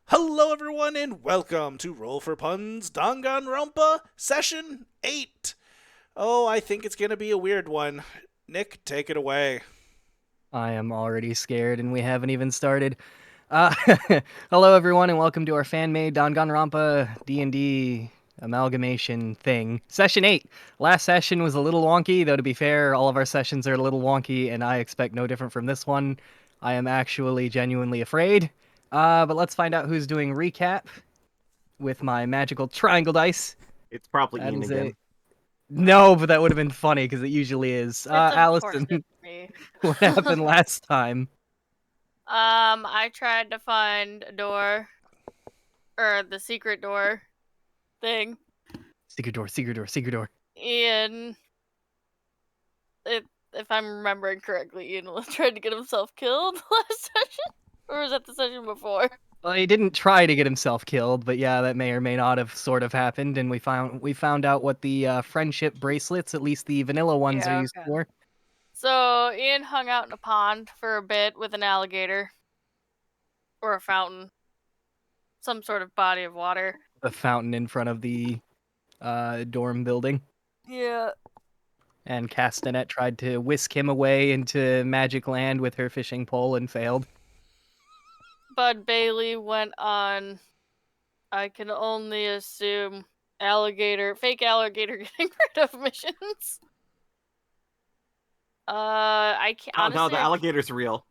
Hello, everyone, and welcome to Roll for Puns Danganronpa Session 8. Oh, I think it's going to be a weird one. Nick, take it away. I am already scared, and we haven't even started. Uh, Hello, everyone, and welcome to our fan-made Danganronpa D&D amalgamation thing. Session 8. Last session was a little wonky, though to be fair, all of our sessions are a little wonky, and I expect no different from this one. I am actually genuinely afraid. But let's find out who's doing recap with my magical triangle dice. It's probably That Ian is a... again. No, but that would have been funny, because it usually is. It's of course Allison, it's me. what happened last time? I tried to find a door, or the secret door thing, Secret door, secret door, secret door. and if I'm remembering correctly, Ian tried to get himself killed last session, or was that the session before? Well, he didn't try to get himself killed, but yeah, that may or may not have sort of happened, and we found out what the friendship bracelets, at least the vanilla ones, Yeah, are used okay. for. So Ian hung out in a pond for a bit with an alligator, or a fountain, some sort of body of water. The fountain in front of the dorm building, Yeah. and Castanet tried to whisk him away into magic land with her fishing pole and failed. Bud Bailey went on, I can only assume, fake alligator getting rid of missions. I can't Oh no, honestly. the alligator's real.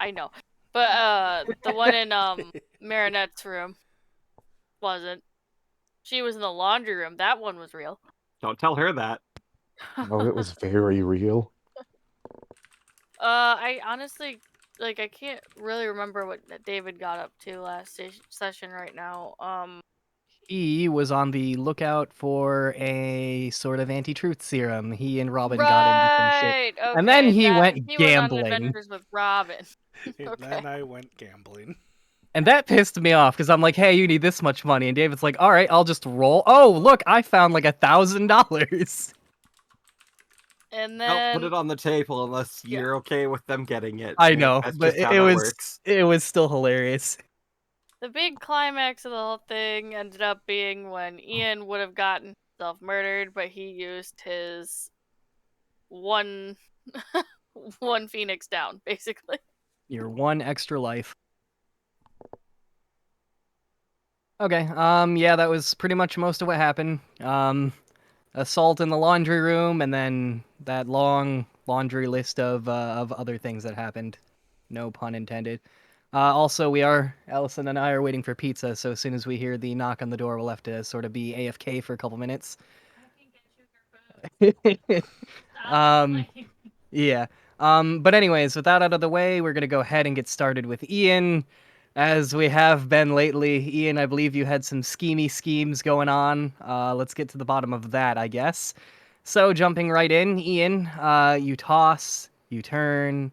I know, but the one in Marionette's room wasn't. She was in the laundry room. That one was real. Don't tell her that. Oh, it was very real. I honestly, I can't really remember what David got up to last session right now. He was on the lookout for a sort of anti-truth serum. He and Robin got into some shit. Right. Okay. And then he went he went on gambling. adventures with Robin. And Okay. then I went gambling. And that pissed me off because I'm like, hey, you need this much money. And David's like, all right, I'll just roll. Oh, look, I found like $1,000. And Don't then put it on the table unless you're okay with them getting it. I know, That's but just how it that was works. it was still hilarious. the big climax of the whole thing ended up being when Ian would have gotten himself murdered, but he used his one one phoenix down, basically. Your one extra life. Okay, yeah, that was pretty much most of what happened. Assault in the laundry room, and then that long laundry list of other things that happened. No pun intended. Also, Allison and I are waiting for pizza, so as soon as we hear the knock on the door, we'll have to sort of be AFK for a couple minutes. um, yeah. But anyways, with that out of the way, we're gonna go ahead and get started with Ian. As we have been lately, Ian, I believe you had some schemy schemes going on. Let's get to the bottom of that, I guess. So, jumping right in, Ian, you toss, you turn,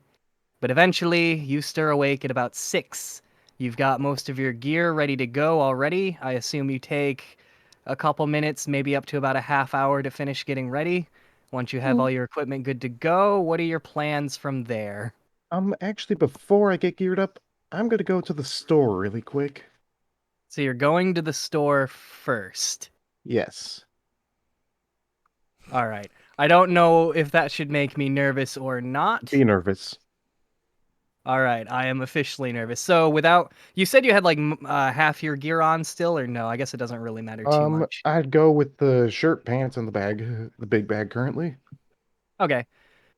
but eventually you stir awake at about 6. You've got most of your gear ready to go already. I assume you take a couple minutes, maybe up to about a half hour to finish getting ready. Once you have all your equipment good to go, what are your plans from there? Actually, before I get geared up, I'm gonna go to the store really quick. So you're going to the store first. Yes. All right. I don't know if that should make me nervous or not. Be nervous. All right, I am officially nervous. So you said you had like half your gear on still, or no? I guess it doesn't really matter too much. I'd go with the shirt, pants, and the bag, the big bag currently. Okay.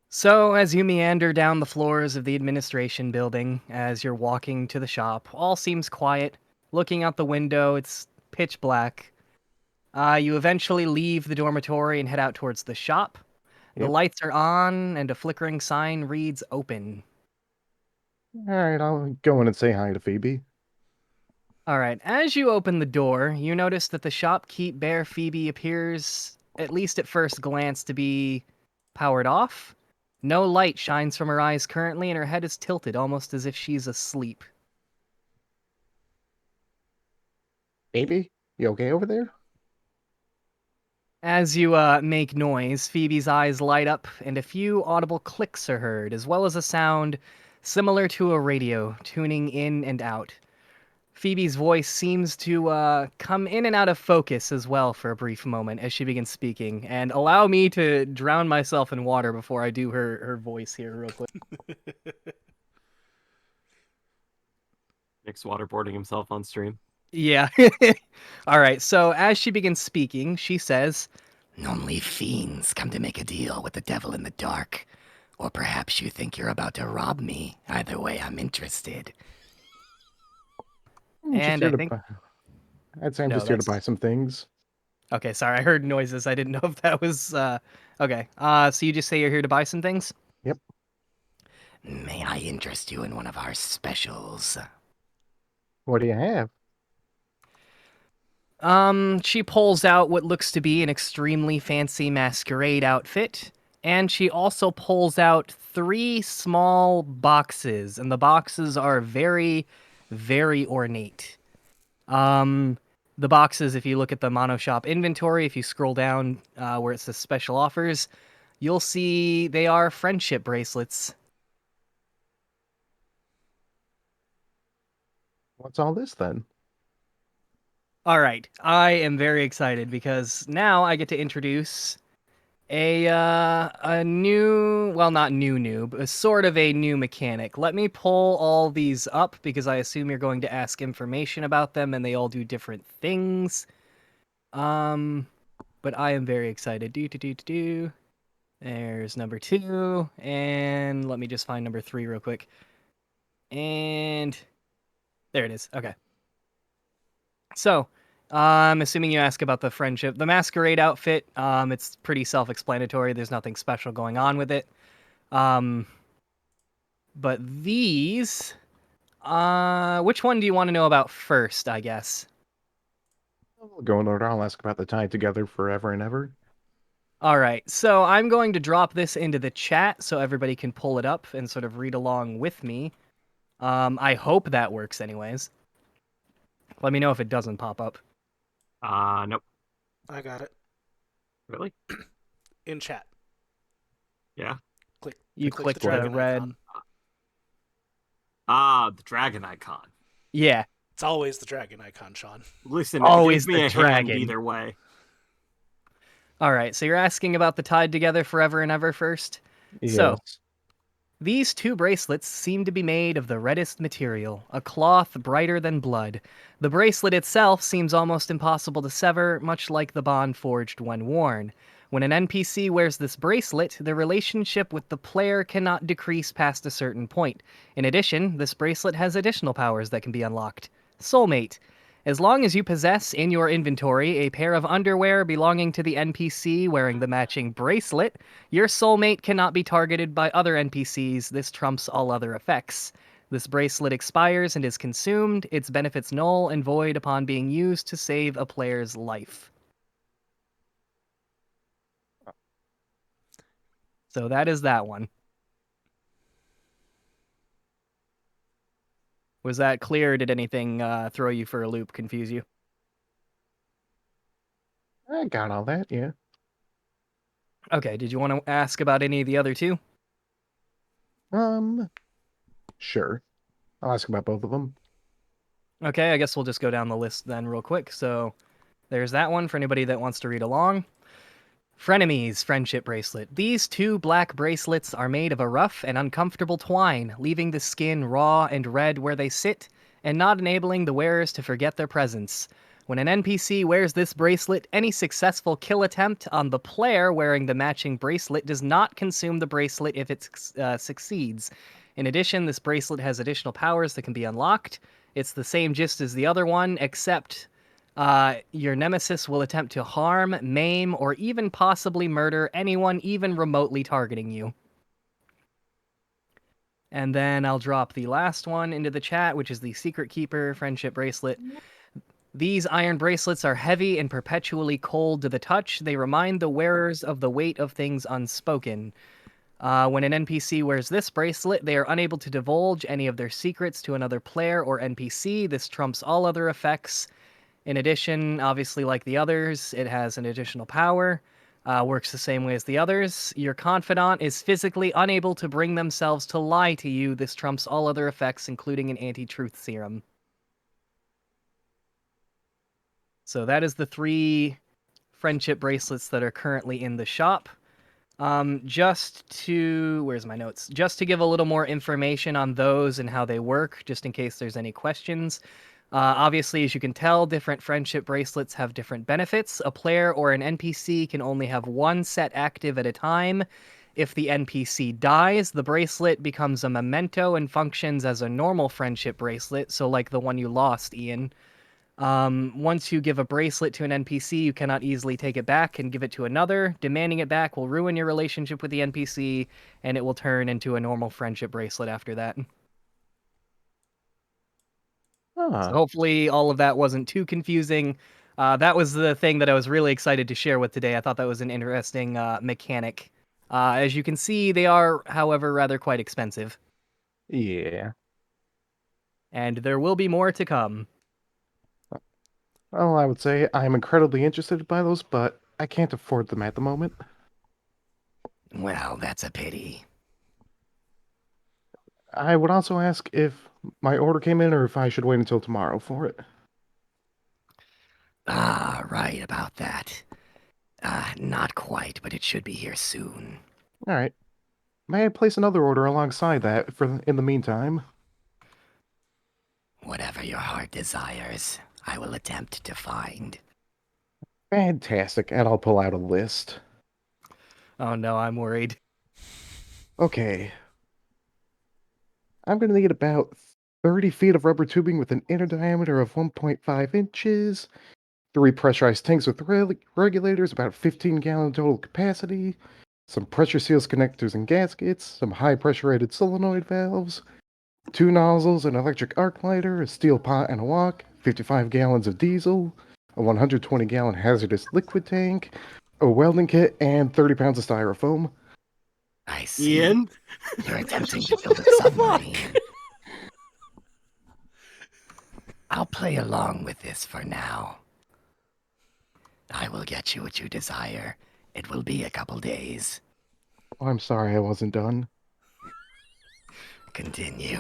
So as you meander down the floors of the administration building, as you're walking to the shop, all seems quiet. Looking out the window, it's pitch black. You eventually leave the dormitory and head out towards the shop. The Yep. lights are on, and a flickering sign reads open. All right, I'll go in and say hi to Phoebe. All right, as you open the door, you notice that the shopkeep bear Phoebe appears, at least at first glance, to be powered off. No light shines from her eyes currently, and her head is tilted, almost as if she's asleep. Phoebe, you okay over there? As you make noise, Phoebe's eyes light up, and a few audible clicks are heard, as well as a sound similar to a radio tuning in and out. Phoebe's voice seems to come in and out of focus as well for a brief moment as she begins speaking. And allow me to drown myself in water before I do her voice here real quick. Nick's waterboarding himself on stream. Yeah. All right, so as she begins speaking, she says, "Only fiends come to make a deal with the devil in the dark. Or perhaps you think you're about to rob me. Either way, I'm interested." And I think... I'd say I'm No, just here to that's... buy some things. Okay, sorry, I heard noises. I didn't know if that was... Okay, so you just say you're here to buy some things? Yep. May I interest you in one of our specials? What do you have? She pulls out what looks to be an extremely fancy masquerade outfit, and she also pulls out 3 small boxes, and the boxes are very, very ornate. The boxes, if you look at the Monoshop inventory, if you scroll down where it says special offers, you'll see they are friendship bracelets. What's all this then? All right, I am very excited because now I get to introduce a new, well, not new, but sort of a new mechanic. Let me pull all these up because I assume you're going to ask information about them and they all do different things. But I am very excited. There's number 2, and let me just find number 3 real quick. And there it is. Okay. So, I'm assuming you ask about the friendship. The Masquerade outfit, it's pretty self-explanatory. There's nothing special going on with it. But these, which one do you want to know about first, I guess? We'll go in order. I'll ask about the Tied Together Forever and Ever. All right, so I'm going to drop this into the chat so everybody can pull it up and sort of read along with me. I hope that works anyways. Let me know if it doesn't pop up. Nope. I got it. Really? In chat. Yeah. You click the red. icon. The dragon icon. Yeah. It's always the dragon icon, Sean. Listen, Always give me the a dragon. hand either way. All right, so you're asking about the Tied Together Forever and Ever first? Yes. So, these 2 bracelets seem to be made of the reddest material, a cloth brighter than blood. The bracelet itself seems almost impossible to sever, much like the bond forged when worn. When an NPC wears this bracelet, the relationship with the player cannot decrease past a certain point. In addition, this bracelet has additional powers that can be unlocked. Soulmate. As long as you possess in your inventory a pair of underwear belonging to the NPC wearing the matching bracelet, your soulmate cannot be targeted by other NPCs. This trumps all other effects. This bracelet expires and is consumed, its benefits null and void upon being used to save a player's life. So that is that one. Was that clear, or did anything throw you for a loop, confuse you? I got all that, yeah. Okay, did you want to ask about any of the other 2? Sure. I'll ask about both of them. Okay, I guess we'll just go down the list then real quick. So there's that one for anybody that wants to read along. Frenemies friendship bracelet. These 2 black bracelets are made of a rough and uncomfortable twine, leaving the skin raw and red where they sit, and not enabling the wearers to forget their presence. When an NPC wears this bracelet, any successful kill attempt on the player wearing the matching bracelet does not consume the bracelet if it succeeds. In addition, this bracelet has additional powers that can be unlocked. It's the same gist as the other one, except your nemesis will attempt to harm, maim, or even possibly murder anyone even remotely targeting you. And then I'll drop the last one into the chat, which is the Secret Keeper friendship bracelet. These iron bracelets are heavy and perpetually cold to the touch. They remind the wearers of the weight of things unspoken. When an NPC wears this bracelet, they are unable to divulge any of their secrets to another player or NPC. This trumps all other effects. In addition, obviously like the others, it has an additional power. Works the same way as the others. Your confidant is physically unable to bring themselves to lie to you. This trumps all other effects, including an anti-truth serum. So that is the 3 friendship bracelets that are currently in the shop. Just to, where's my notes? Just to give a little more information on those and how they work, just in case there's any questions. Obviously, as you can tell, different friendship bracelets have different benefits. A player or an NPC can only have 1 set active at a time. If the NPC dies, the bracelet becomes a memento and functions as a normal friendship bracelet, so like the one you lost, Ian. Once you give a bracelet to an NPC, you cannot easily take it back and give it to another. Demanding it back will ruin your relationship with the NPC, and it will turn into a normal friendship bracelet after that. So hopefully all of that wasn't too confusing. That was the thing that I was really excited to share with today. I thought that was an interesting mechanic. As you can see, they are, however, rather quite expensive. Yeah. And there will be more to come. Well, I would say I'm incredibly interested by those, but I can't afford them at the moment. Well, that's a pity. I would also ask if my order came in or if I should wait until tomorrow for it. Ah, right about that. Not quite, but it should be here soon. All right. May I place another order alongside that for in the meantime? Whatever your heart desires, I will attempt to find. Fantastic, and I'll pull out a list. Oh no, I'm worried. Okay. I'm going to need about 30 feet of rubber tubing with an inner diameter of 1.5 inches, 3 pressurized tanks with regulators, about 15-gallon total capacity, some pressure seals, connectors, and gaskets, some high-pressure rated solenoid valves, 2 nozzles, an electric arc lighter, a steel pot and a wok, 55 gallons of diesel, a 120-gallon hazardous liquid tank, a welding kit, and 30 pounds of styrofoam. I see. Ian? You're attempting to build a What the submarine. I'll play along with this for now. I will get you what you desire. It will be a couple days. Oh, I'm sorry I wasn't done. Continue.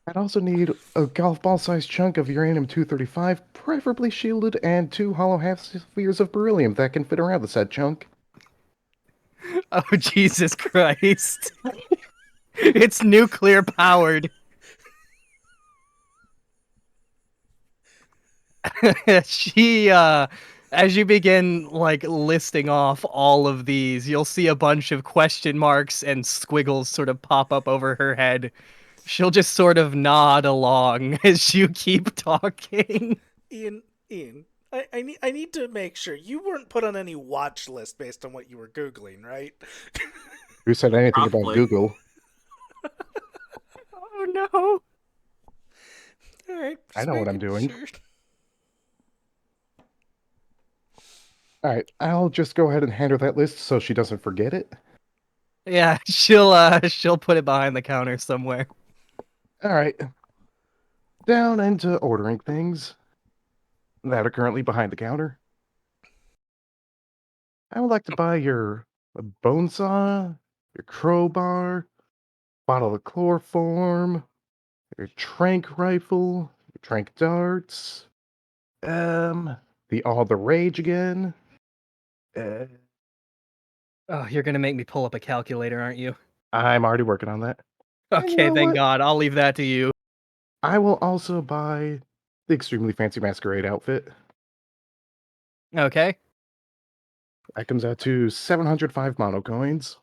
I'd also need a golf ball-sized chunk of uranium-235, preferably shielded, and 2 hollow half-spheres of beryllium that can fit around the said chunk. Oh, Jesus Christ. It's nuclear powered. As you begin like listing off all of these, you'll see a bunch of question marks and squiggles sort of pop up over her head. She'll just sort of nod along as you keep talking. Ian, I need to make sure you weren't put on any watch list based on what you were Googling, right? Who said anything about Probably. Google? Oh no. All right, I just know what I'm making doing. sure. Alright, I'll just go ahead and hand her that list so she doesn't forget it. Yeah, she'll put it behind the counter somewhere. Alright. Down into ordering things that are currently behind the counter. I would like to buy your bone saw, your crowbar, bottle of chloroform, your trank rifle, your trank darts, all the rage again. Uh, Oh, you're gonna make me pull up a calculator, aren't you? I'm already working on that. And you Okay, know thank what? God. I'll leave that to you. I will also buy the extremely fancy masquerade outfit. Okay. That comes out to 705 mono coins.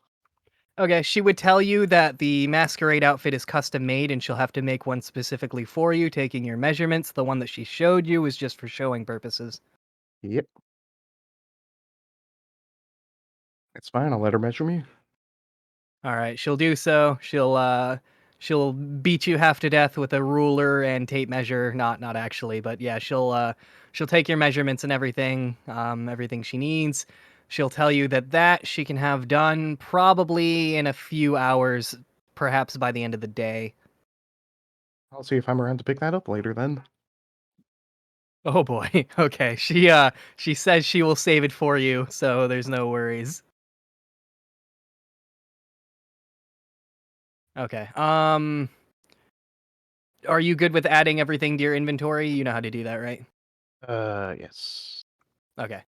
Okay, she would tell you that the masquerade outfit is custom made and she'll have to make one specifically for you, taking your measurements. The one that she showed you was just for showing purposes. Yep. It's fine, I'll let her measure me. All right, she'll do so. She'll beat you half to death with a ruler and tape measure. Not actually, but yeah, she'll take your measurements and everything, everything she needs. She'll tell you that she can have done probably in a few hours, perhaps by the end of the day. I'll see if I'm around to pick that up later then. Oh boy. Okay. She says she will save it for you, so there's no worries. Okay. Are you good with adding everything to your inventory? You know how to do that, right? Yes. Okay.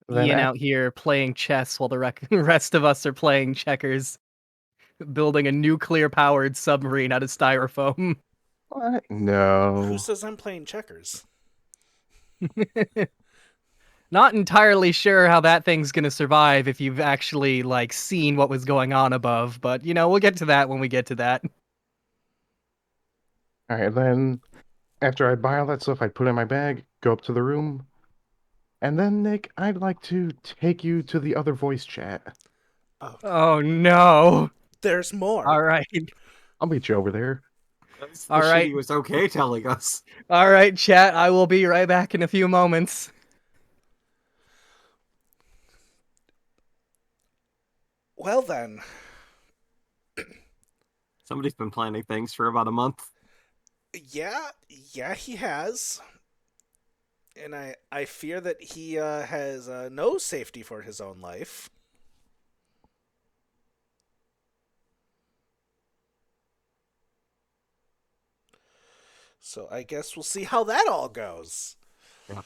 Then Ian out here playing chess while the rest of us are playing checkers, building a nuclear-powered submarine out of styrofoam. what? No. Who says I'm playing checkers? Not entirely sure how that thing's gonna survive if you've actually, like, seen what was going on above, but, you know, we'll get to that when we get to that. All right, then after I buy all that stuff, I put in my bag, go up to the room, and then Nick, I'd like to take you to the other voice chat. Oh, no. There's more. All right. I'll meet you over there. That's the All shit right. he was okay telling us. All right, chat. I will be right back in a few moments. Well then, Somebody's been planning things for about a month. yeah, he has. And I fear that he has no safety for his own life. So I guess we'll see how that all goes. Yeah.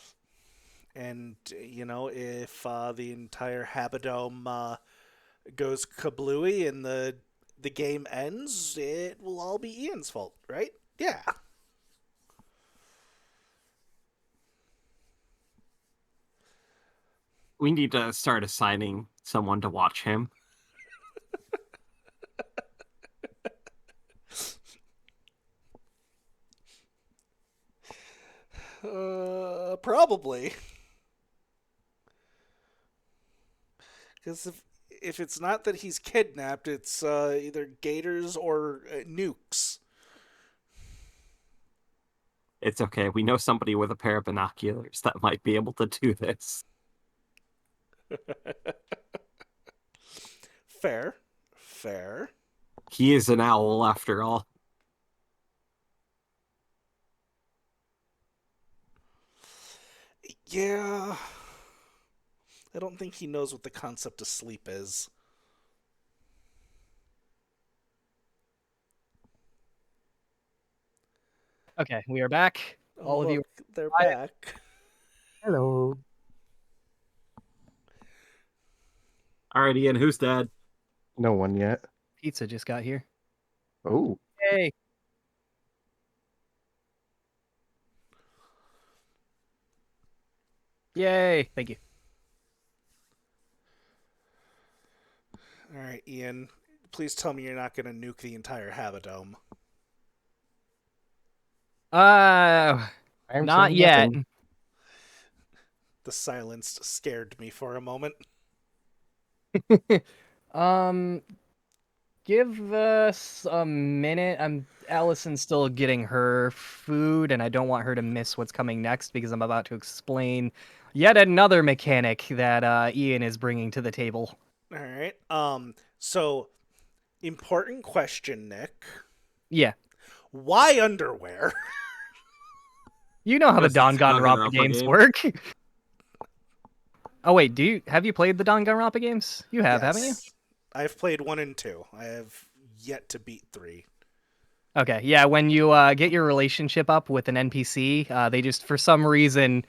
And, you know, if the entire Habadome goes kablooey and the game ends, it will all be Ian's fault, right? Yeah. We need to start assigning someone to watch him. Probably. Because if it's not that he's kidnapped, it's either gators or nukes. It's okay. We know somebody with a pair of binoculars that might be able to do this. Fair. Fair. He is an owl after all. Yeah. I don't think he knows what the concept of sleep is. Okay, we are back. All of you. Look, they're Hi. back. Hello. All right, Ian, who's dead? No one yet. Pizza just got here. Oh, Hey. Yay. Thank you. All right, Ian. Please tell me you're not going to nuke the entire Habadome. I'm Not saying yet. nothing. The silence scared me for a moment. Give us a minute. Allison's still getting her food, and I don't want her to miss what's coming next because I'm about to explain yet another mechanic that Ian is bringing to the table. All right. So important question, Nick. Yeah. Why underwear? You know how the Because it's a Danganronpa Danganronpa games game. work. Oh wait, have you played the Danganronpa games? You have, haven't you? Yes. I've played 1 and 2. I have yet to beat 3. Okay, yeah, when you get your relationship up with an NPC, they just, for some reason,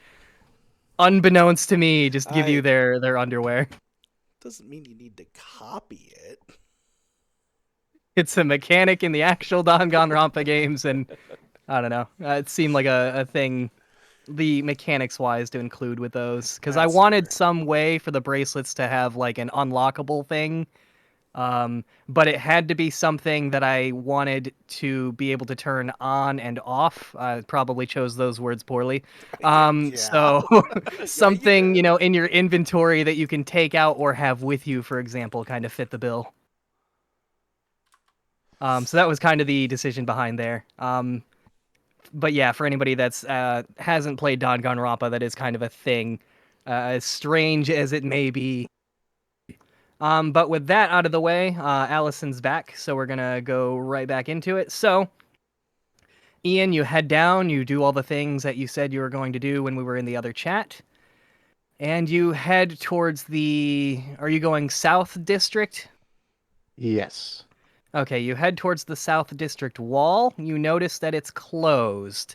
unbeknownst to me, just give you their underwear. Doesn't mean you need to copy it. It's a mechanic in the actual Danganronpa games, and I don't know. It seemed like a thing, the mechanics-wise, to include with those. Because I That's wanted fair. some way for the bracelets to have, like, an unlockable thing. But it had to be something that I wanted to be able to turn on and off. I probably chose those words poorly. Yeah. So something, in your inventory that you can take out or have with you, for example, kind of fit the bill. So that was kind of the decision behind there. But yeah, for anybody that's hasn't played Danganronpa, that is kind of a thing, as strange as it may be. But with that out of the way, Allison's back, so we're gonna go right back into it. So, Ian, you head down, you do all the things that you said you were going to do when we were in the other chat, and you head towards the... Are you going South District? Yes. Okay, you head towards the South District wall. You notice that it's closed.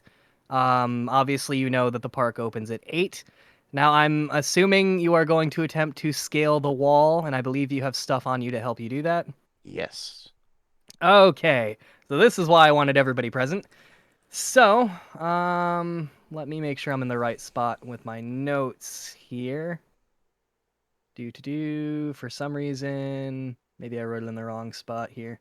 Obviously, you know that the park opens at 8. Now, I'm assuming you are going to attempt to scale the wall, and I believe you have stuff on you to help you do that. Yes. Okay, so this is why I wanted everybody present. So, let me make sure I'm in the right spot with my notes here. For some reason, maybe I wrote it in the wrong spot here.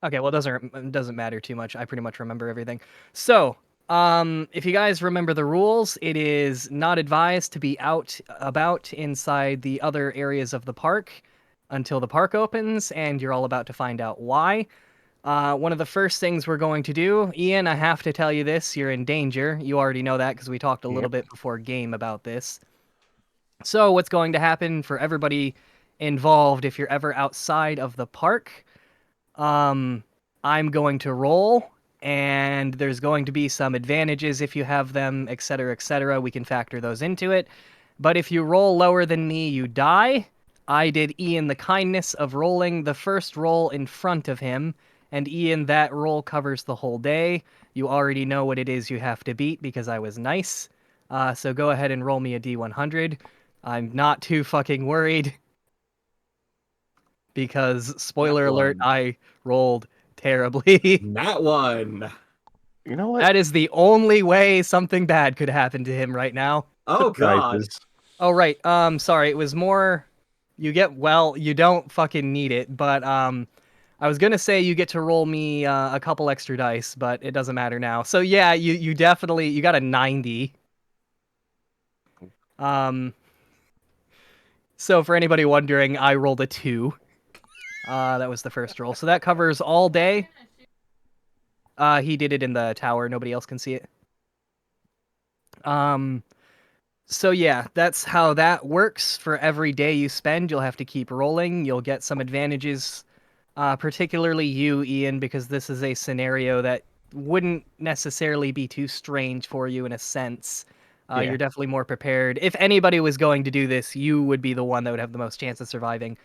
Okay, well, it doesn't matter too much. I pretty much remember everything. So, if you guys remember the rules, it is not advised to be out about inside the other areas of the park until the park opens, and you're all about to find out why. One of the first things we're going to do, Ian, I have to tell you this, you're in danger. You already know that because we talked a little bit before game about this. So what's going to happen for everybody involved if you're ever outside of the park, I'm going to roll, and there's going to be some advantages if you have them, etc., etc. We can factor those into it. But if you roll lower than me, you die. I did Ian the kindness of rolling the first roll in front of him, and Ian, that roll covers the whole day. You already know what it is you have to beat because I was nice. So go ahead and roll me a D100. I'm not too fucking worried because, spoiler alert, I rolled terribly. That one. You know what? That is the only way something bad could happen to him right now. Oh god. Surprises. Oh, right. Sorry, it was more... you don't fucking need it, but, I was gonna say you get to roll me, a couple extra dice, but it doesn't matter now. So yeah, you definitely, you got a 90. So for anybody wondering, I rolled a 2. That was the first roll. So that covers all day. He did it in the tower. Nobody else can see it. So yeah, that's how that works. For every day you spend, you'll have to keep rolling. You'll get some advantages, particularly you, Ian, because this is a scenario that wouldn't necessarily be too strange for you in a sense. Yeah. You're definitely more prepared. If anybody was going to do this, you would be the one that would have the most chance of surviving.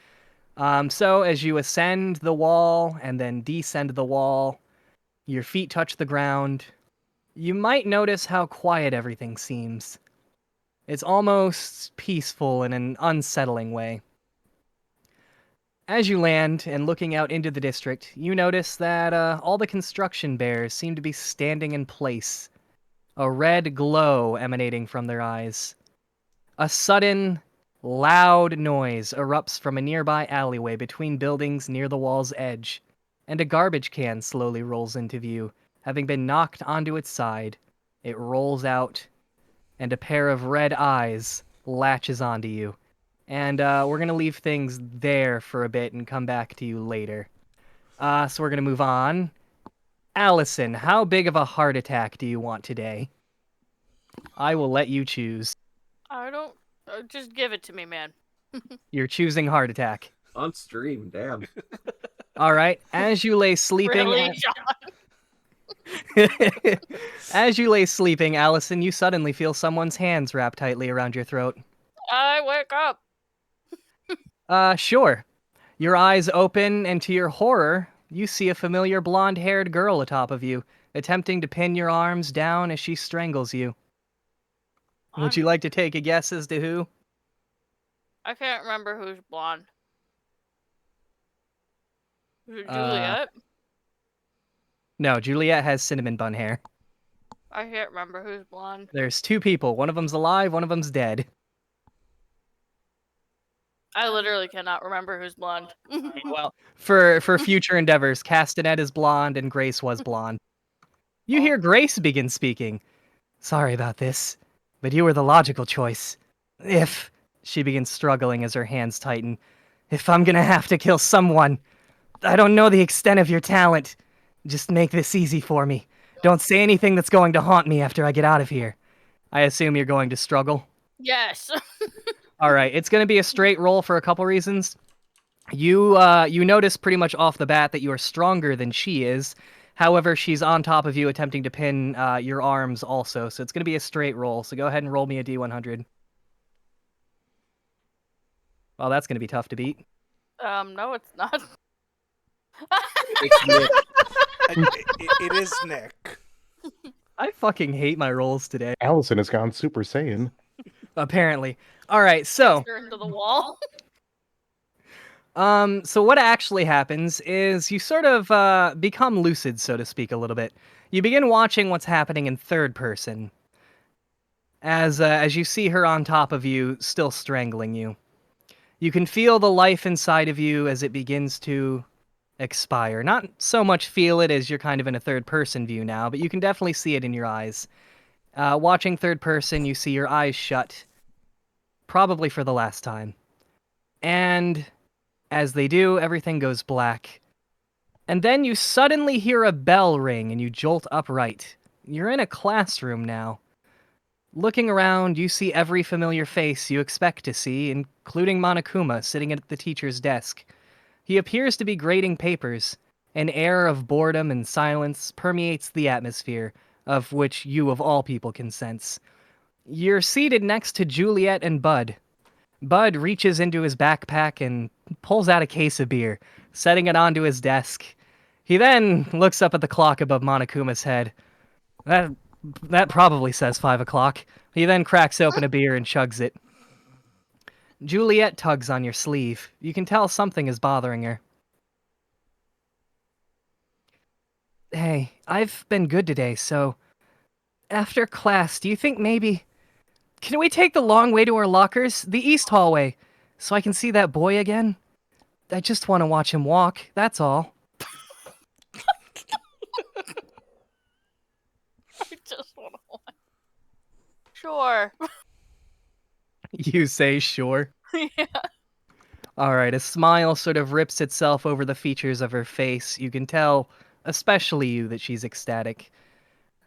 So as you ascend the wall and then descend the wall, your feet touch the ground. You might notice how quiet everything seems. It's almost peaceful in an unsettling way. As you land and looking out into the district, you notice that all the construction bears seem to be standing in place, a red glow emanating from their eyes. A sudden, loud noise erupts from a nearby alleyway between buildings near the wall's edge, and a garbage can slowly rolls into view, having been knocked onto its side. It rolls out, and a pair of red eyes latches onto you. And we're going to leave things there for a bit and come back to you later. So we're going to move on. Allison, how big of a heart attack do you want today? I will let you choose. I don't. Just give it to me, man. You're choosing heart attack. On stream, damn. All right. As you lay sleeping... Really, John? As you lay sleeping, Allison, you suddenly feel someone's hands wrapped tightly around your throat. I wake up. Sure. Your eyes open, and to your horror, you see a familiar blonde-haired girl atop of you, attempting to pin your arms down as she strangles you. Would you like to take a guess as to who? I can't remember who's blonde. Is it Juliet? No, Juliet has cinnamon bun hair. I can't remember who's blonde. There's 2 people. One of them's alive, one of them's dead. I literally cannot remember who's blonde. Well, for future endeavors, Castanet is blonde and Grace was blonde. You hear Grace begin speaking. Sorry about this, but you were the logical choice. If... She begins struggling as her hands tighten. If I'm gonna have to kill someone, I don't know the extent of your talent. Just make this easy for me. Don't say anything that's going to haunt me after I get out of here. I assume you're going to struggle? Yes. Alright, it's gonna be a straight roll for a couple reasons. You notice pretty much off the bat that you are stronger than she is. However, she's on top of you attempting to pin your arms also, so it's gonna be a straight roll. So go ahead and roll me a D100. Well, that's gonna be tough to beat. No, it's not. It is Nick. I fucking hate my rolls today. Allison has gone Super Saiyan. Apparently. All right, so Her into the wall. so what actually happens is you sort of become lucid, so to speak, a little bit. You begin watching what's happening in third person as you see her on top of you, still strangling you. You can feel the life inside of you as it begins to expire. Not so much feel it as you're kind of in a third person view now, but you can definitely see it in your eyes. Watching third person, you see your eyes shut, probably for the last time. And as they do, everything goes black. And then you suddenly hear a bell ring and you jolt upright. You're in a classroom now. Looking around, you see every familiar face you expect to see, including Monokuma sitting at the teacher's desk. He appears to be grading papers. An air of boredom and silence permeates the atmosphere, of which you of all people can sense. You're seated next to Juliet and Bud. Bud reaches into his backpack and pulls out a case of beer, setting it onto his desk. He then looks up at the clock above Monokuma's head. That probably says 5 o'clock. He then cracks open a beer and chugs it. Juliet tugs on your sleeve. You can tell something is bothering her. Hey, I've been good today, so... After class, do you think maybe... Can we take the long way to our lockers? The east hallway, so I can see that boy again? I just want to watch him walk, that's all. I just want to watch. Sure. You say sure. Yeah. Alright, a smile sort of rips itself over the features of her face. You can tell, especially you, that she's ecstatic.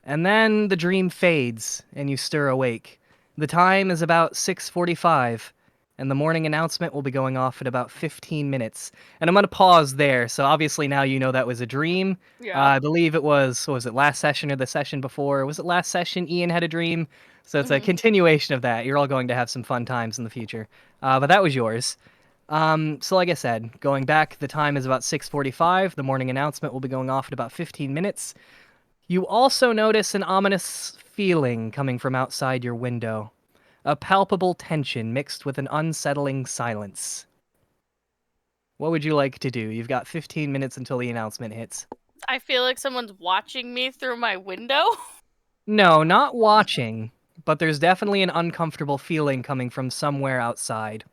And then the dream fades, and you stir awake. The time is about 6:45, and the morning announcement will be going off in about 15 minutes. And I'm going to pause there, so obviously now you know that was a dream. Yeah. I believe it was, what was it, last session or the session before? Was it last session Ian had a dream? So it's a continuation of that. You're all going to have some fun times in the future. But that was yours. So like I said, going back, the time is about 6:45. The morning announcement will be going off in about 15 minutes. You also notice an ominous feeling coming from outside your window. A palpable tension mixed with an unsettling silence. What would you like to do? You've got 15 minutes until the announcement hits. I feel like someone's watching me through my window. No, not watching, but there's definitely an uncomfortable feeling coming from somewhere outside.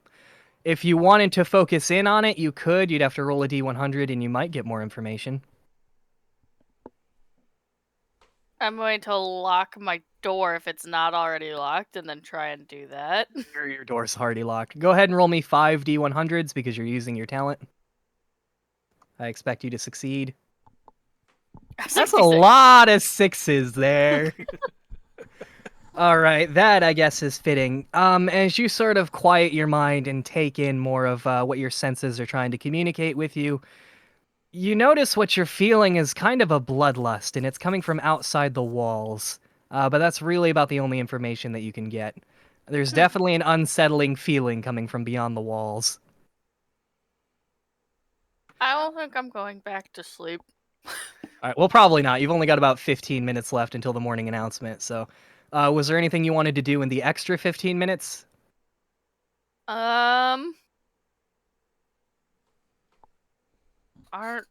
If you wanted to focus in on it, you could. You'd have to roll a d100 and you might get more information. I'm going to lock my door if it's not already locked and then try and do that. Your door's already locked. Go ahead and roll me 5 d100s because you're using your talent. I expect you to succeed. That's a 66. lot of sixes there. All right, that I guess is fitting. As you sort of quiet your mind and take in more of what your senses are trying to communicate with you, you notice what you're feeling is kind of a bloodlust, and it's coming from outside the walls. But that's really about the only information that you can get. There's definitely an unsettling feeling coming from beyond the walls. I don't think I'm going back to sleep. All right, well, probably not. You've only got about 15 minutes left until the morning announcement, so... was there anything you wanted to do in the extra 15 minutes?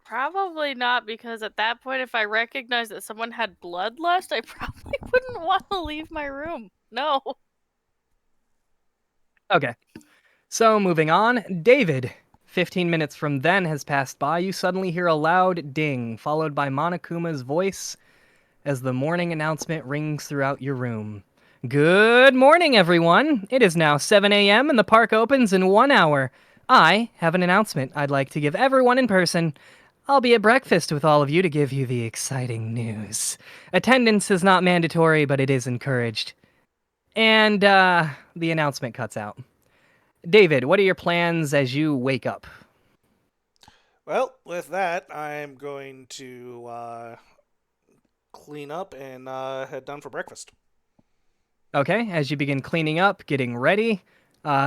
Probably not, because at that point, if I recognized that someone had bloodlust, I probably wouldn't want to leave my room. No. Okay. So, moving on. David. 15 minutes from then has passed by. You suddenly hear a loud ding, followed by Monokuma's voice as the morning announcement rings throughout your room. Good morning, everyone. It is now 7 a.m. and the park opens in 1 hour. I have an announcement I'd like to give everyone in person. I'll be at breakfast with all of you to give you the exciting news. Attendance is not mandatory, but it is encouraged. And, the announcement cuts out. David, what are your plans as you wake up? Well, with that, I'm going to clean up and head down for breakfast. Okay, as you begin cleaning up, getting ready,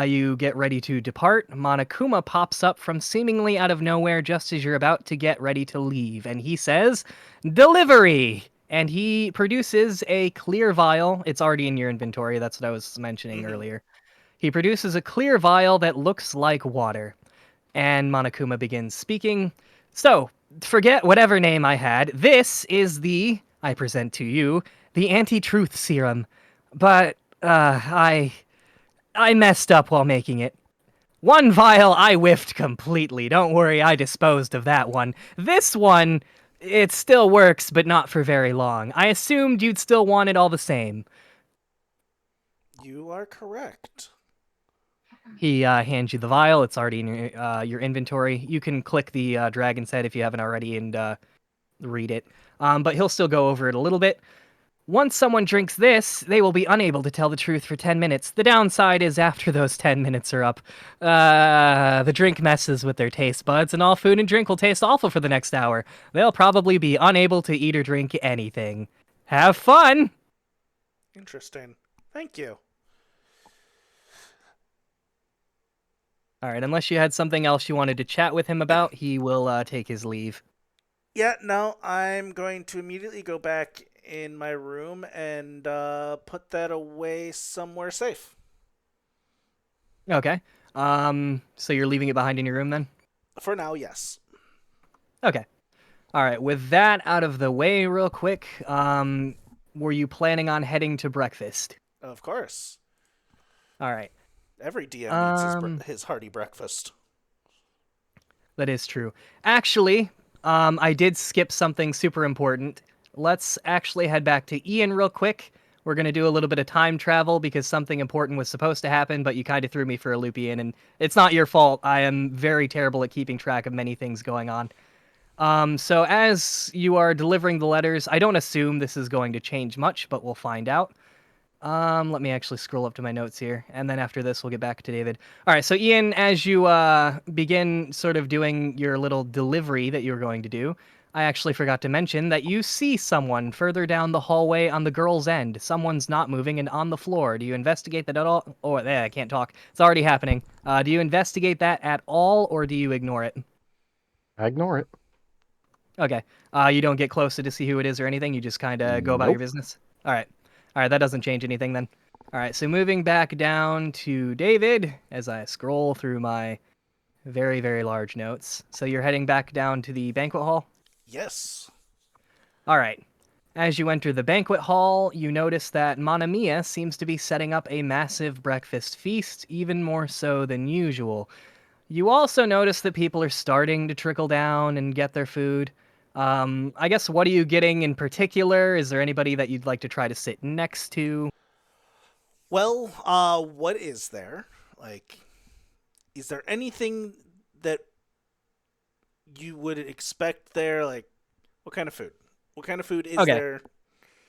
you get ready to depart. Monokuma pops up from seemingly out of nowhere just as you're about to get ready to leave, and he says, "Delivery!" and he produces a clear vial. It's already in your inventory. That's what I was mentioning earlier. He produces a clear vial that looks like water. And Monokuma begins speaking. So, forget whatever name I had. This is I present to you, the anti-truth serum. But, I messed up while making it. One vial I whiffed completely. Don't worry, I disposed of that one. This one, it still works, but not for very long. I assumed you'd still want it all the same. You are correct. He hands you the vial. It's already in your inventory. You can click the dragon's head if you haven't already and read it. But he'll still go over it a little bit. Once someone drinks this, they will be unable to tell the truth for 10 minutes. The downside is after those 10 minutes are up, the drink messes with their taste buds, and all food and drink will taste awful for the next hour. They'll probably be unable to eat or drink anything. Have fun! Interesting. Thank you. All right, unless you had something else you wanted to chat with him about, he will take his leave. Yeah, no, I'm going to immediately go back in my room and put that away somewhere safe. Okay. So you're leaving it behind in your room then? For now, yes. Okay. All right, with that out of the way real quick, were you planning on heading to breakfast? Of course. All right. Every DM needs his hearty breakfast. That is true. Actually, I did skip something super important. Let's actually head back to Ian real quick. We're going to do a little bit of time travel because something important was supposed to happen, but you kind of threw me for a loop, Ian, and it's not your fault. I am very terrible at keeping track of many things going on. So as you are delivering the letters, I don't assume this is going to change much, but we'll find out. Let me actually scroll up to my notes here, and then after this, we'll get back to David. All right, so Ian, as you begin sort of doing your little delivery that you were going to do, I actually forgot to mention that you see someone further down the hallway on the girl's end. Someone's not moving and on the floor. Do you investigate that at all? Oh, I can't talk. It's already happening. Do you investigate that at all, or do you ignore it? I ignore it. Okay. You don't get closer to see who it is or anything? You just kind of go about your Nope. business? All right. All right, that doesn't change anything then. All right, so moving back down to David as I scroll through my very, very large notes. So you're heading back down to the banquet hall? Yes. All right. As you enter the banquet hall, you notice that Manamiya seems to be setting up a massive breakfast feast, even more so than usual. You also notice that people are starting to trickle down and get their food. I guess, what are you getting in particular? Is there anybody that you'd like to try to sit next to? Well, what is there? Like, is there anything that you would expect there? Like, what kind of food? What kind of food is there?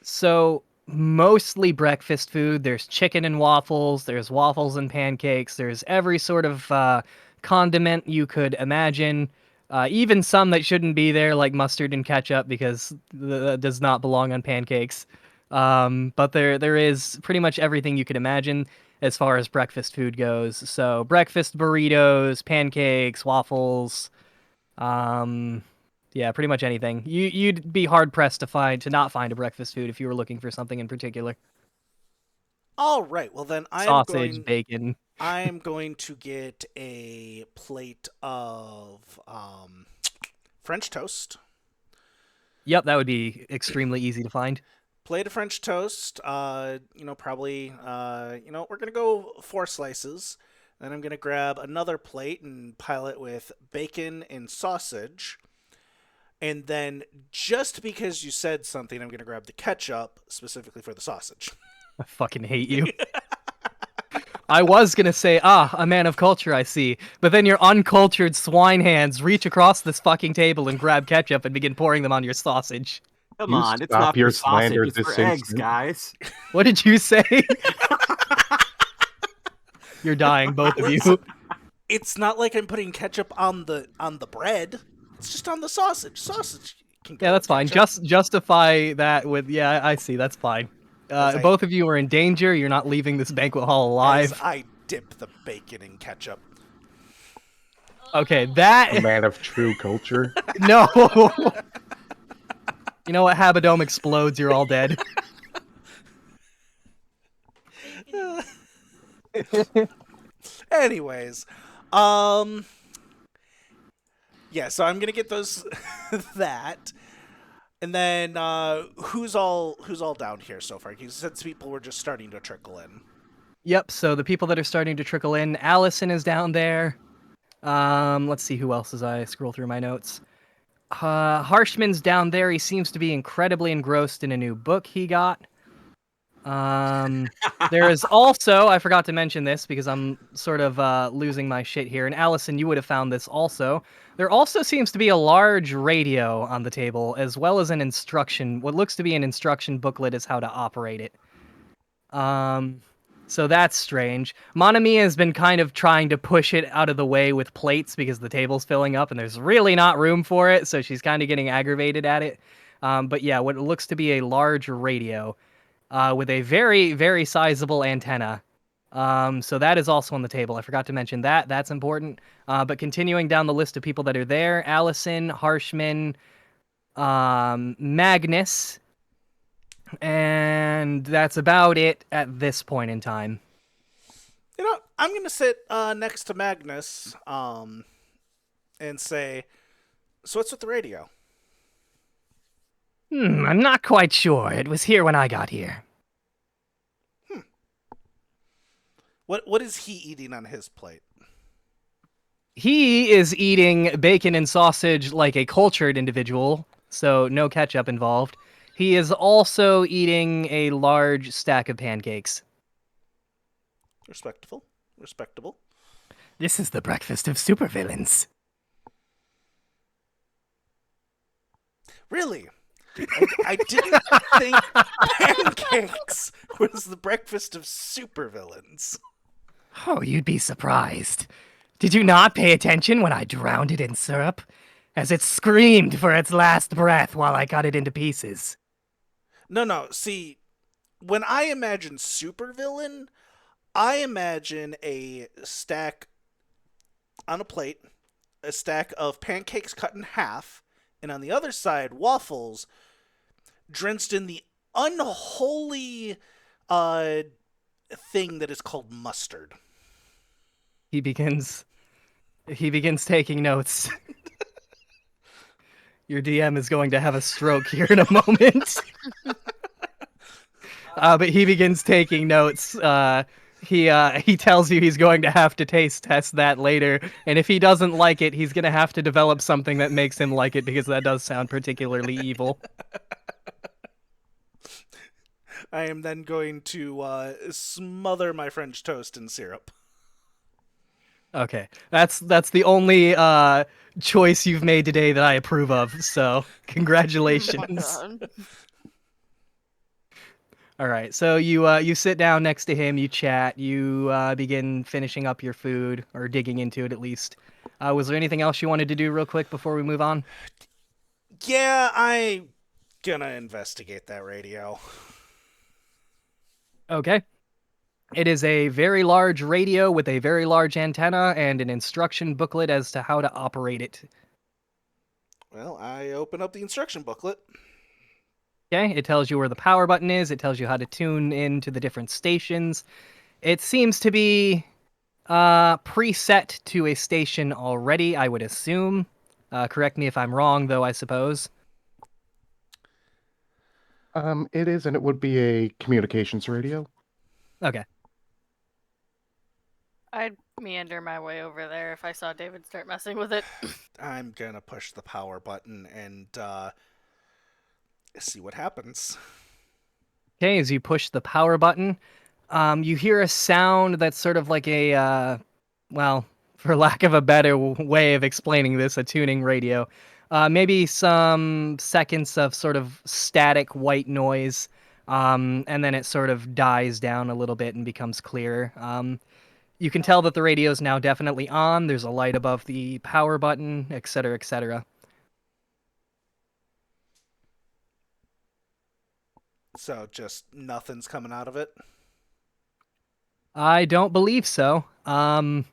So, mostly breakfast food. There's chicken and waffles. There's waffles and pancakes. There's every sort of condiment you could imagine. Even some that shouldn't be there, like mustard and ketchup, because that does not belong on pancakes. But there is pretty much everything you could imagine as far as breakfast food goes. So breakfast burritos, pancakes, waffles, yeah, pretty much anything. You'd be hard pressed to not find a breakfast food if you were looking for something in particular. All right. Well, then Sausage, bacon. I'm going to get a plate of French toast. Yep, that would be extremely easy to find. Plate of French toast. Probably. We're gonna go 4 slices. Then I'm gonna grab another plate and pile it with bacon and sausage. And then, just because you said something, I'm gonna grab the ketchup specifically for the sausage. I fucking hate you. I was gonna say, a man of culture, I see. But then your uncultured swine hands reach across this fucking table and grab ketchup and begin pouring them on your sausage. Come You on, it's stop not your for sausage, slander it's this for eggs, instant. guys. What did you say? You're dying, both of you. Listen, it's not like I'm putting ketchup on the bread. It's just on the sausage. Sausage can go Yeah, that's with fine. ketchup. Justify that with, yeah, I see, that's fine. Both of you are in danger. You're not leaving this banquet hall As alive. I dip the bacon in ketchup. Okay, A that... man of true culture. No! You know what? Habadome explodes. You're all dead. Anyways, yeah. So I'm gonna get those that, and then who's all down here so far? Because since people were just starting to trickle in. Yep. So the people that are starting to trickle in, Allison is down there. Let's see who else as I scroll through my notes. Harshman's down there. He seems to be incredibly engrossed in a new book he got. There is also, I forgot to mention this because I'm sort of losing my shit here, and Allison, you would have found this also. There also seems to be a large radio on the table, as well as what looks to be an instruction booklet as how to operate it. So that's strange. Monami has been kind of trying to push it out of the way with plates because the table's filling up and there's really not room for it, so she's kind of getting aggravated at it. But yeah, what looks to be a large radio with a very, very sizable antenna. So that is also on the table. I forgot to mention that. That's important. But continuing down the list of people that are there, Allison, Harshman, Magnus, and that's about it at this point in time. You know, I'm gonna sit next to Magnus, and say, "So what's with the radio?" I'm not quite sure. It was here when I got here. What is he eating on his plate? He is eating bacon and sausage like a cultured individual, so no ketchup involved. He is also eating a large stack of pancakes. Respectable. This is the breakfast of supervillains. Really? I didn't think pancakes was the breakfast of supervillains. Oh, you'd be surprised. Did you not pay attention when I drowned it in syrup? As it screamed for its last breath while I cut it into pieces. No. See, when I imagine supervillain, I imagine a stack on a plate, a stack of pancakes cut in half, and on the other side, waffles drenched in the unholy thing that is called mustard. He begins taking notes. Your DM is going to have a stroke here in a moment. But he begins taking notes. He tells you he's going to have to taste test that later, and if he doesn't like it, he's going to have to develop something that makes him like it, because that does sound particularly evil. I am then going to smother my French toast in syrup. Okay, that's the only choice you've made today that I approve of, so congratulations. Oh my God. All right, so you sit down next to him, you chat, you begin finishing up your food, or digging into it at least. Was there anything else you wanted to do real quick before we move on? Yeah, I'm gonna investigate that radio. Okay. It is a very large radio with a very large antenna and an instruction booklet as to how to operate it. Well, I open up the instruction booklet. Okay, it tells you where the power button is, it tells you how to tune into the different stations. It seems to be preset to a station already, I would assume. Correct me if I'm wrong, though, I suppose. It is, and it would be a communications radio. Okay. I'd meander my way over there if I saw David start messing with it. I'm gonna push the power button and see what happens. Okay, as you push the power button, you hear a sound that's sort of like a, well, for lack of a better way of explaining this, a tuning radio. Maybe some seconds of sort of static white noise, and then it sort of dies down a little bit and becomes clearer. You can tell that the radio is now definitely on. There's a light above the power button, etc., etc. So just nothing's coming out of it? I don't believe so. I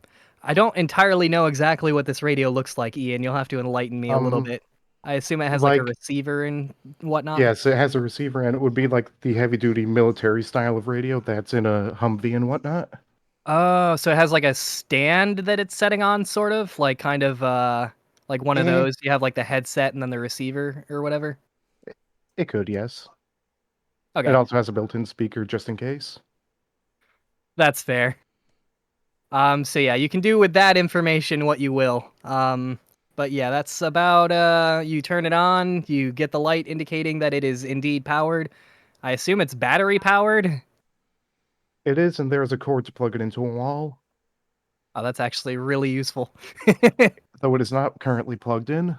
don't entirely know exactly what this radio looks like, Ian. You'll have to enlighten me a little bit. I assume it has like a Like- receiver and whatnot. Yes, it has a receiver, and it would be like the heavy-duty military style of radio that's in a Humvee and whatnot. Oh, so it has like a stand that it's setting on, sort of like kind of like one of Eh. those. You have like the headset and then the receiver or whatever. It could, yes. Okay, It also has a built-in speaker just in case. that's fair. So yeah, you can do with that information what you will. But yeah, that's about you turn it on, you get the light indicating that it is indeed powered. I assume it's battery powered. It is, and there is a cord to plug it into a wall, Oh, that's actually really useful. though it is not currently plugged in.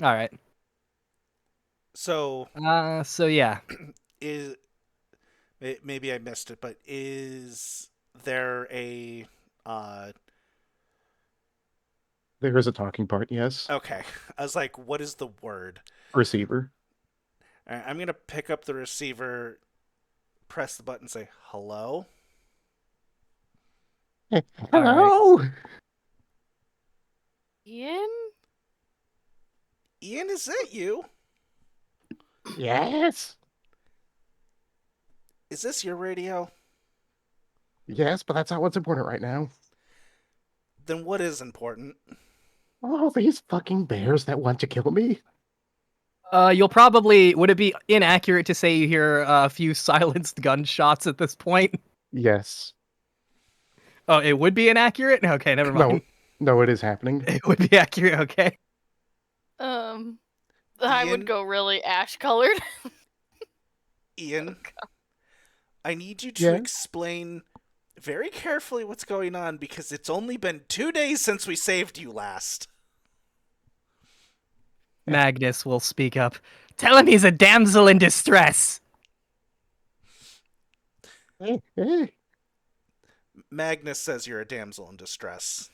All right. So So yeah, is maybe I missed it, but is there a There is a talking part, yes. okay? I was like, what is the word? Receiver. All right, I'm gonna pick up the receiver, press the button, say hello. Hello! Ian? Ian, is that you? Yes! Is this your radio? Yes, but that's not what's important right now. Then what is important? Oh, these fucking bears that want to kill me. you'll probably would it be inaccurate to say you hear a few silenced gunshots at this point? Yes. Oh, it would be inaccurate? Okay, never mind. No, it is happening. It would be accurate, okay. I Ian? would go really ash colored. Ian, I need you to Yeah? explain very carefully what's going on because it's only been 2 days since we saved you last. Magnus will speak up. Tell him he's a damsel in distress. Eh. Magnus says you're a damsel in distress.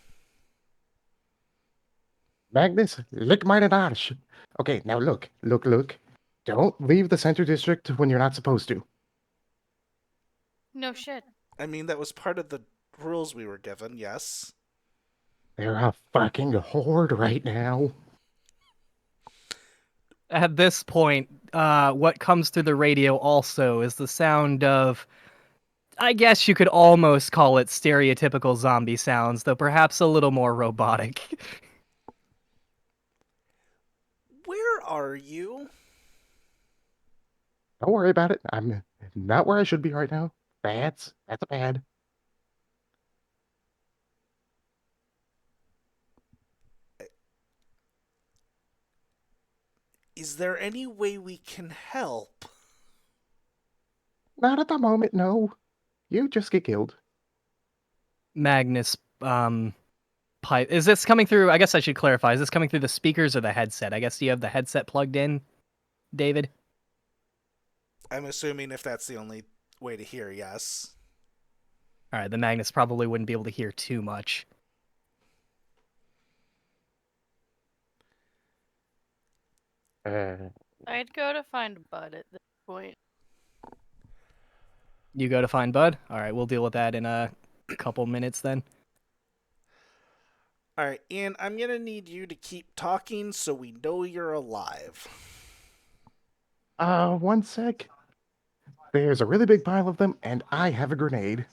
Magnus, lick mine arsch. Okay, now look. Don't leave the center district when you're not supposed to. No shit. I mean, that was part of the rules we were given, yes. They're a fucking horde right now. At this point, what comes through the radio also is the sound of, I guess you could almost call it stereotypical zombie sounds, though perhaps a little more robotic. Where are you? Don't worry about it. I'm not where I should be right now. That's a bad. Is there any way we can help? Not at the moment, no. You just get killed. Magnus, pipe. Is this coming through? I guess I should clarify. Is this coming through the speakers or the headset? I guess you have the headset plugged in, David? I'm assuming if that's the only way to hear, yes. All right, the Magnus probably wouldn't be able to hear too much. I'd go to find Bud at this point. You go to find Bud? All right, we'll deal with that in a couple minutes then. All right, Ian, I'm going to need you to keep talking so we know you're alive. 1 sec. There's a really big pile of them, and I have a grenade.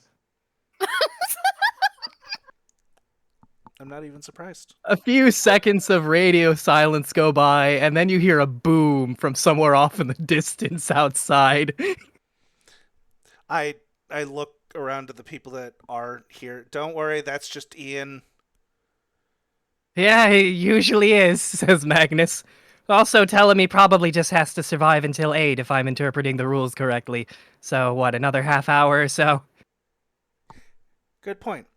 I'm not even surprised. A few seconds of radio silence go by, and then you hear a boom from somewhere off in the distance outside. I look around to the people that are here. Don't worry, that's just Ian. Yeah, he usually is, says Magnus. Also tell him he probably just has to survive until 8 if I'm interpreting the rules correctly. So, what, another half hour or so? Good point.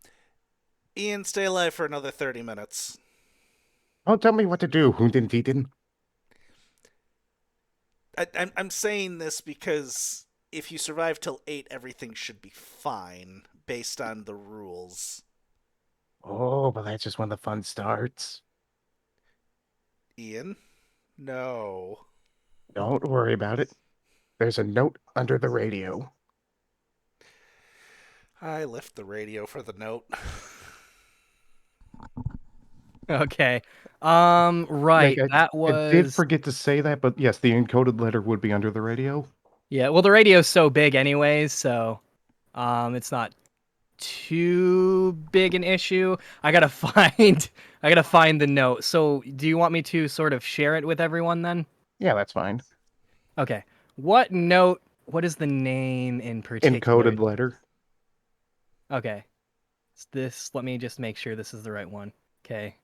Ian, stay alive for another 30 minutes. Don't tell me what to do, Hundintitin. I'm saying this because if you survive till 8, everything should be fine based on the rules. Oh, but that's just when the fun starts. Ian? No. Don't worry about it. There's a note under the radio. I lift the radio for the note. Okay. Yeah, Right. That I did was. forget to say that, but yes, the encoded letter would be under the radio. Yeah. Well, the radio's so big, anyways, so it's not too big an issue. I gotta find. I gotta find the note. So, do you want me to sort of share it with everyone then? Yeah, that's fine. Okay. What note? What is the name in particular? Encoded letter. Okay. It's this. Let me just make sure this is the right one. Okay.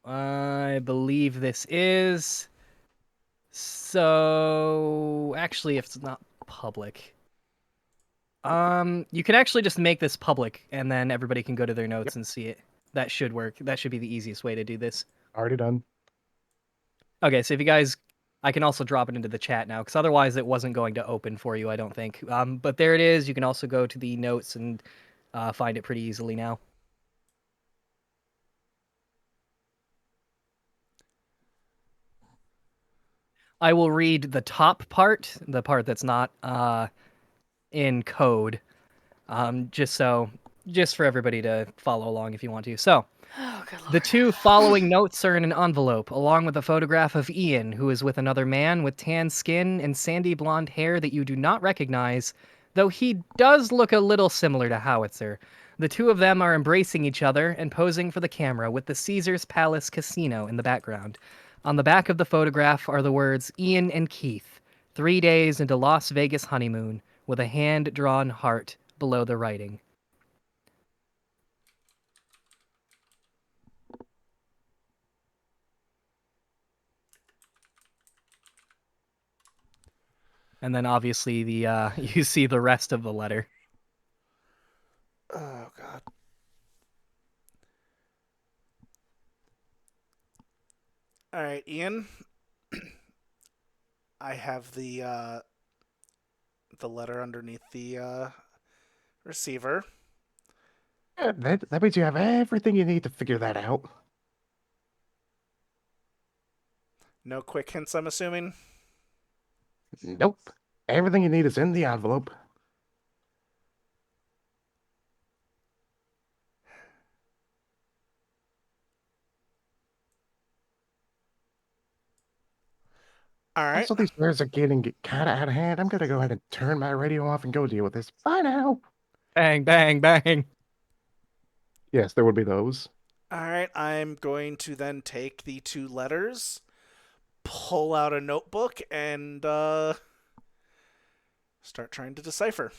I believe this is. So actually, if it's not public, you can actually just make this public, and then everybody can go to their notes and see it. That should work. That should be the easiest way to do this. Already done. Okay, so if you guys, I can also drop it into the chat now, because otherwise it wasn't going to open for you, I don't think. But there it is. You can also go to the notes and find it pretty easily now. I will read the top part, the part that's not in code, just for everybody to follow along if you want to. So, Oh, good the lord. 2 following notes are in an envelope, along with a photograph of Ian, who is with another man with tan skin and sandy blonde hair that you do not recognize, though he does look a little similar to Howitzer. The 2 of them are embracing each other and posing for the camera with the Caesar's Palace Casino in the background. On the back of the photograph are the words Ian and Keith, 3 days into Las Vegas honeymoon, with a hand-drawn heart below the writing. And then obviously the you see the rest of the letter. Oh God. All right, Ian. I have the letter underneath the receiver. Yeah, that means you have everything you need to figure that out. No quick hints, I'm assuming. Nope. Everything you need is in the envelope. All right. Also, these bears are getting kind of out of hand. I'm gonna go ahead and turn my radio off and go deal with this. Bye now. Bang, bang, bang. Yes, there would be those. All right. I'm going to then take the 2 letters, pull out a notebook, and start trying to decipher.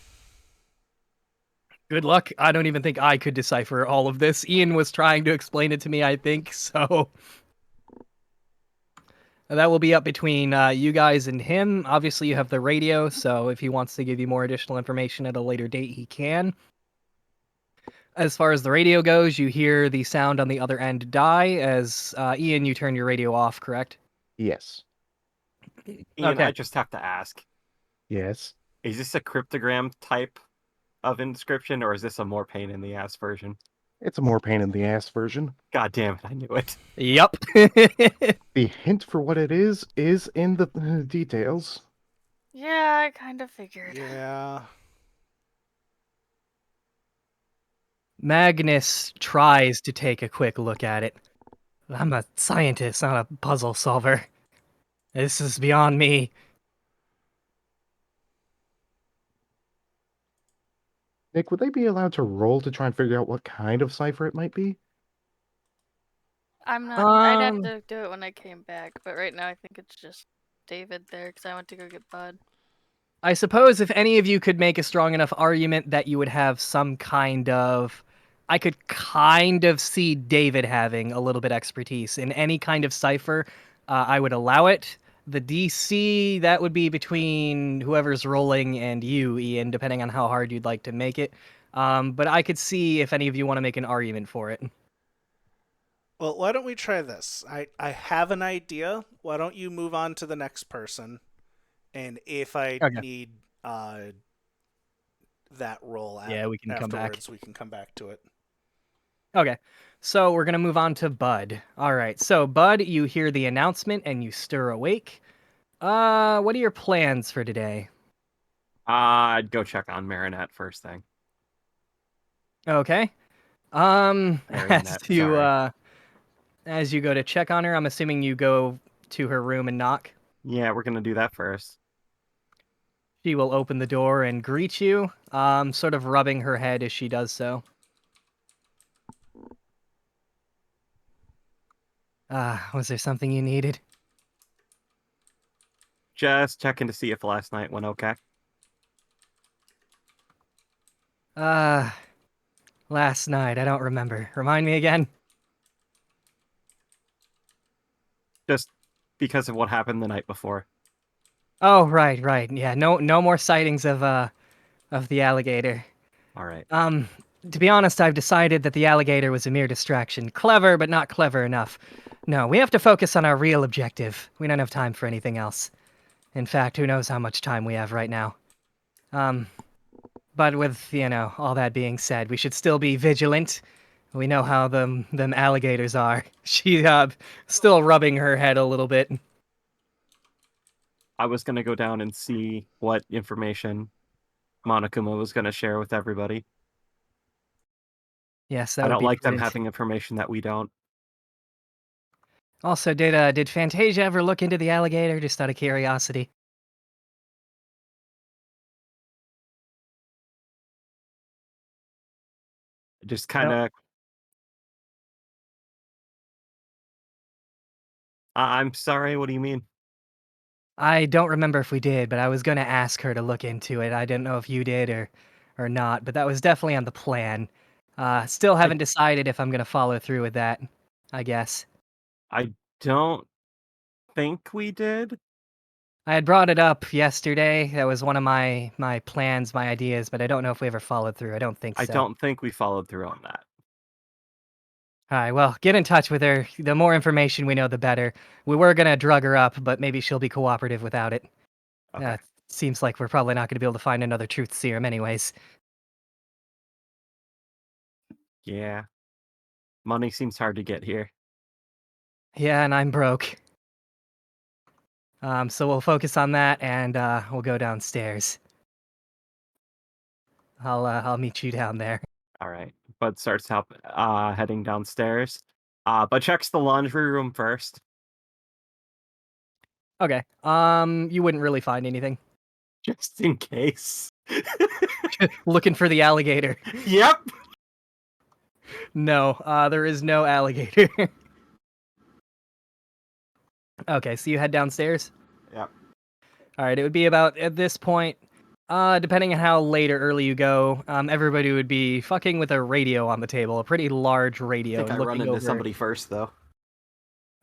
Good luck. I don't even think I could decipher all of this. Ian was trying to explain it to me, I think, so that will be up between you guys and him. Obviously, you have the radio, so if he wants to give you more additional information at a later date, he can. As far as the radio goes, you hear the sound on the other end die as Ian, you turn your radio off, correct? Yes. Ian, Okay. I just have to ask: Yes. is this a cryptogram type of inscription, or is this a more pain in the ass version? It's a more pain in the ass version. God damn it! I knew it. Yep. The hint for what it is in the details. Yeah, I kind of figured. Yeah. Magnus tries to take a quick look at it. I'm a scientist, not a puzzle solver. This is beyond me. Nick, would they be allowed to roll to try and figure out what kind of cipher it might be? I'm not. I'd have Um, to do it when I came back, but right now I think it's just David there because I went to go get Bud. I suppose if any of you could make a strong enough argument that you would have some kind of... I could kind of see David having a little bit expertise in any kind of cipher. I would allow it. The DC, that would be between whoever's rolling and you, Ian, depending on how hard you'd like to make it. But I could see if any of you want to make an argument for it. Well, why don't we try this? I have an idea. Why don't you move on to the next person? And if I Okay. need that roll Yeah, we can come back. afterwards, we can come back to it. Okay, so we're gonna move on to Bud. All right, so Bud, you hear the announcement and you stir awake. What are your plans for today? I'd go check on Marionette first thing. Okay. As Marionette, you sorry. As you go to check on her, I'm assuming you go to her room and knock. Yeah, we're gonna do that first. She will open the door and greet you, sort of rubbing her head as she does so. Was there something you needed? Just checking to see if last night went okay. Last night, I don't remember. Remind me again? Just because of what happened the night before. Oh, right. Yeah, no more sightings of the alligator. All right. To be honest, I've decided that the alligator was a mere distraction. Clever, but not clever enough. No, we have to focus on our real objective. We don't have time for anything else. In fact, who knows how much time we have right now. But with, all that being said, we should still be vigilant. We know how them alligators are. She, still rubbing her head a little bit. I was gonna go down and see what information Monokuma was gonna share with everybody. Yes, that I would don't be like them prudent. having information that we don't. Also, did Fantasia ever look into the alligator, just out of curiosity? Just kind of. I'm sorry. What do you mean? I don't remember if we did, but I was gonna ask her to look into it. I didn't know if you did or not, but that was definitely on the plan. Still haven't decided if I'm gonna follow through with that, I guess. I don't think we did. I had brought it up yesterday. That was one of my plans, my ideas, but I don't know if we ever followed through. I don't think I so. don't think we followed through on that. All right, well, get in touch with her. The more information we know, the better. We were gonna drug her up, but maybe she'll be cooperative without it. Okay. Seems like we're probably not gonna be able to find another truth serum anyways. Yeah. Money seems hard to get here. Yeah, and I'm broke. So we'll focus on that, and we'll go downstairs. I'll meet you down there. All right. Bud starts heading downstairs. But checks the laundry room first. Okay. You wouldn't really find anything. Just in case. Looking for the alligator. Yep. No, there is no alligator. Okay, so you head downstairs? Yep. Alright, it would be about, at this point, depending on how late or early you go, everybody would be fucking with a radio on the table, a pretty large radio. I think I and run looking into over- somebody first, though.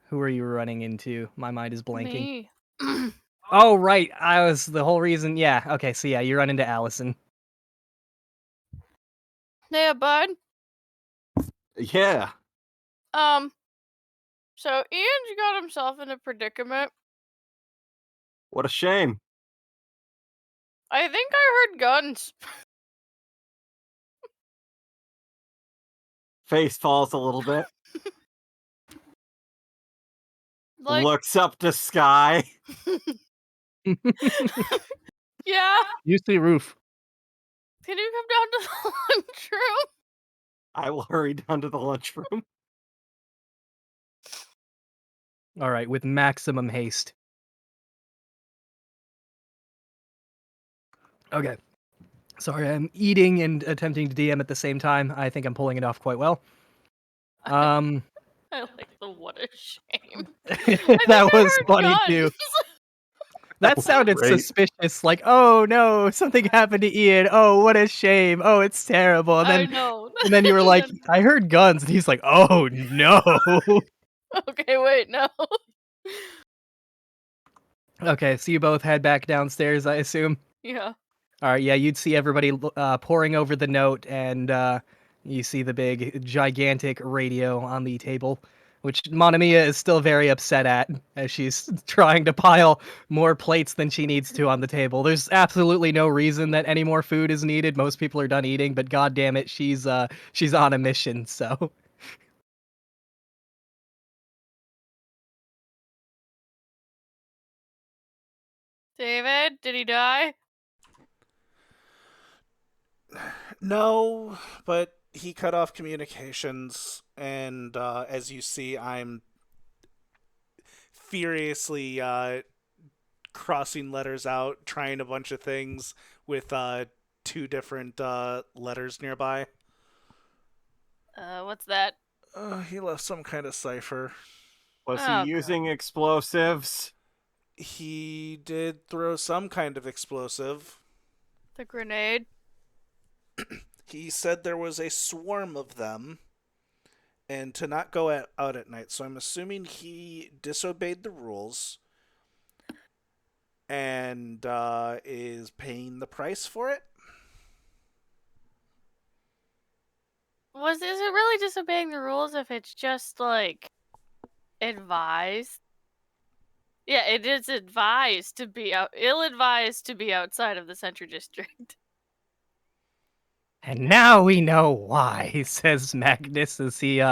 Who are you running into? My mind is blanking. Me. Oh, right. I was the whole reason. Yeah. Okay. So yeah, you run into Allison. Yeah, bud. Yeah. So Ian's got himself in a predicament. What a shame. I think I heard guns. Face falls a little bit. Like, Looks up to sky. yeah. Use the roof. Can you come down to the lunchroom? I will hurry down to the lunchroom. All right, with maximum haste. Okay. Sorry, I'm eating and attempting to DM at the same time. I think I'm pulling it off quite well. I like the what a shame. That was heard funny guns. too. That sounded great. suspicious. Like, oh no, something happened to Ian. Oh, what a shame. Oh, it's terrible. And I then, know. and then you were like, I heard guns, and he's like, oh no. Okay, wait, no. Okay, so you both head back downstairs, I assume. Yeah. All right, yeah, you'd see everybody poring over the note, and you see the big, gigantic radio on the table, which Monomiya is still very upset at, as she's trying to pile more plates than she needs to on the table. There's absolutely no reason that any more food is needed. Most people are done eating, but god damn it, she's on a mission, so... David, did he die? No, but he cut off communications and as you see, I'm furiously crossing letters out, trying a bunch of things with two different letters nearby. What's that? He left some kind of cipher. Was Oh, he using explosives? He did throw some kind of explosive. the grenade. He said there was a swarm of them and to not go out at night. So I'm assuming he disobeyed the rules and is paying the price for it. Is it really disobeying the rules if it's just like advised? Yeah, it is advised to be ill-advised to be outside of the Central District. And now we know why, says Magnus as he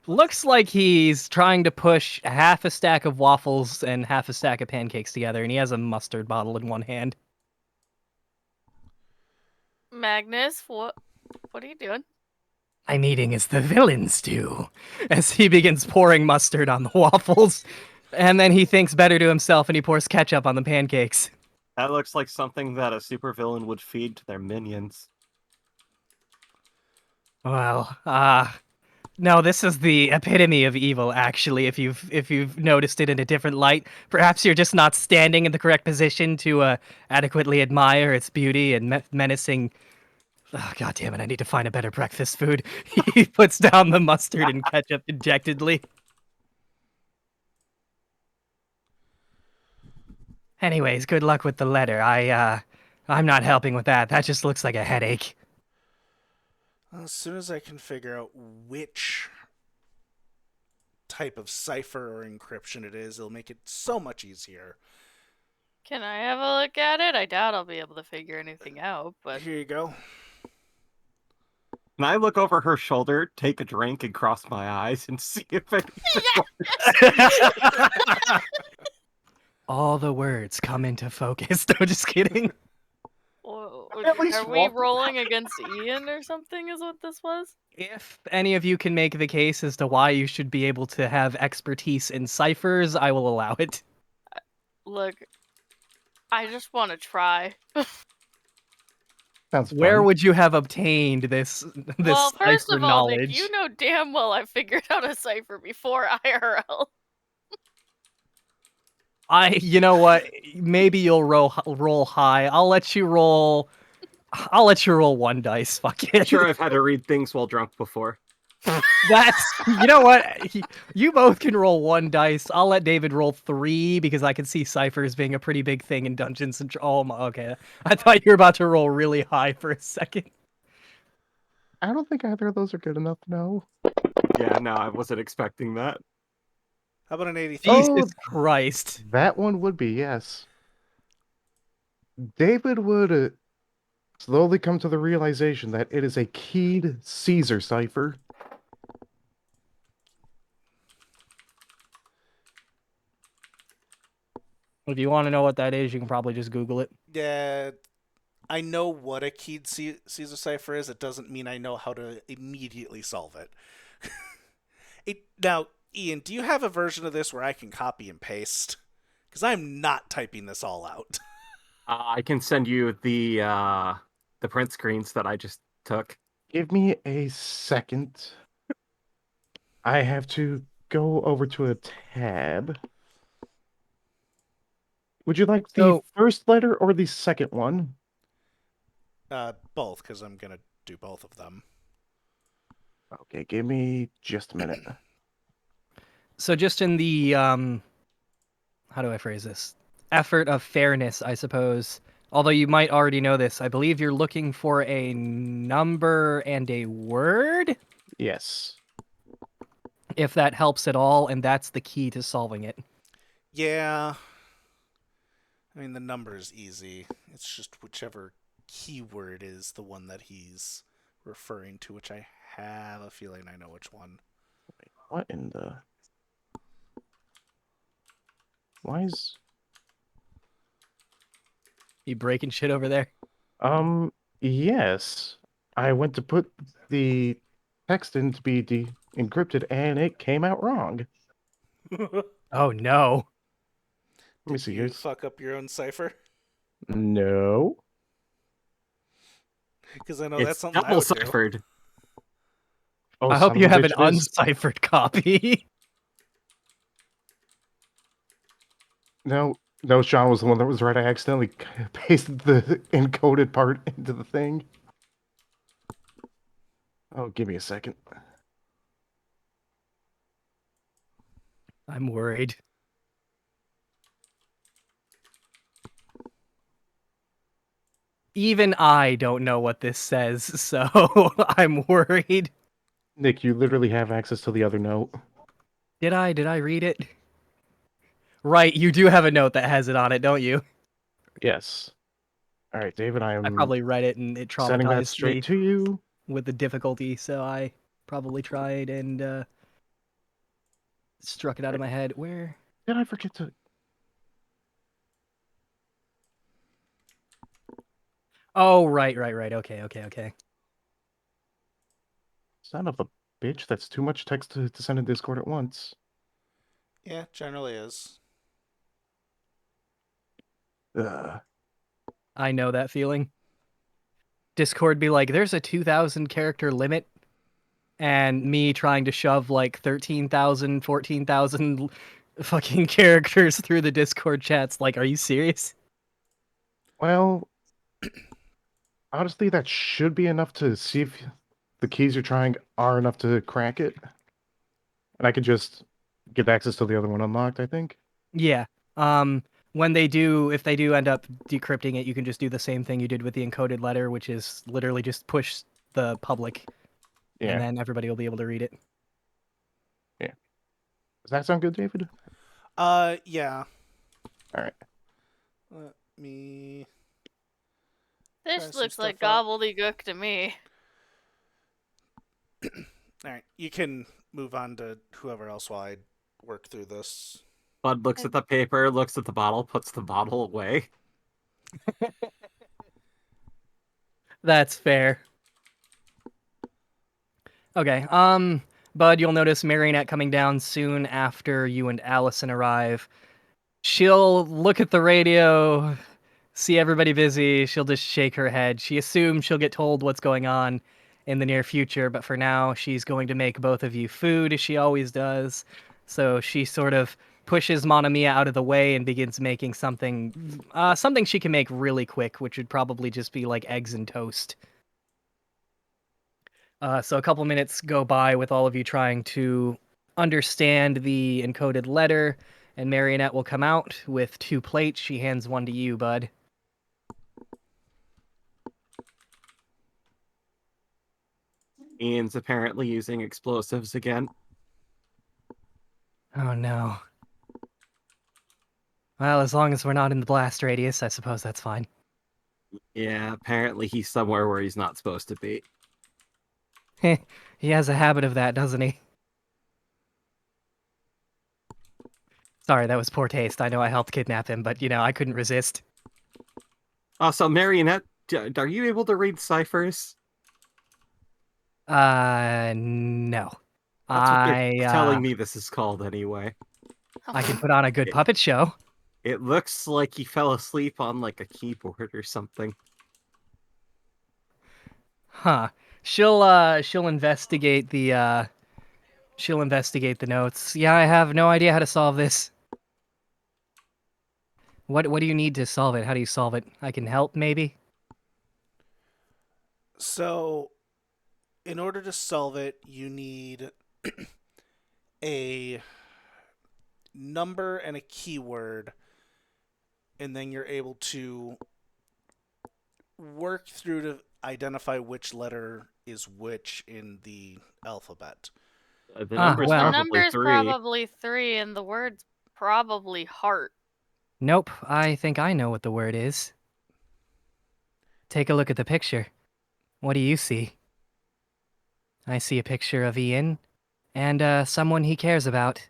looks like he's trying to push half a stack of waffles and half a stack of pancakes together, and he has a mustard bottle in one hand. Magnus, what are you doing? I'm eating as the villains do, as he begins pouring mustard on the waffles, and then he thinks better to himself and he pours ketchup on the pancakes. That looks like something that a supervillain would feed to their minions. Well, no, this is the epitome of evil, actually, if you've noticed it in a different light. Perhaps you're just not standing in the correct position to adequately admire its beauty and menacing... Oh, God damn it, I need to find a better breakfast food. He puts down the mustard and ketchup dejectedly. Anyways, good luck with the letter. I'm not helping with that. That just looks like a headache. As soon as I can figure out which type of cipher or encryption it is, it'll make it so much easier. Can I have a look at it? I doubt I'll be able to figure anything out, but Here you go. Can I look over her shoulder, take a drink, and cross my eyes and see if anything All the words come into focus. No, just kidding. At least are we roll. rolling against Ian or something is what this was? If any of you can make the case as to why you should be able to have expertise in ciphers, I will allow it. Look, I just want to try. Sounds Where fun. would you have obtained this Well, first cipher of all, Nick, knowledge? you know damn well I figured out a cipher before IRL. You know what? Maybe you'll roll high. I'll let you roll one dice. Fuck it. Sure, I've had to read things while drunk before. That's, you know what? You both can roll one dice. I'll let David roll 3 because I can see ciphers being a pretty big thing in Dungeons and okay. I thought you were about to roll really high for a second. I don't think either of those are good enough, no. Yeah, no, I wasn't expecting that. How about an 83? Oh, Jesus Christ. That one would be, yes. David would slowly come to the realization that it is a keyed Caesar cipher. If you want to know what that is, you can probably just Google it. Yeah, I know what a keyed Caesar cipher is. It doesn't mean I know how to immediately solve it. Now, Ian, do you have a version of this where I can copy and paste? Because I'm not typing this all out. I can send you the print screens that I just took. Give me a second. I have to go over to a tab. Would you like the So- first letter or the second one? Both, because I'm going to do both of them. Okay, give me just a minute. So just in the how do I phrase this? Effort of fairness, I suppose. Although you might already know this, I believe you're looking for a number and a word, Yes. if that helps at all, and that's the key to solving it. Yeah. I mean, the number is easy. It's just whichever keyword is the one that he's referring to, which I have a feeling I know which one. Wait, what in the... Why is... You breaking shit over there? Yes. I went to put the text in to be encrypted, and it came out wrong. Oh no. Let me Did see. you fuck up your own cipher? No. Because I know that's It's something I double would do. ciphered. Oh, I hope son you of a have an bitch, it is. unciphered copy. No, no, Sean was the one that was right. I accidentally pasted the encoded part into the thing. Oh, give me a second. I'm worried. Even I don't know what this says, so I'm worried. Nick, you literally have access to the other note. Did I read it? Right, you do have a note that has it on it, don't you? Yes. All right, David, I I am probably read it and it sending that traumatized straight me to you. with the difficulty, so I probably tried and struck it out of my head. Where? Did I forget to? Oh, right. Okay. Son of a bitch, that's too much text to send in Discord at once. Yeah, generally is. Ugh. I know that feeling. Discord be like, there's a 2,000 character limit, and me trying to shove like 13,000, 14,000 fucking characters through the Discord chats. Like, are you serious? Well, honestly, that should be enough to see if the keys you're trying are enough to crack it. And I could just get access to the other one unlocked, I think. Yeah. When if they do end up decrypting it, you can just do the same thing you did with the encoded letter, which is literally just push the public, Yeah. and then everybody will be able to read it. Yeah. Does that sound good, David? Yeah. All right. Let me. Try This some looks like stuff out. gobbledygook to me. All right, you can move on to whoever else while I work through this. Bud looks at the paper, looks at the bottle, puts the bottle away. That's fair. Okay. Bud, you'll notice Marionette coming down soon after you and Allison arrive. She'll look at the radio, see everybody busy. She'll just shake her head. She assumes she'll get told what's going on in the near future, but for now, she's going to make both of you food, as she always does. So she sort of pushes Monomia out of the way and begins making something she can make really quick, which would probably just be like eggs and toast. So a couple minutes go by with all of you trying to understand the encoded letter, and Marionette will come out with 2 plates. She hands one to you, Bud. Ian's apparently using explosives again. Oh no. Well, as long as we're not in the blast radius, I suppose that's fine. Yeah, apparently he's somewhere where he's not supposed to be. He has a habit of that, doesn't he? Sorry, that was poor taste. I know I helped kidnap him, but, I couldn't resist. So Marionette, are you able to read ciphers? No. That's what I, they're telling me this is called anyway. I can put on a good puppet show. It looks like he fell asleep on like a keyboard or something. Huh. She'll investigate the notes. Yeah, I have no idea how to solve this. What do you need to solve it? How do you solve it? I can help, maybe? So, in order to solve it, you need a number and a keyword, and then you're able to work through to identify which letter is which in the alphabet. The number's well. The probably number's 3. probably 3, and the word's probably heart. Nope, I think I know what the word is. Take a look at the picture. What do you see? I see a picture of Ian and someone he cares about.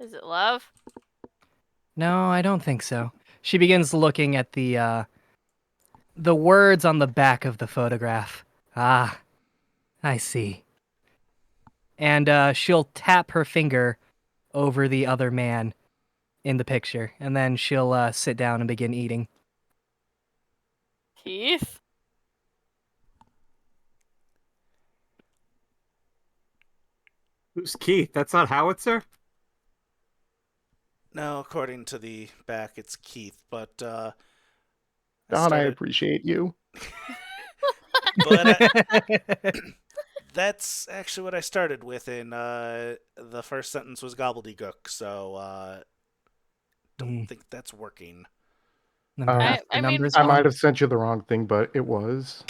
Is it love? No, I don't think so. She begins looking at the words on the back of the photograph. Ah, I see. And she'll tap her finger over the other man in the picture, and then she'll sit down and begin eating. Keith? Who's Keith? That's not Howitzer? No, according to the back, it's Keith, but Don, I appreciate you. But that's actually what I started with in the first sentence was gobbledygook, so don't think that's working. The I mean, numbers I wrong? might have sent you the wrong thing, but it was.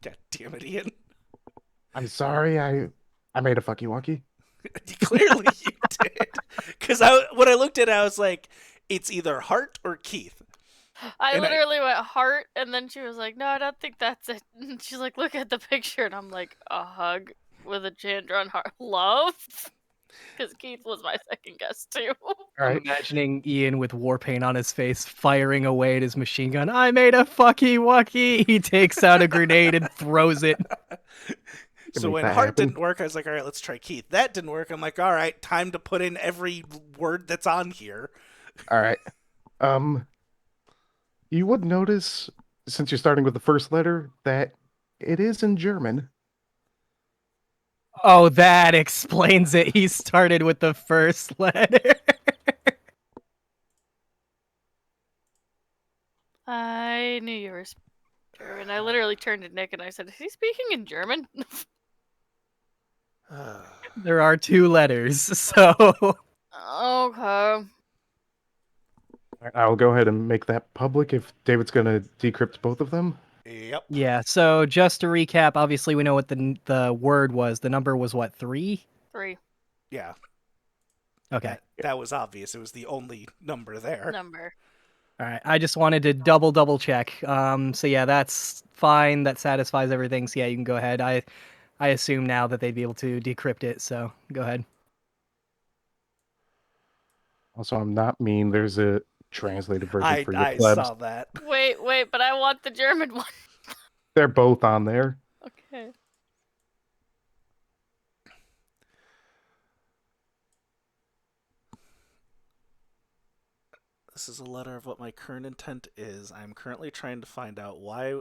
God damn it, Ian. I'm sorry, I made a fucky wonky. Clearly you did. Because when I looked at it, I was like, it's either Hart or Keith. I And literally went heart, and then she was like, "No, I don't think that's it." And she's like, "Look at the picture," and I'm like, "A hug with a chin drawn heart, love," because Keith was my second guess too. All I'm right. imagining Ian with war paint on his face, firing away at his machine gun. I made a fucky wucky. He takes out a grenade and throws it. So make when that Hart happen. didn't work, I was like, all right, let's try Keith. That didn't work. I'm like, all right, time to put in every word that's on here. All right. You would notice, since you're starting with the first letter, that it is in German. Oh, that explains it. He started with the first letter. I knew you were German. I literally turned to Nick and I said, "Is he speaking in German?" There are 2 letters, so Okay. I'll go ahead and make that public if David's going to decrypt both of them. Yep. yeah. So just to recap, obviously we know what the word was. The number was what, 3? 3 Yeah. Okay. That was obvious. It was the only number there. number. All right. I just wanted to double check. So yeah, that's fine. That satisfies everything. So yeah, you can go ahead. I assume now that they'd be able to decrypt it. So go ahead. Also, I'm not mean. There's a translated version for your I plebs. saw that. Wait, but I want the German one. They're both on there. Okay. This is a letter of what my current intent is. I'm currently trying to find out why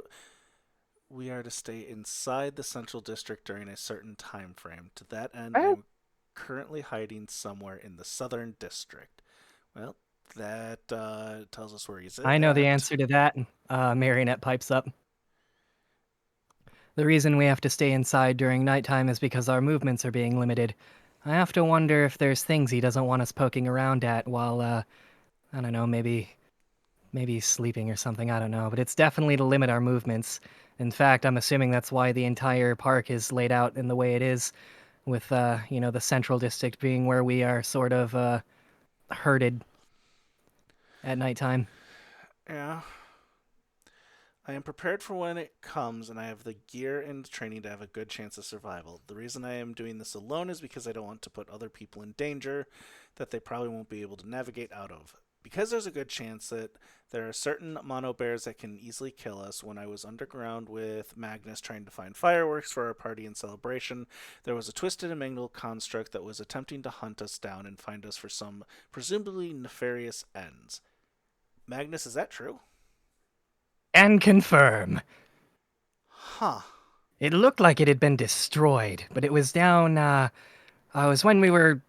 we are to stay inside the central district during a certain time frame. To that end, I'm currently hiding somewhere in the southern district. Well, that tells us where he's at. I know the answer to that. Marionette pipes up. The reason we have to stay inside during nighttime is because our movements are being limited. I have to wonder if there's things he doesn't want us poking around at while, I don't know, maybe sleeping or something, I don't know. But it's definitely to limit our movements. In fact, I'm assuming that's why the entire park is laid out in the way it is, with, the central district being where we are sort of, herded at nighttime. Yeah. I am prepared for when it comes, and I have the gear and training to have a good chance of survival. The reason I am doing this alone is because I don't want to put other people in danger that they probably won't be able to navigate out of. Because there's a good chance that there are certain mono bears that can easily kill us. When I was underground with Magnus trying to find fireworks for our party and celebration, there was a twisted and mangled construct that was attempting to hunt us down and find us for some presumably nefarious ends. Magnus, is that true? And confirm. Huh. It looked like it had been destroyed, but it was down, it was when we were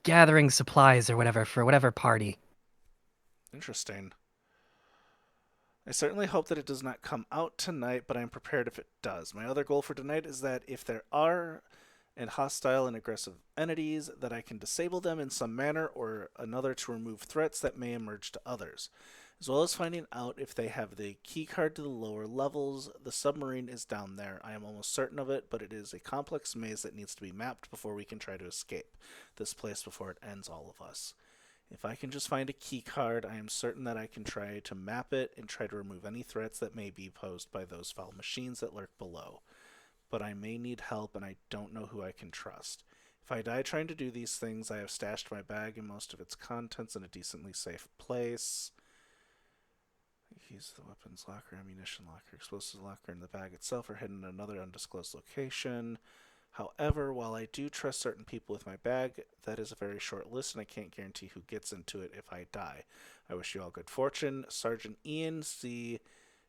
gathering supplies or whatever for whatever party. Interesting. I certainly hope that it does not come out tonight, but I'm prepared if it does. My other goal for tonight is that if there are hostile and aggressive entities, that I can disable them in some manner or another to remove threats that may emerge to others. As well as finding out if they have the key card to the lower levels. The submarine is down there. I am almost certain of it, but it is a complex maze that needs to be mapped before we can try to escape this place before it ends all of us. If I can just find a key card, I am certain that I can try to map it and try to remove any threats that may be posed by those foul machines that lurk below. But I may need help, and I don't know who I can trust. If I die trying to do these things, I have stashed my bag and most of its contents in a decently safe place. keys to the weapons locker, ammunition locker, explosives locker, and the bag itself are hidden in another undisclosed location. However, while I do trust certain people with my bag, that is a very short list, and I can't guarantee who gets into it if I die. I wish you all good fortune. Sergeant Ian C.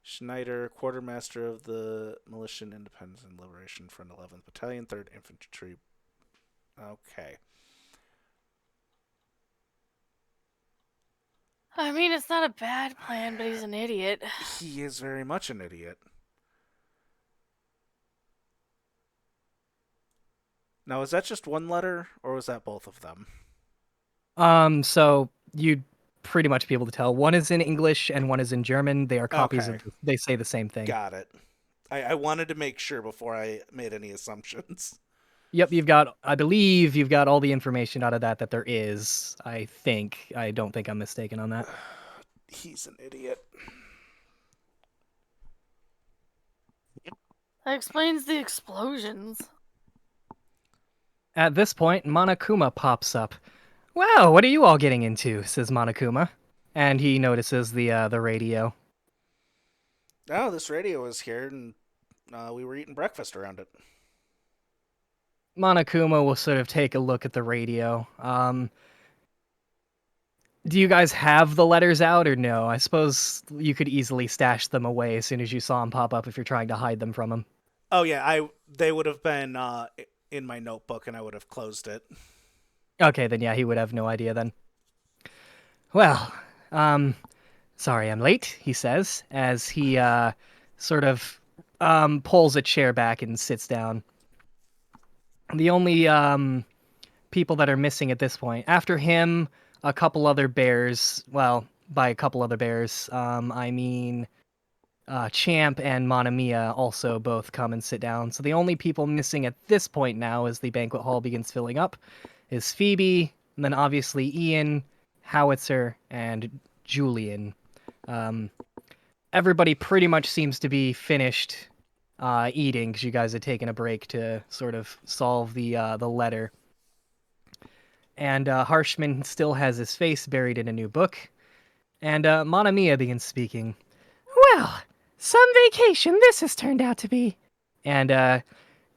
Schneider, Quartermaster of the Militia Independence and Liberation Front 11th Battalion, 3rd Infantry. Okay. I mean, it's not a bad plan, but he's an idiot. He is very much an idiot. Now, is that just one letter, or was that both of them? So you'd pretty much be able to tell. One is in English and one is in German. They are copies Okay. of. They say the same thing. Got it. I wanted to make sure before I made any assumptions. Yep, I believe you've got all the information out of that there is. I think. I don't think I'm mistaken on that. He's an idiot. That explains the explosions. At this point, Monokuma pops up. Wow, what are you all getting into? Says Monokuma. And he notices the radio. Oh, this radio was here, and we were eating breakfast around it. Monokuma will sort of take a look at the radio. Do you guys have the letters out or no? I suppose you could easily stash them away as soon as you saw them pop up if you're trying to hide them from him. Oh yeah, they would have been in my notebook, and I would have closed it. Okay, then yeah, he would have no idea then. Well, sorry I'm late, he says, as he sort of pulls a chair back and sits down. The only people that are missing at this point, after him, a couple other bears, well, by a couple other bears, I mean Champ and Monamiya also both come and sit down. So the only people missing at this point now, as the banquet hall begins filling up, is Phoebe, and then obviously Ian, Howitzer, and Julian. Everybody pretty much seems to be finished eating, because you guys had taken a break to sort of solve the letter. And Harshman still has his face buried in a new book. And Monamiya begins speaking. Well, some vacation this has turned out to be. And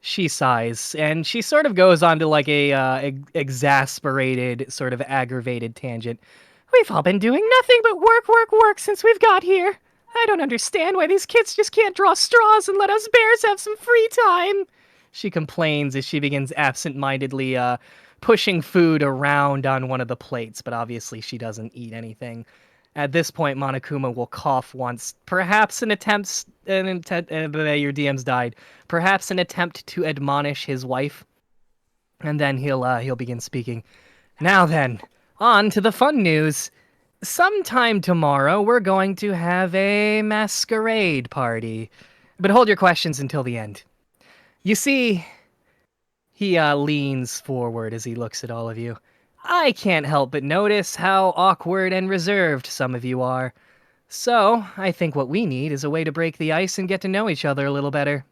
she sighs, and she sort of goes on to like a exasperated, sort of aggravated tangent. We've all been doing nothing but work, work, work since we've got here. I don't understand why these kids just can't draw straws and let us bears have some free time. She complains as she begins absent-mindedly pushing food around on one of the plates, but obviously she doesn't eat anything. At this point, Monokuma will cough once, perhaps your DM's died, perhaps an attempt to admonish his wife, and then he'll begin speaking. Now then, on to the fun news. Sometime tomorrow, we're going to have a masquerade party, but hold your questions until the end. You see, he leans forward as he looks at all of you. I can't help but notice how awkward and reserved some of you are. So, I think what we need is a way to break the ice and get to know each other a little better.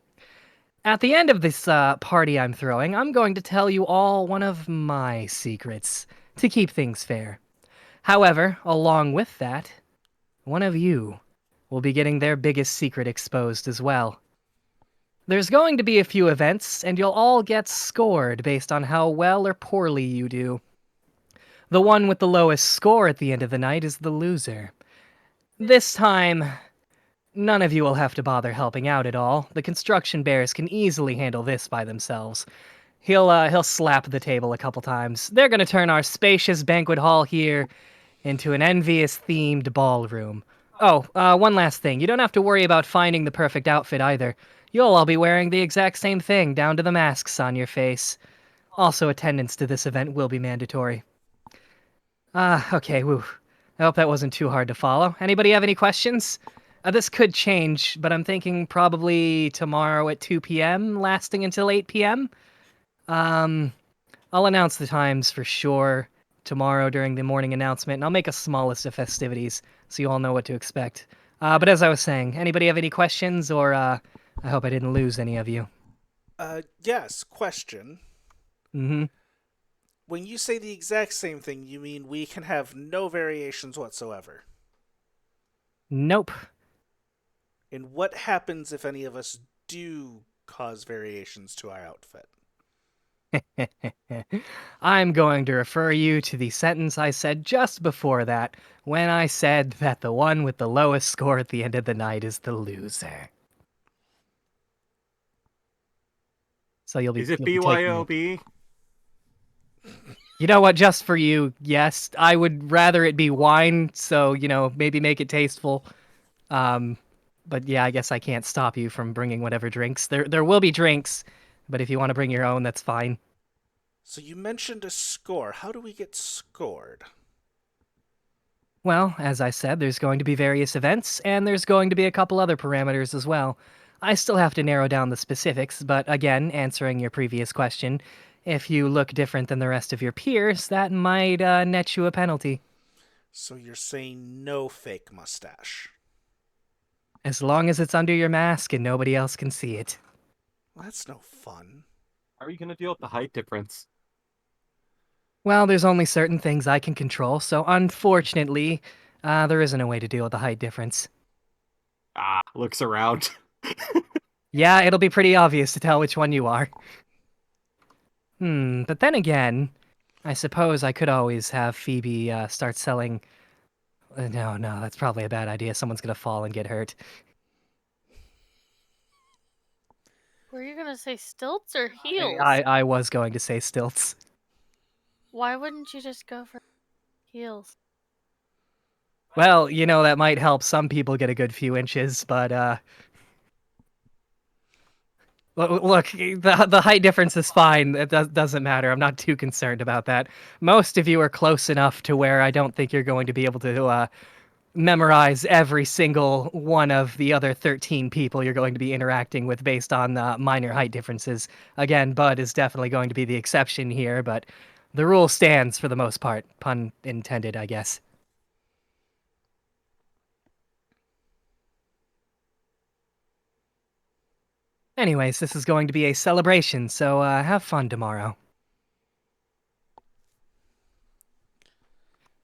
At the end of this party I'm throwing, I'm going to tell you all one of my secrets, to keep things fair. However, along with that, one of you will be getting their biggest secret exposed as well. There's going to be a few events, and you'll all get scored based on how well or poorly you do. The one with the lowest score at the end of the night is the loser. This time, none of you will have to bother helping out at all. The construction bears can easily handle this by themselves. He'll slap the table a couple times. They're gonna turn our spacious banquet hall here into an envious-themed ballroom. Oh, one last thing. You don't have to worry about finding the perfect outfit either. You'll all be wearing the exact same thing, down to the masks on your face. Also, attendance to this event will be mandatory. Okay, woo. I hope that wasn't too hard to follow. Anybody have any questions? This could change, but I'm thinking probably tomorrow at 2 p.m., lasting until 8 p.m. I'll announce the times for sure tomorrow during the morning announcement, and I'll make a small list of festivities so you all know what to expect. But as I was saying, anybody have any questions, or I hope I didn't lose any of you. Yes, question. Mm-hmm. When you say the exact same thing, you mean we can have no variations whatsoever? Nope. And what happens if any of us do cause variations to our outfit? I'm going to refer you to the sentence I said just before that, when I said that the one with the lowest score at the end of the night is the loser. So you'll Is it be taking... BYOB? You know what? Just for you, yes. I would rather it be wine, so maybe make it tasteful. But yeah, I guess I can't stop you from bringing whatever drinks. There will be drinks, but if you want to bring your own, that's fine. So you mentioned a score. How do we get scored? Well, as I said, there's going to be various events, and there's going to be a couple other parameters as well. I still have to narrow down the specifics, but again, answering your previous question, if you look different than the rest of your peers, that might net you a penalty. So you're saying no fake mustache. As long as it's under your mask and nobody else can see it. Well, that's no fun. How are you going to deal with the height difference? Well, there's only certain things I can control, so unfortunately, there isn't a way to deal with the height difference. Looks around. Yeah, it'll be pretty obvious to tell which one you are. But then again, I suppose I could always have Phoebe start selling... No, that's probably a bad idea. Someone's gonna fall and get hurt. Were you gonna say stilts or heels? I was going to say stilts. Why wouldn't you just go for heels? Well, that might help some people get a good few inches, but look, the height difference is fine. It doesn't matter. I'm not too concerned about that. Most of you are close enough to where I don't think you're going to be able to memorize every single one of the other 13 people you're going to be interacting with based on minor height differences. Again, Bud is definitely going to be the exception here, but the rule stands for the most part. Pun intended, I guess. Anyways, this is going to be a celebration, so have fun tomorrow.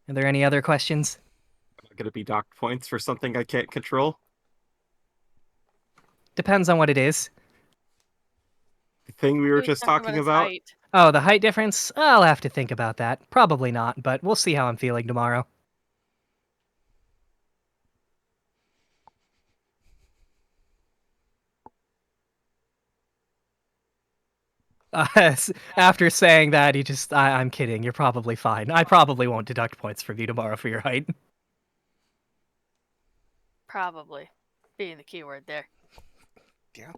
Are there any other questions? Am I going to be docked points for something I can't control? Depends on what it is. The thing we were He was just talking his about? height. Oh, the height difference? I'll have to think about that. Probably not, but we'll see how I'm feeling tomorrow. After saying that, he just... I'm kidding. You're probably fine. I probably won't deduct points from you tomorrow for your height. Probably. Being the keyword there. Yeah.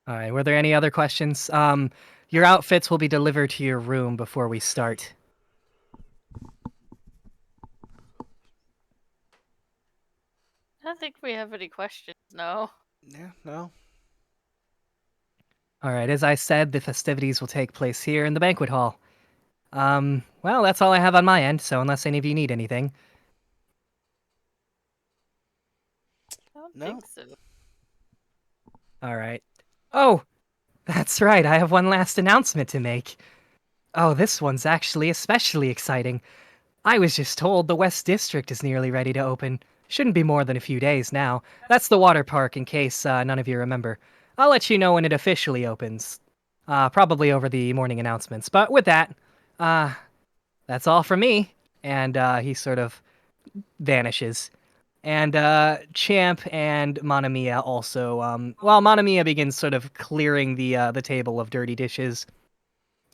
All right, were there any other questions? Your outfits will be delivered to your room before we start. I don't think we have any questions, no. Yeah, no. All right, as I said, the festivities will take place here in the banquet hall. Well, that's all I have on my end, so unless any of you need anything. I don't No. think so. All right. Oh, that's right, I have one last announcement to make. Oh, this one's actually especially exciting. I was just told the West District is nearly ready to open. Shouldn't be more than a few days now. That's the water park, in case none of you remember. I'll let you know when it officially opens. Probably over the morning announcements. But with that, that's all from me. And he sort of vanishes. And Champ and Manamiya also, Manamiya begins sort of clearing the table of dirty dishes,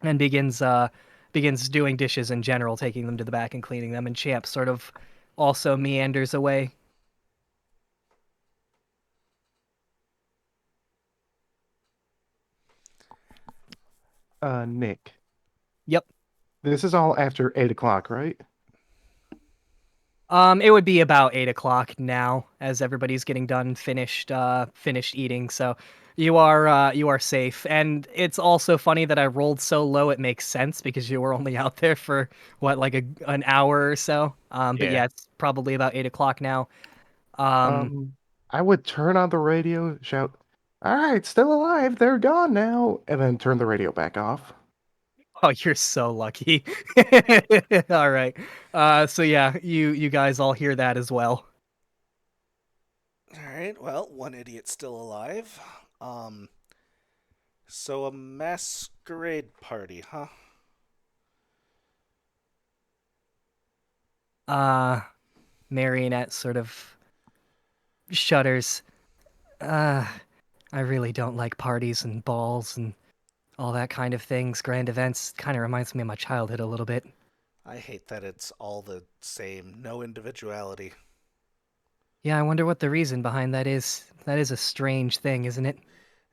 and begins doing dishes in general, taking them to the back and cleaning them. And Champ sort of also meanders away. Nick, Yep. this is all after 8 o'clock, right? It would be about 8 o'clock now, as everybody's getting done, finished eating. So you are safe. And it's also funny that I rolled so low it makes sense because you were only out there for what, like an hour or so. But Yeah. yeah, it's probably about 8 o'clock now. I would turn on the radio, shout, "All right, still alive, they're gone now," and then turn the radio back off. Oh, you're so lucky. All right. So yeah, you guys all hear that as well. All right. Well, one idiot's still alive. So a masquerade party, huh? Marionette sort of shudders. Uh, I really don't like parties and balls and all that kind of things. Grand events kind of reminds me of my childhood a little bit. I hate that it's all the same, no individuality. Yeah, I wonder what the reason behind that is. That is a strange thing, isn't it?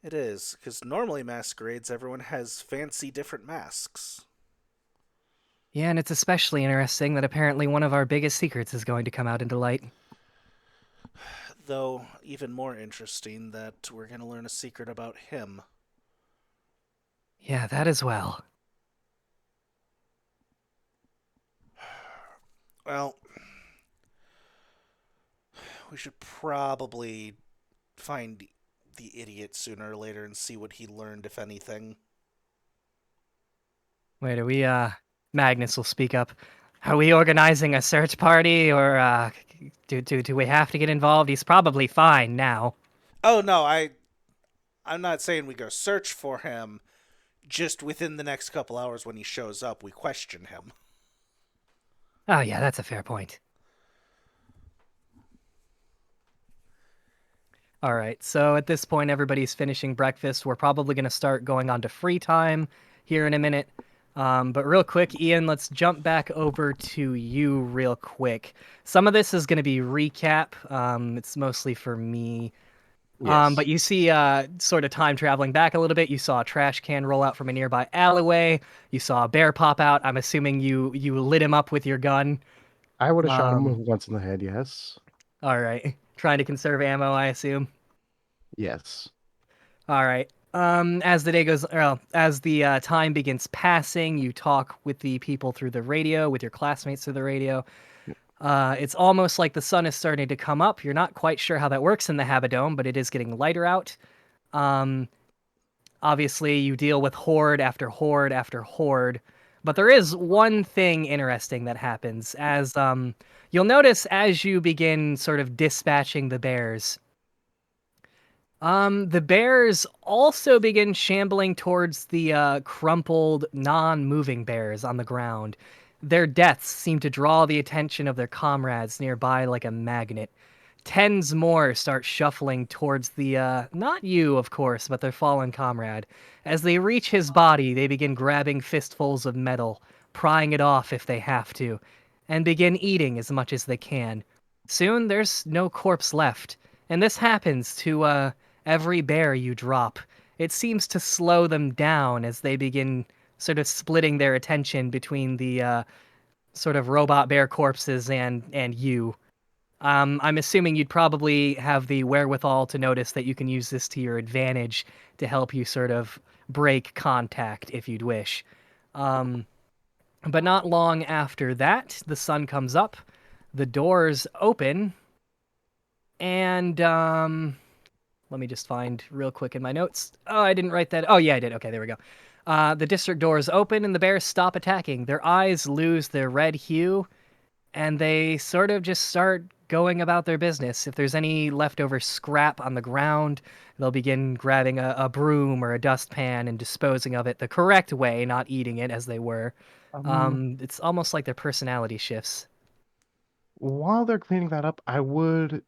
It is, because normally masquerades, everyone has fancy different masks. Yeah, and it's especially interesting that apparently one of our biggest secrets is going to come out into light. Though, even more interesting that we're going to learn a secret about him. Yeah, that as well. Well, we should probably find the idiot sooner or later and see what he learned, if anything. Wait, are we, Magnus will speak up. Are we organizing a search party, or, do we have to get involved? He's probably fine now. Oh, no, I'm not saying we go search for him. Just within the next couple hours when he shows up, we question him. Oh, yeah, that's a fair point. All right, so at this point, everybody's finishing breakfast. We're probably going to start going on to free time here in a minute. But real quick, Ian, let's jump back over to you real quick. Some of this is going to be recap. It's mostly for me. Yes. But you see sort of time traveling back a little bit. You saw a trash can roll out from a nearby alleyway. You saw a bear pop out. I'm assuming you lit him up with your gun. I would have shot Um, him once in the head, yes. All right. Trying to conserve ammo, I assume. Yes. All right. As the day goes, as the time begins passing, you talk with the people through the radio, with your classmates through the radio. It's almost like the sun is starting to come up. You're not quite sure how that works in the Habadome, but it is getting lighter out. Obviously, you deal with horde after horde after horde, but there is one thing interesting that happens as you'll notice as you begin sort of dispatching the bears. The bears also begin shambling towards the crumpled, non-moving bears on the ground. Their deaths seem to draw the attention of their comrades nearby like a magnet. Tens more start shuffling towards the, not you, of course, but their fallen comrade. As they reach his body, they begin grabbing fistfuls of metal, prying it off if they have to, and begin eating as much as they can. Soon, there's no corpse left, and this happens to, every bear you drop. It seems to slow them down as they begin sort of splitting their attention between the, sort of robot bear corpses and you. I'm assuming you'd probably have the wherewithal to notice that you can use this to your advantage to help you sort of break contact if you'd wish. But not long after that, the sun comes up, the doors open, and let me just find real quick in my notes. Oh, I didn't write that. Oh, yeah, I did. Okay, there we go. The district doors open and the bears stop attacking. Their eyes lose their red hue, and they sort of just start going about their business. If there's any leftover scrap on the ground, they'll begin grabbing a broom or a dustpan and disposing of it the correct way, not eating it as they were. It's almost like their personality shifts. While they're cleaning that up, I would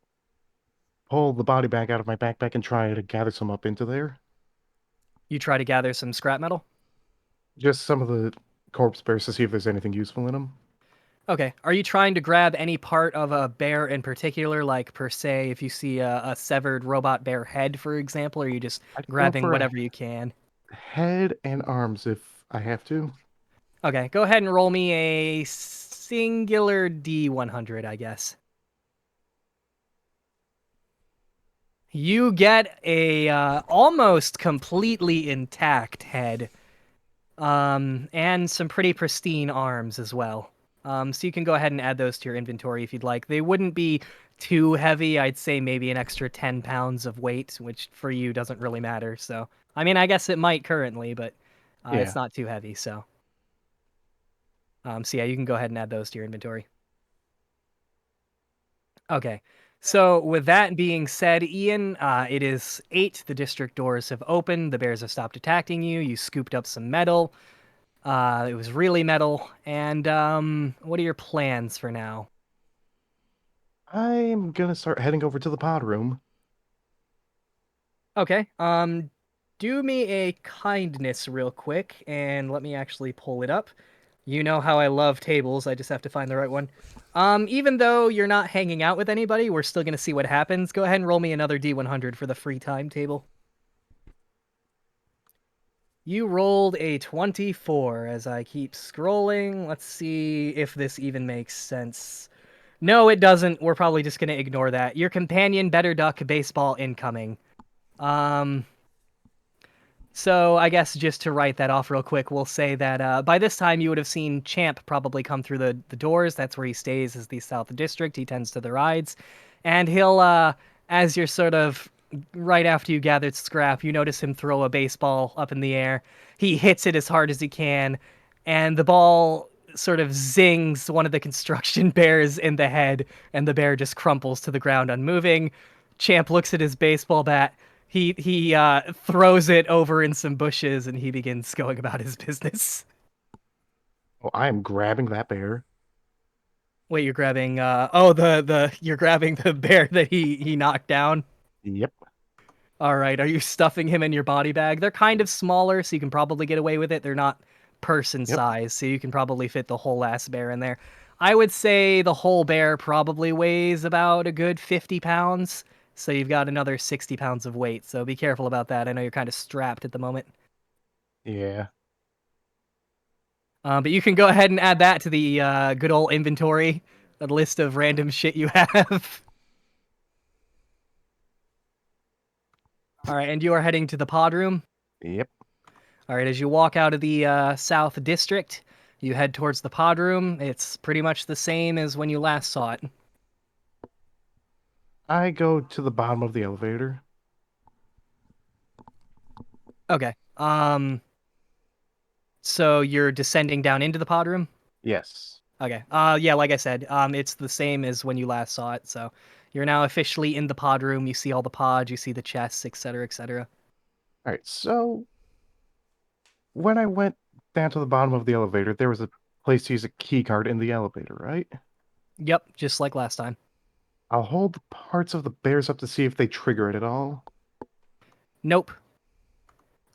pull the body bag out of my backpack and try to gather some up into there. You try to gather some scrap metal? Just some of the corpse bears to see if there's anything useful in them. Okay. Are you trying to grab any part of a bear in particular, like per se, if you see a severed robot bear head, for example, or are you just I'd go grabbing for a whatever you can? head and arms if I have to. Okay, go ahead and roll me a singular D100, I guess. You get a almost completely intact head, and some pretty pristine arms as well. So you can go ahead and add those to your inventory if you'd like. They wouldn't be too heavy. I'd say maybe an extra 10 pounds of weight, which for you doesn't really matter. So, I mean, I guess it might currently, but Yeah. it's not too heavy, so. So yeah, you can go ahead and add those to your inventory. Okay. So with that being said, Ian, it is 8. The district doors have opened. The bears have stopped attacking you. You scooped up some metal. It was really metal. And what are your plans for now? I'm gonna start heading over to the pod room. Okay. Do me a kindness real quick, and let me actually pull it up. You know how I love tables. I just have to find the right one. Even though you're not hanging out with anybody, we're still gonna see what happens. Go ahead and roll me another D100 for the free time table. You rolled a 24 as I keep scrolling. Let's see if this even makes sense. No, it doesn't. We're probably just going to ignore that. Your companion, Better Duck, baseball incoming. So I guess just to write that off real quick, we'll say that by this time you would have seen Champ probably come through the doors. That's where he stays, is the South District. He tends to the rides. And he'll, as you're sort of right after you gathered scrap, you notice him throw a baseball up in the air. He hits it as hard as he can, and the ball sort of zings one of the construction bears in the head, and the bear just crumples to the ground unmoving. Champ looks at his baseball bat. He throws it over in some bushes, and he begins going about his business. Oh, I am grabbing that bear. Wait, you're grabbing you're grabbing the bear that he knocked down. Yep. All right, are you stuffing him in your body bag? They're kind of smaller, so you can probably get away with it. They're not person size, so you can probably fit the whole ass bear in there. I would say the whole bear probably weighs about a good 50 pounds, so you've got another 60 pounds of weight, so be careful about that. I know you're kind of strapped at the moment. Yeah. But you can go ahead and add that to the good old inventory, a list of random shit you have. All right, and you are heading to the pod room. Yep. All right, as you walk out of the South District, you head towards the pod room. It's pretty much the same as when you last saw it. I go to the bottom of the elevator. Okay. So you're descending down into the pod room? Yes. Okay. Yeah, like I said, it's the same as when you last saw it. So you're now officially in the pod room. You see all the pods, you see the chests, etc., etc. All right. So when I went down to the bottom of the elevator, there was a place to use a key card in the elevator, right? Yep, just like last time. I'll hold the parts of the bears up to see if they trigger it at all. Nope.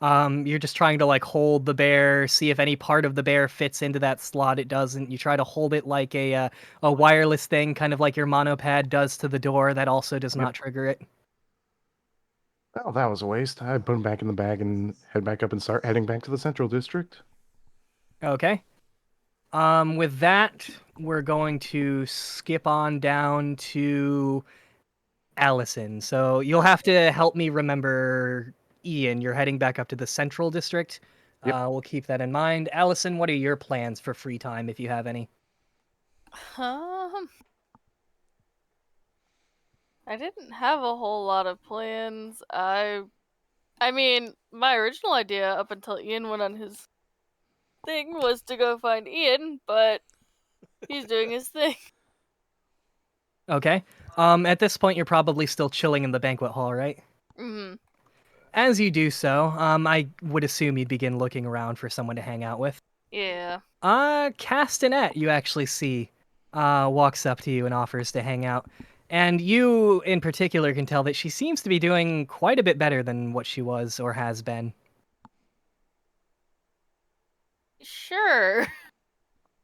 You're just trying to like hold the bear, see if any part of the bear fits into that slot. It doesn't. You try to hold it like a wireless thing, kind of like your monopad does to the door. That also does not trigger it. Well, that was a waste. I put them back in the bag and head back up and start heading back to the Central District. Okay. With that, we're going to skip on down to Allison. So you'll have to help me remember Ian. You're heading back up to the Central District. Yep. We'll keep that in mind. Allison, what are your plans for free time if you have any? I didn't have a whole lot of plans. I mean, my original idea up until Ian went on his thing was to go find Ian, but he's doing his thing. Okay. At this point, you're probably still chilling in the banquet hall, right? Mm-hmm. As you do so, I would assume you'd begin looking around for someone to hang out with. Yeah. Castanet, you actually see, walks up to you and offers to hang out. And you, in particular, can tell that she seems to be doing quite a bit better than what she was or has been. Sure.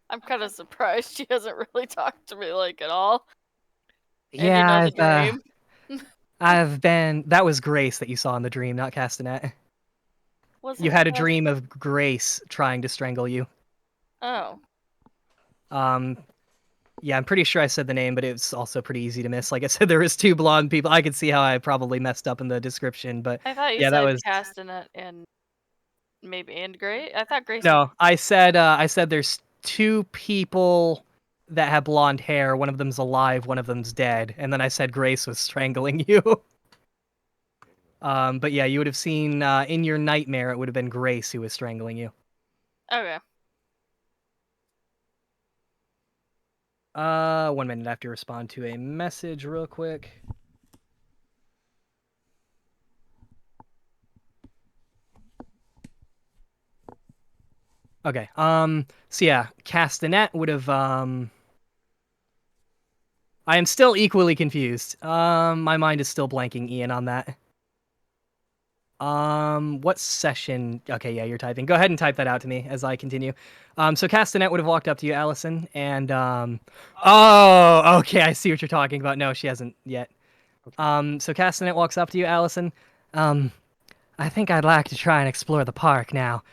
I'm kind of surprised she hasn't really talked to me like at all. And you know the dream. That was Grace that you saw in the dream, not Castanet. Was You it had a Cas- dream of Grace trying to strangle you. Oh. Yeah, I'm pretty sure I said the name, but it was also pretty easy to miss. Like I said, there was 2 blonde people. I could see how I probably messed up in the description, but I thought you yeah, that said was Castanet and Grace. I thought Grace. no. I said there's 2 people that have blonde hair. One of them's alive, one of them's dead, and then I said Grace was strangling you. But yeah, you would have seen in your nightmare. It would have been Grace who was strangling you. Okay. 1 minute. I have to respond to a message real quick. Okay. So yeah, Castanet would have. I am still equally confused. My mind is still blanking, Ian, on that. What session? Okay, yeah, you're typing. Go ahead and type that out to me as I continue. So Castanet would have walked up to you, Allison, and oh, okay, I see what you're talking about. No, she hasn't yet. So Castanet walks up to you, Allison. I think I'd like to try and explore the park now.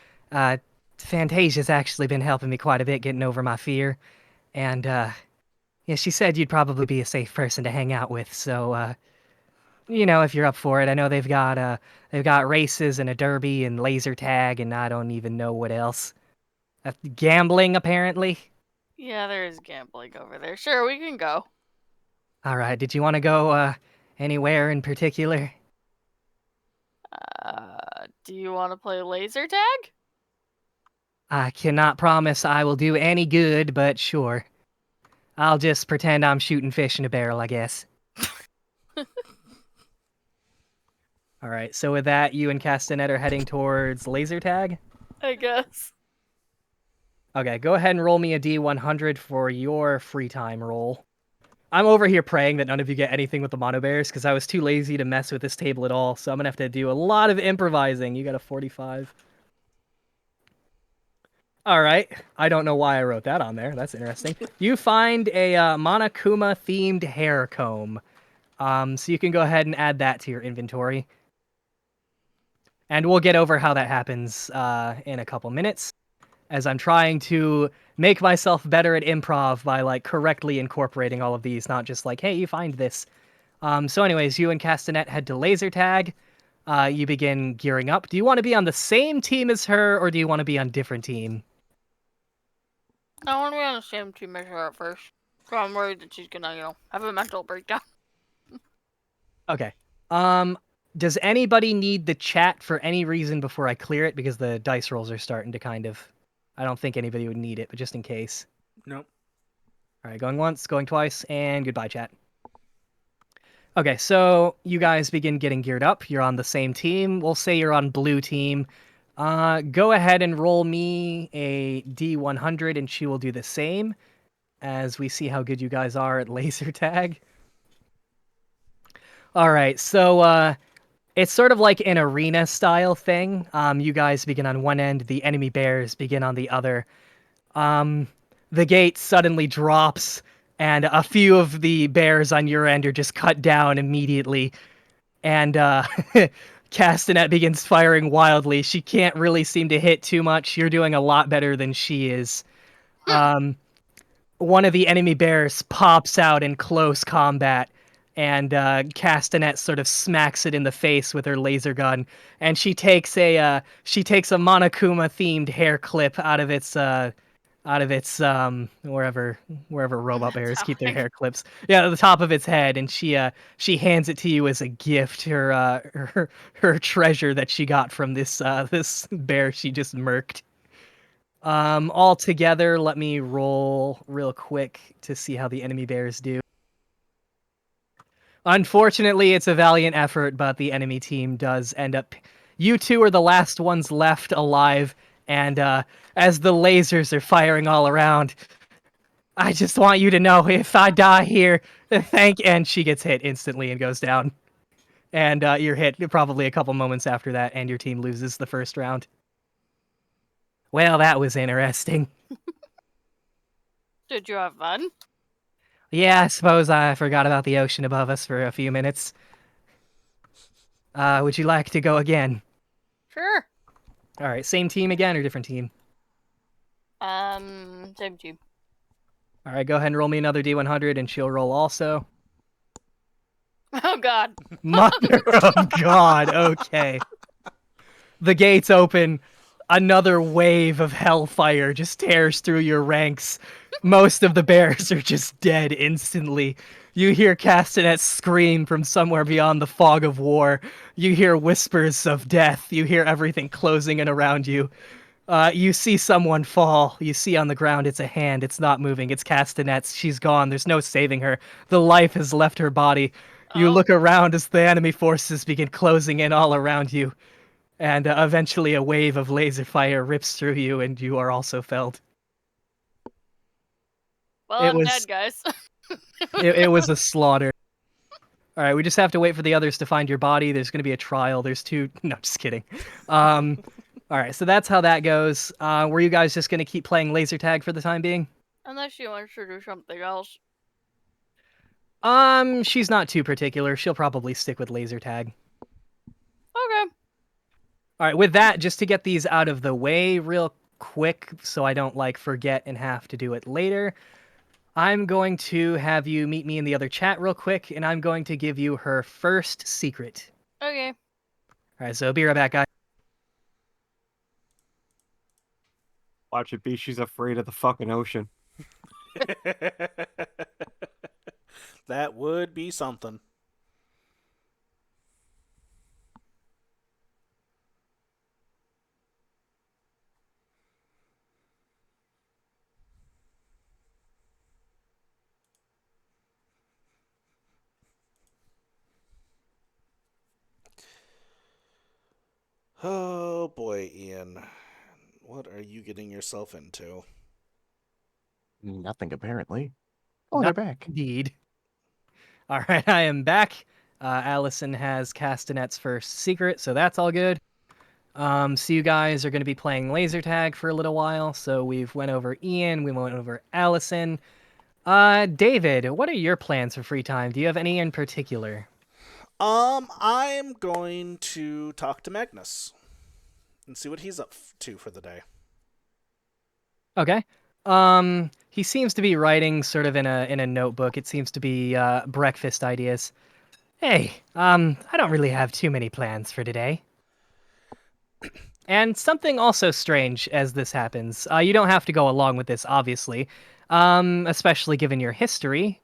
Fantasia's actually been helping me quite a bit getting over my fear, and yeah, she said you'd probably be a safe person to hang out with. So if you're up for it, I know they've got races and a derby and laser tag and I don't even know what else. Gambling apparently. Yeah, there is gambling over there. Sure, we can go. All right. Did you want to go anywhere in particular? Do you want to play laser tag? I cannot promise I will do any good, but sure. I'll just pretend I'm shooting fish in a barrel, I guess. All right, so with that, you and Castanet are heading towards laser tag? I guess. Okay, go ahead and roll me a D100 for your free time roll. I'm over here praying that none of you get anything with the mono bears, because I was too lazy to mess with this table at all, so I'm going to have to do a lot of improvising. You got a 45. All right, I don't know why I wrote that on there. That's interesting. You find a Monokuma-themed hair comb. So you can go ahead and add that to your inventory. And we'll get over how that happens in a couple minutes, as I'm trying to make myself better at improv by correctly incorporating all of these, not just hey, you find this. So anyways, you and Castanet head to laser tag. You begin gearing up. Do you want to be on the same team as her, or do you want to be on a different team? I want to be on the same team as her at first. So I'm worried that she's gonna, have a mental breakdown. Okay. Does anybody need the chat for any reason before I clear it? Because the dice rolls are starting to I don't think anybody would need it, but just in case. Nope. All right, going once, going twice, and goodbye, chat. Okay, so you guys begin getting geared up. You're on the same team. We'll say you're on blue team. Go ahead and roll me a D100, and she will do the same as we see how good you guys are at laser tag. All right, so it's sort of like an arena style thing. You guys begin on one end, the enemy bears begin on the other. The gate suddenly drops, and a few of the bears on your end are just cut down immediately. And Castanet begins firing wildly. She can't really seem to hit too much. You're doing a lot better than she is. One of the enemy bears pops out in close combat, and Castanet sort of smacks it in the face with her laser gun, and she takes a Monokuma themed hair clip out of its wherever robot bears keep their hair clips. Yeah, at the top of its head, and she hands it to you as a gift, her treasure that she got from this bear she just murked. All together, let me roll real quick to see how the enemy bears do. Unfortunately, it's a valiant effort, but the enemy team does end up... You two are the last ones left alive, and as the lasers are firing all around, I just want you to know, if I die here, and she gets hit instantly and goes down. And you're hit probably a couple moments after that, and your team loses the first round. Well, that was interesting. Did you have fun? Yeah, I suppose I forgot about the ocean above us for a few minutes. Would you like to go again? Sure. All right, same team again or different team? Same team. All right, go ahead and roll me another D100, and she'll roll also. Oh, God. Mother of God, okay. The gates open. Another wave of hellfire just tears through your ranks. Most of the bears are just dead instantly. You hear Castanet scream from somewhere beyond the fog of war. You hear whispers of death. You hear everything closing in around you. You see someone fall. You see on the ground it's a hand. It's not moving. It's Castanets. She's gone. There's no saving her. The life has left her body. You Oh. look around as the enemy forces begin closing in all around you. And eventually a wave of laser fire rips through you and you are also felled. Well, It I'm was- dead, guys. It was a slaughter. All right, we just have to wait for the others to find your body. There's going to be a trial. There's two. No, just kidding. All right, so that's how that goes. Were you guys just going to keep playing laser tag for the time being? Unless you want to do something else. She's not too particular. She'll probably stick with laser tag. Okay. All right, with that, just to get these out of the way real quick so I don't like forget and have to do it later, I'm going to have you meet me in the other chat real quick, and I'm going to give you her first secret. Okay. All right, so be right back, guys. Watch it be. She's afraid of the fucking ocean. That would be something. Oh boy, Ian. What are you getting yourself into? Nothing, apparently. Oh, Not they're back. Indeed. All right, I am back. Allison has Castanet's first secret, so that's all good. So you guys are going to be playing laser tag for a little while. So we've went over Ian, we went over Allison. David, what are your plans for free time? Do you have any in particular? I'm going to talk to Magnus and see what he's up to for the day. Okay. He seems to be writing sort of in a notebook. It seems to be breakfast ideas. Hey, I don't really have too many plans for today. And something also strange as this happens. You don't have to go along with this, obviously, especially given your history.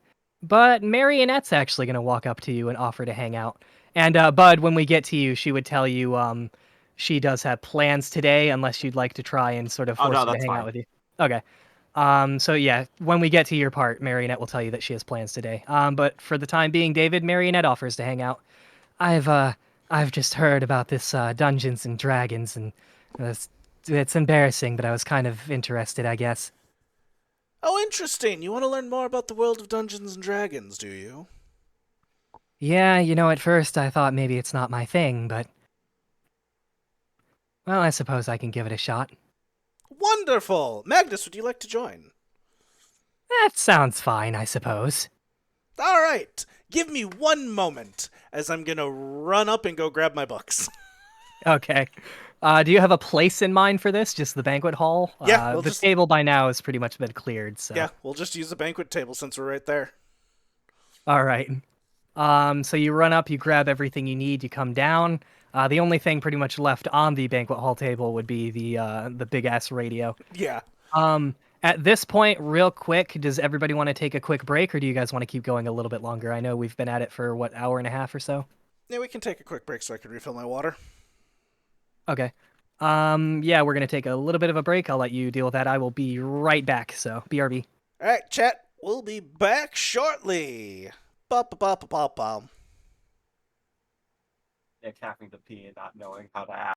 But Marionette's actually going to walk up to you and offer to hang out. And Bud, when we get to you, she would tell you she does have plans today, unless you'd like to try and sort of Oh, force no, her to that's hang fine. out with you. Okay. So yeah, when we get to your part, Marionette will tell you that she has plans today. But for the time being, David, Marionette offers to hang out. I've just heard about this Dungeons and Dragons, and it's embarrassing, but I was kind of interested, I guess. Oh, interesting. You want to learn more about the world of Dungeons and Dragons, do you? Yeah, at first I thought maybe it's not my thing, but well, I suppose I can give it a shot. Wonderful! Magnus, would you like to join? That sounds fine, I suppose. All right. Give me one moment as I'm going to run up and go grab my books. Okay. Do you have a place in mind for this? Just the banquet hall? Yeah, we'll the just- table by now has pretty much been cleared, so. Yeah, we'll just use the banquet table since we're right there. All right. So you run up, you grab everything you need, you come down. The only thing pretty much left on the banquet hall table would be the big ass radio. Yeah. At this point, real quick, does everybody want to take a quick break, or do you guys want to keep going a little bit longer? I know we've been at it for what, hour and a half or so. Yeah, we can take a quick break so I can refill my water. Okay. Yeah, we're gonna take a little bit of a break. I'll let you deal with that. I will be right back. So BRB. All right, chat. We'll be back shortly. Ba-ba-ba-ba-ba-bum. Nick having to pee and not knowing how to act.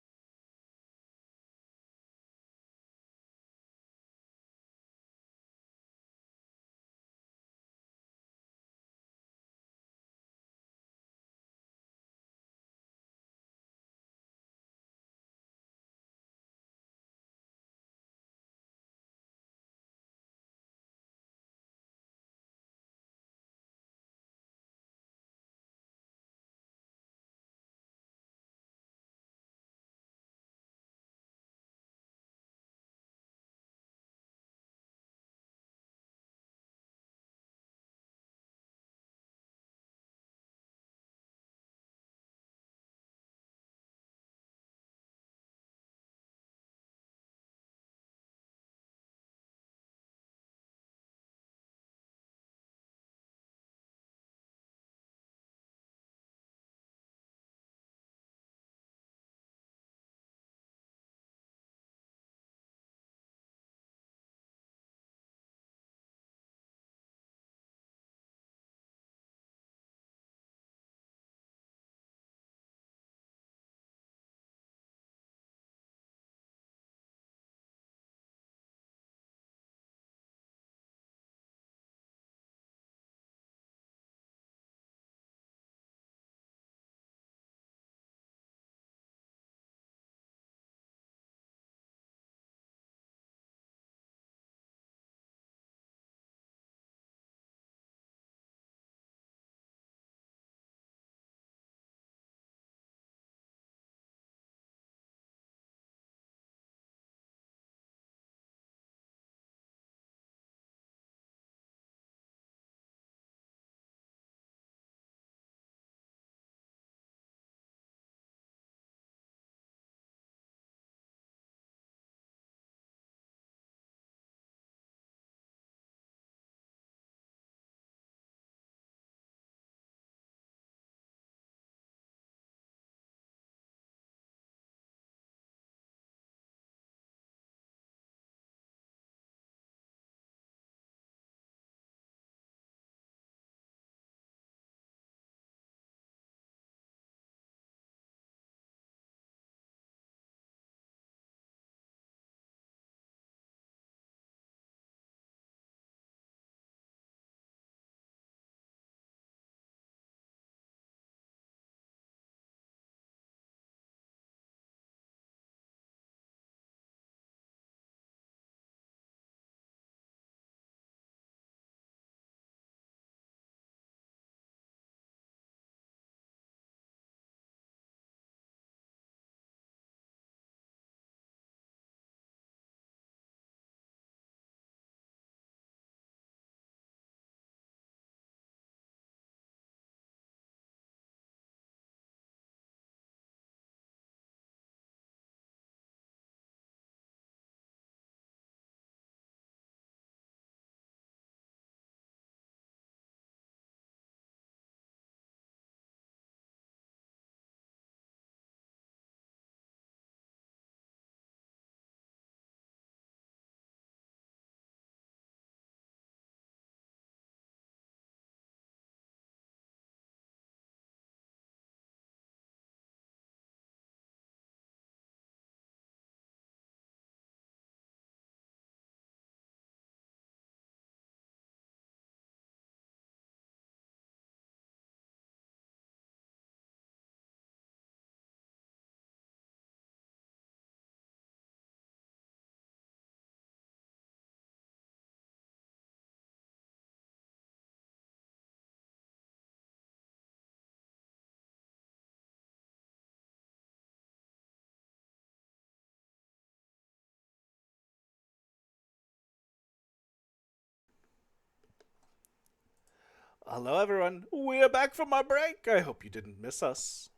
Hello, everyone. We are back from our break. I hope you didn't miss us.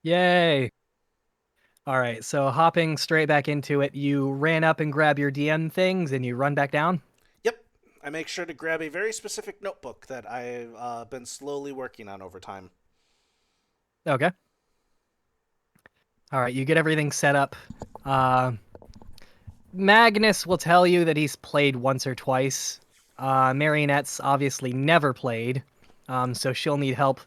Yay! All right, so hopping straight back into it, you ran up and grab your DM things and you run back down? Yep. I make sure to grab a very specific notebook that I've been slowly working on over time. Okay. All right, you get everything set up. Magnus will tell you that he's played once or twice. Marionette's obviously never played, so she'll need help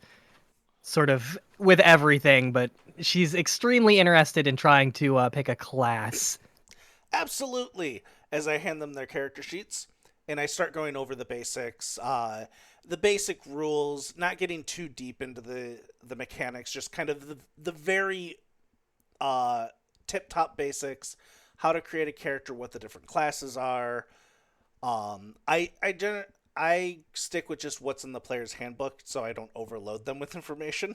sort of with everything, but she's extremely interested in trying to pick a class. Absolutely. As I hand them their character sheets, and I start going over the basics, the basic rules, not getting too deep into the mechanics, just kind of the very tip-top basics, how to create a character, what the different classes are. I stick with just what's in the player's handbook, so I don't overload them with information.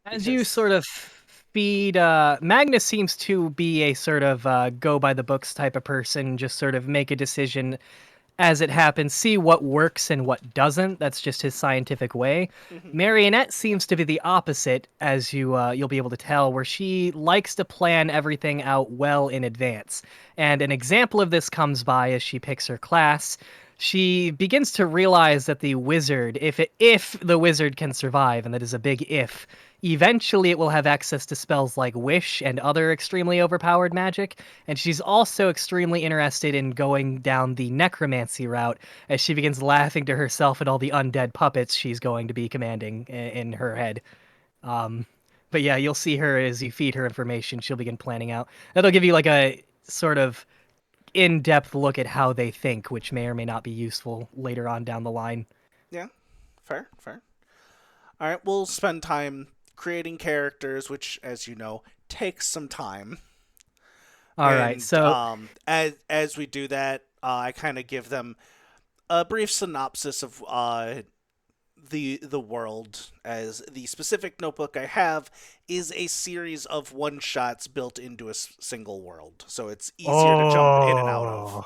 As you Because- sort of feed, Magnus seems to be a sort of go by the books type of person, just sort of make a decision as it happens, see what works and what doesn't. That's just his scientific way. Marionette seems to be the opposite, as you'll be able to tell, where she likes to plan everything out well in advance. And an example of this comes by as she picks her class. She begins to realize that the wizard, if the wizard can survive, and that is a big if, eventually it will have access to spells like Wish and other extremely overpowered magic, and she's also extremely interested in going down the necromancy route as she begins laughing to herself at all the undead puppets she's going to be commanding in her head. But yeah, you'll see her as you feed her information, she'll begin planning out. That'll give you like a sort of in-depth look at how they think, which may or may not be useful later on down the line. Yeah, fair. All right, we'll spend time creating characters, which, as you know, takes some time. All right, And, so as we do that, I kind of give them a brief synopsis of the world, as the specific notebook I have is a series of one shots built into a single world, so it's easier to jump in and out of.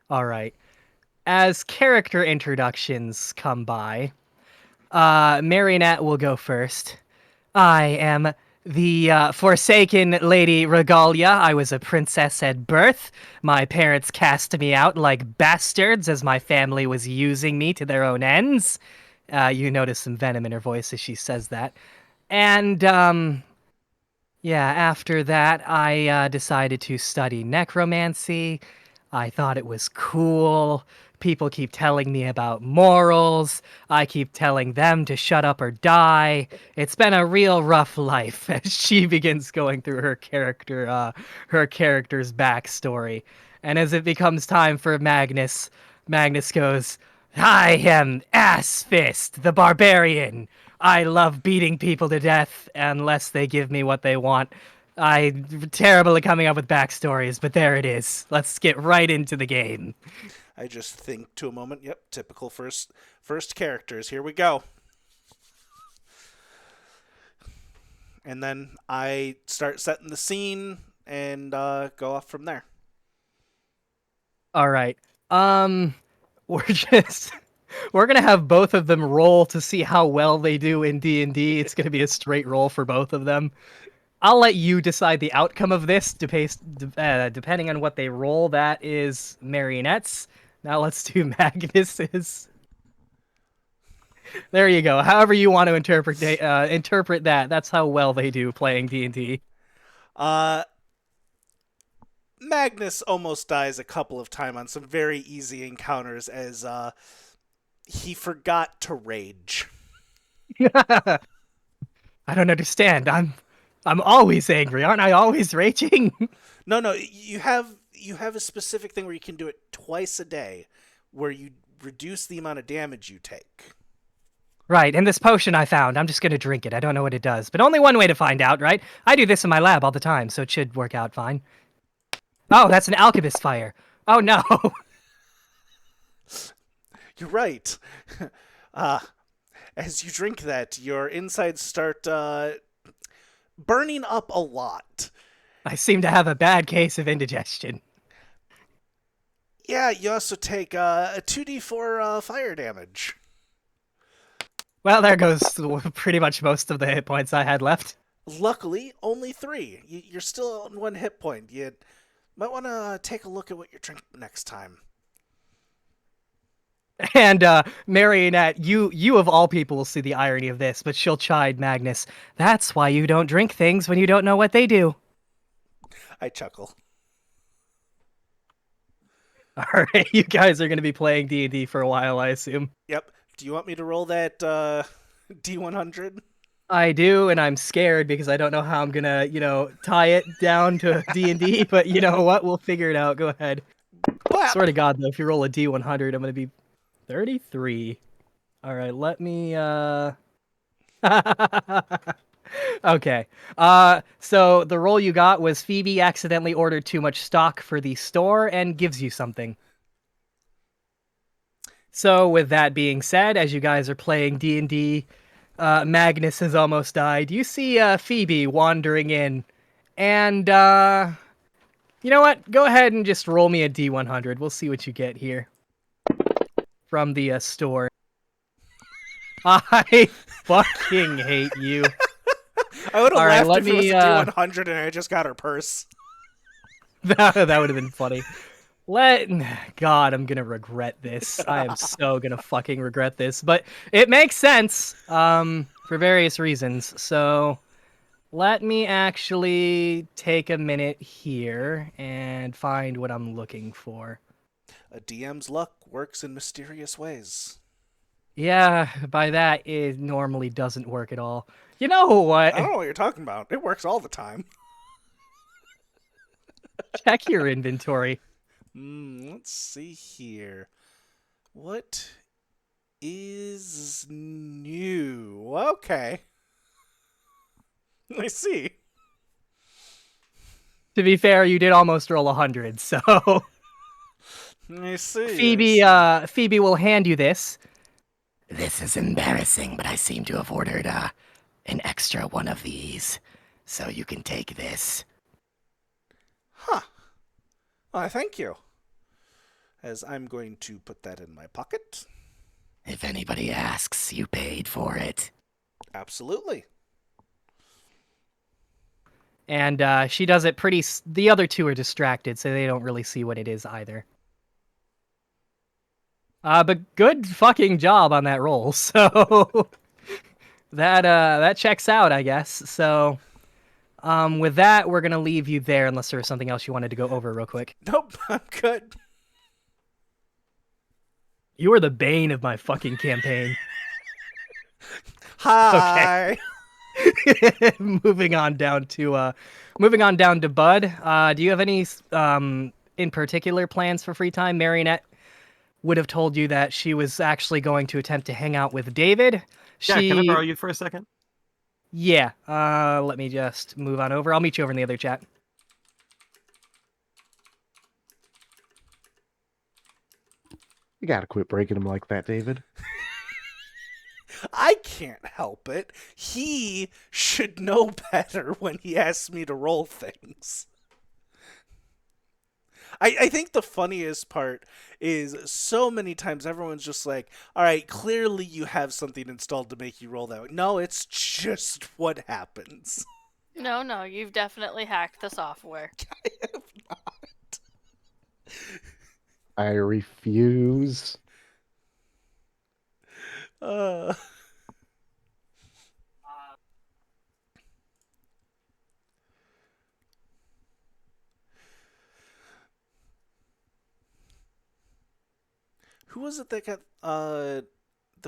All right. As character introductions come by, Marionette will go first. I am the Forsaken Lady Regalia. I was a princess at birth. My parents cast me out like bastards as my family was using me to their own ends. You notice some venom in her voice as she says that. And, yeah, after that, I decided to study necromancy. I thought it was cool. People keep telling me about morals. I keep telling them to shut up or die. It's been a real rough life as she begins going through her character's backstory. And as it becomes time for Magnus, Magnus goes, I am Ass Fist, the barbarian. I love beating people to death unless they give me what they want. I'm terrible at coming up with backstories, but there it is. Let's get right into the game. I just think to a moment, yep, typical first characters. Here we go. And then I start setting the scene and go off from there. All right. We're just we're gonna have both of them roll to see how well they do in D&D. It's gonna be a straight roll for both of them. I'll let you decide the outcome of this, depending on what they roll. That is Marionette's. Now let's do Magnus's. There you go. However you want to interpret that. That's how well they do playing D&D. Magnus almost dies a couple of times on some very easy encounters as he forgot to rage. I don't understand. I'm always angry. Aren't I always raging? No, you have a specific thing where you can do it twice a day, where you reduce the amount of damage you take. Right, and this potion I found, I'm just gonna drink it. I don't know what it does, but only one way to find out, right? I do this in my lab all the time, so it should work out fine. Oh, that's an alchemist fire. Oh no. You're right. As you drink that, your insides start burning up a lot. I seem to have a bad case of indigestion. Yeah, you also take a 2d4 fire damage. Well, there goes pretty much most of the hit points I had left. Luckily, only 3. You're still on 1 hit point. You might want to take a look at what you're drinking next time. And Marionette, you of all people will see the irony of this, but she'll chide Magnus. That's why you don't drink things when you don't know what they do. I chuckle. All right, you guys are going to be playing D&D for a while, I assume. Yep. Do you want me to roll that D100? I do, and I'm scared because I don't know how I'm going to, tie it down to D&D, but you know what? We'll figure it out. Go ahead. Blap! Swear to God, though, if you roll a D100, I'm going to be 33. All right, let me, Okay. So the roll you got was Phoebe accidentally ordered too much stock for the store and gives you something. So with that being said, as you guys are playing D&D, Magnus has almost died. You see Phoebe wandering in, and you know what? Go ahead and just roll me a D100. We'll see what you get here from the store. I fucking hate you. I would have All right, laughed let if it was me, a D100 and I just got her purse. That would have been funny. God, I'm gonna regret this. I am so gonna fucking regret this. But it makes sense, for various reasons. So let me actually take a minute here and find what I'm looking for. A DM's luck works in mysterious ways. Yeah, by that, it normally doesn't work at all. You know what? I don't know what you're talking about. It works all the time. Check your inventory. Let's see here. What is new? Okay. I see. To be fair, you did almost roll 100, so I see. Phoebe will hand you this. This is embarrassing, but I seem to have ordered an extra one of these, so you can take this. Huh. Why, thank you. As I'm going to put that in my pocket. If anybody asks, you paid for it. Absolutely. And she does it pretty... The other two are distracted, so they don't really see what it is either. But good fucking job on that roll, so... that checks out, I guess. So, with that, we're gonna leave you there, unless there was something else you wanted to go over real quick. Nope, I'm good. You are the bane of my fucking campaign. Hi. Moving on down to Bud. Do you have any in particular plans for free time? Marionette would have told you that she was actually going to attempt to hang out with David. Yeah, can I borrow you for a second? Yeah. Let me just move on over. I'll meet you over in the other chat. You gotta quit breaking him like that, David. I can't help it. He should know better when he asks me to roll things. I think the funniest part is so many times everyone's just like, all right, clearly you have something installed to make you roll that way. No, it's just what happens. No, you've definitely hacked the software. I have not. I refuse. Who was it that got the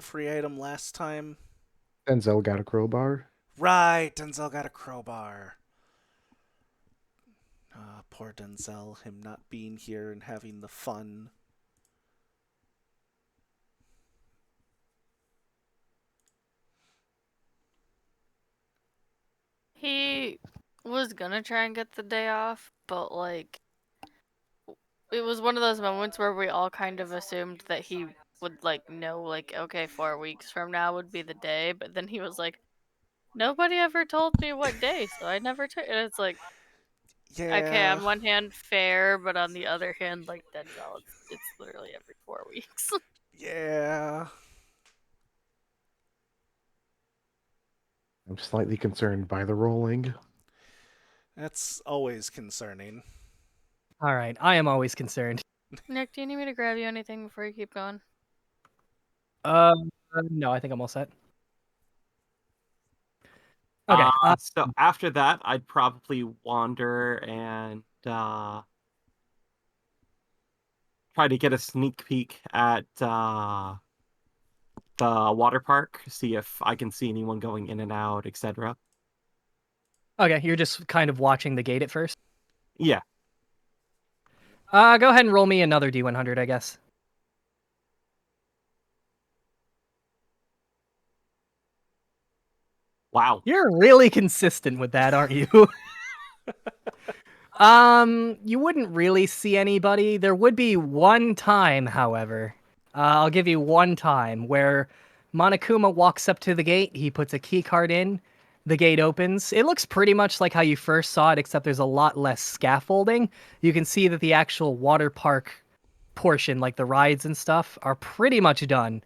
free item last time? Denzel got a crowbar. Right, Denzel got a crowbar. Poor Denzel, him not being here and having the fun. He was gonna try and get the day off, but like it was one of those moments where we all kind of assumed that he would know okay, 4 weeks from now would be the day, but then he was like, nobody ever told me what day, so I never took it. It's like, Okay, Yeah. on one hand, fair, but on the other hand, like Denzel, it's literally every 4 weeks. Yeah. I'm slightly concerned by the rolling. That's always concerning. All right, I am always concerned. Nick, do you need me to grab you anything before you keep going? No, I think I'm all set. Okay. So after that, I'd probably wander and try to get a sneak peek at the water park, see if I can see anyone going in and out, etc. Okay, you're just kind of watching the gate at first. Yeah. Go ahead and roll me another D100, I guess. Wow. You're really consistent with that, aren't you? You wouldn't really see anybody. There would be one time, however. I'll give you one time where Monokuma walks up to the gate. He puts a key card in. The gate opens. It looks pretty much like how you first saw it, except there's a lot less scaffolding. You can see that the actual water park portion, like the rides and stuff, are pretty much done.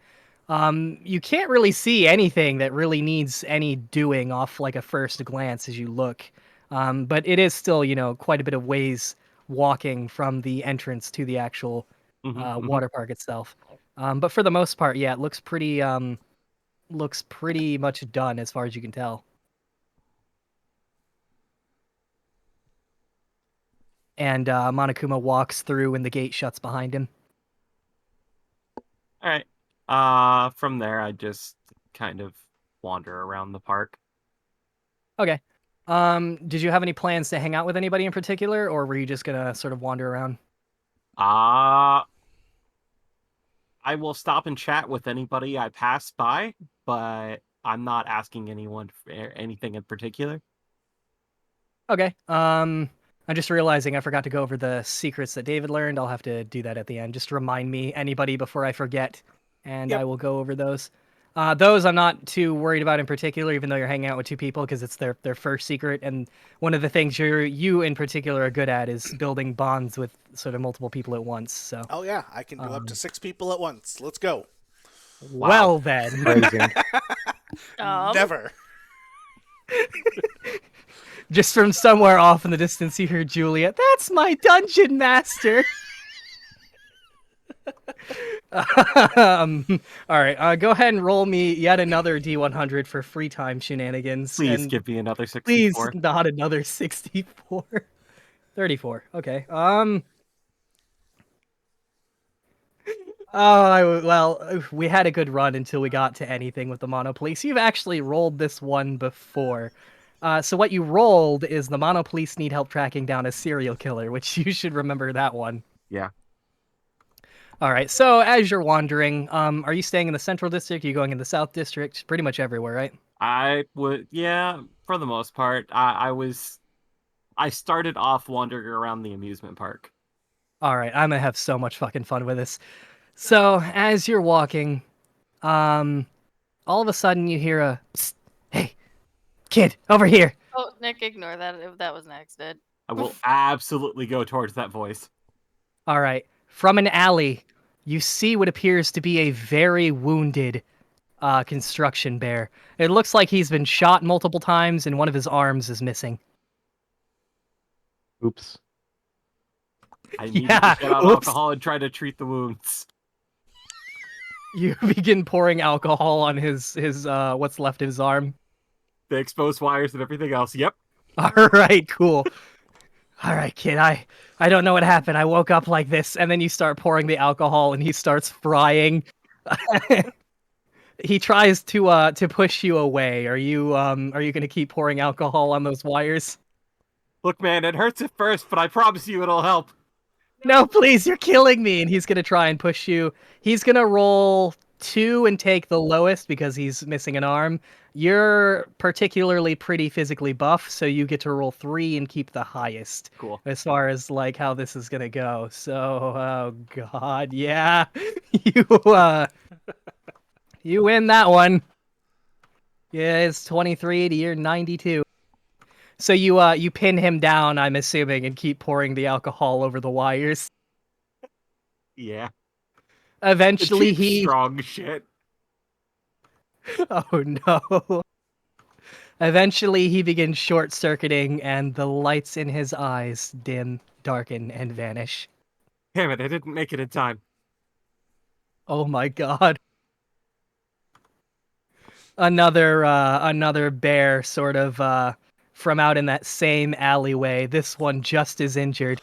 You can't really see anything that really needs any doing off like a first glance as you look. But it is still, quite a bit of ways walking from the entrance to the actual water park itself. But for the most part, yeah, it looks pretty much done as far as you can tell. And Monokuma walks through and the gate shuts behind him. All right. From there, I just kind of wander around the park. Okay. Did you have any plans to hang out with anybody in particular, or were you just gonna sort of wander around? I will stop and chat with anybody I pass by, but I'm not asking anyone for anything in particular. Okay. I'm just realizing I forgot to go over the secrets that David learned. I'll have to do that at the end. Just remind me, anybody, before I forget, and Yep. I will go over those. Those I'm not too worried about in particular, even though you're hanging out with two people, because it's their first secret. And one of the things you in particular are good at is building bonds with sort of multiple people at once. So, Oh yeah, I can do up to 6 people at once. Let's go. well then. Phrasing. Never. Just from somewhere off in the distance, you hear Julia. That's my dungeon master. All right, go ahead and roll me yet another D100 for free time shenanigans. Please and give me another please 64. not another 64. 34. Okay. Well, we had a good run until we got to anything with the Monopolice. You've actually rolled this one before. So what you rolled is the Monopolice need help tracking down a serial killer, which you should remember that one. Yeah. All right. So as you're wandering, are you staying in the Central District? Are you going in the South District? Pretty much everywhere, right? I would, yeah, for the most part. I started off wandering around the amusement park. All right. I'm gonna have so much fucking fun with this. So as you're walking, all of a sudden you hear a, "Psst, hey, kid, over here." Oh, Nick, ignore that if that was an accident. I will absolutely go towards that voice. All right. From an alley, you see what appears to be a very wounded construction bear. It looks like he's been shot multiple times and one of his arms is missing. Oops. I need Yeah, to get out oops. alcohol and try to treat the wounds. You begin pouring alcohol on his what's left of his arm. The exposed wires and everything else. Yep. All right, cool. All right, kid, I don't know what happened. I woke up like this, and then you start pouring the alcohol, and he starts frying. He tries to push you away. Are you gonna keep pouring alcohol on those wires? Look, man, it hurts at first, but I promise you it'll help. No, please, you're killing me. And he's gonna try and push you. He's gonna roll 2 and take the lowest because he's missing an arm. You're particularly pretty physically buff, so you get to roll 3 and keep the highest. Cool. As far as like how this is gonna go. So, oh god, yeah, you win that one. Yeah, it's 23 to your 92. So you pin him down, I'm assuming, and keep pouring the alcohol over the wires. Yeah. Eventually The cheap, he strong shit. Oh no. Eventually he begins short-circuiting and the lights in his eyes dim, darken, and vanish. Damn it, I didn't make it in time. Oh my god. Another bear sort of from out in that same alleyway. This one just as injured.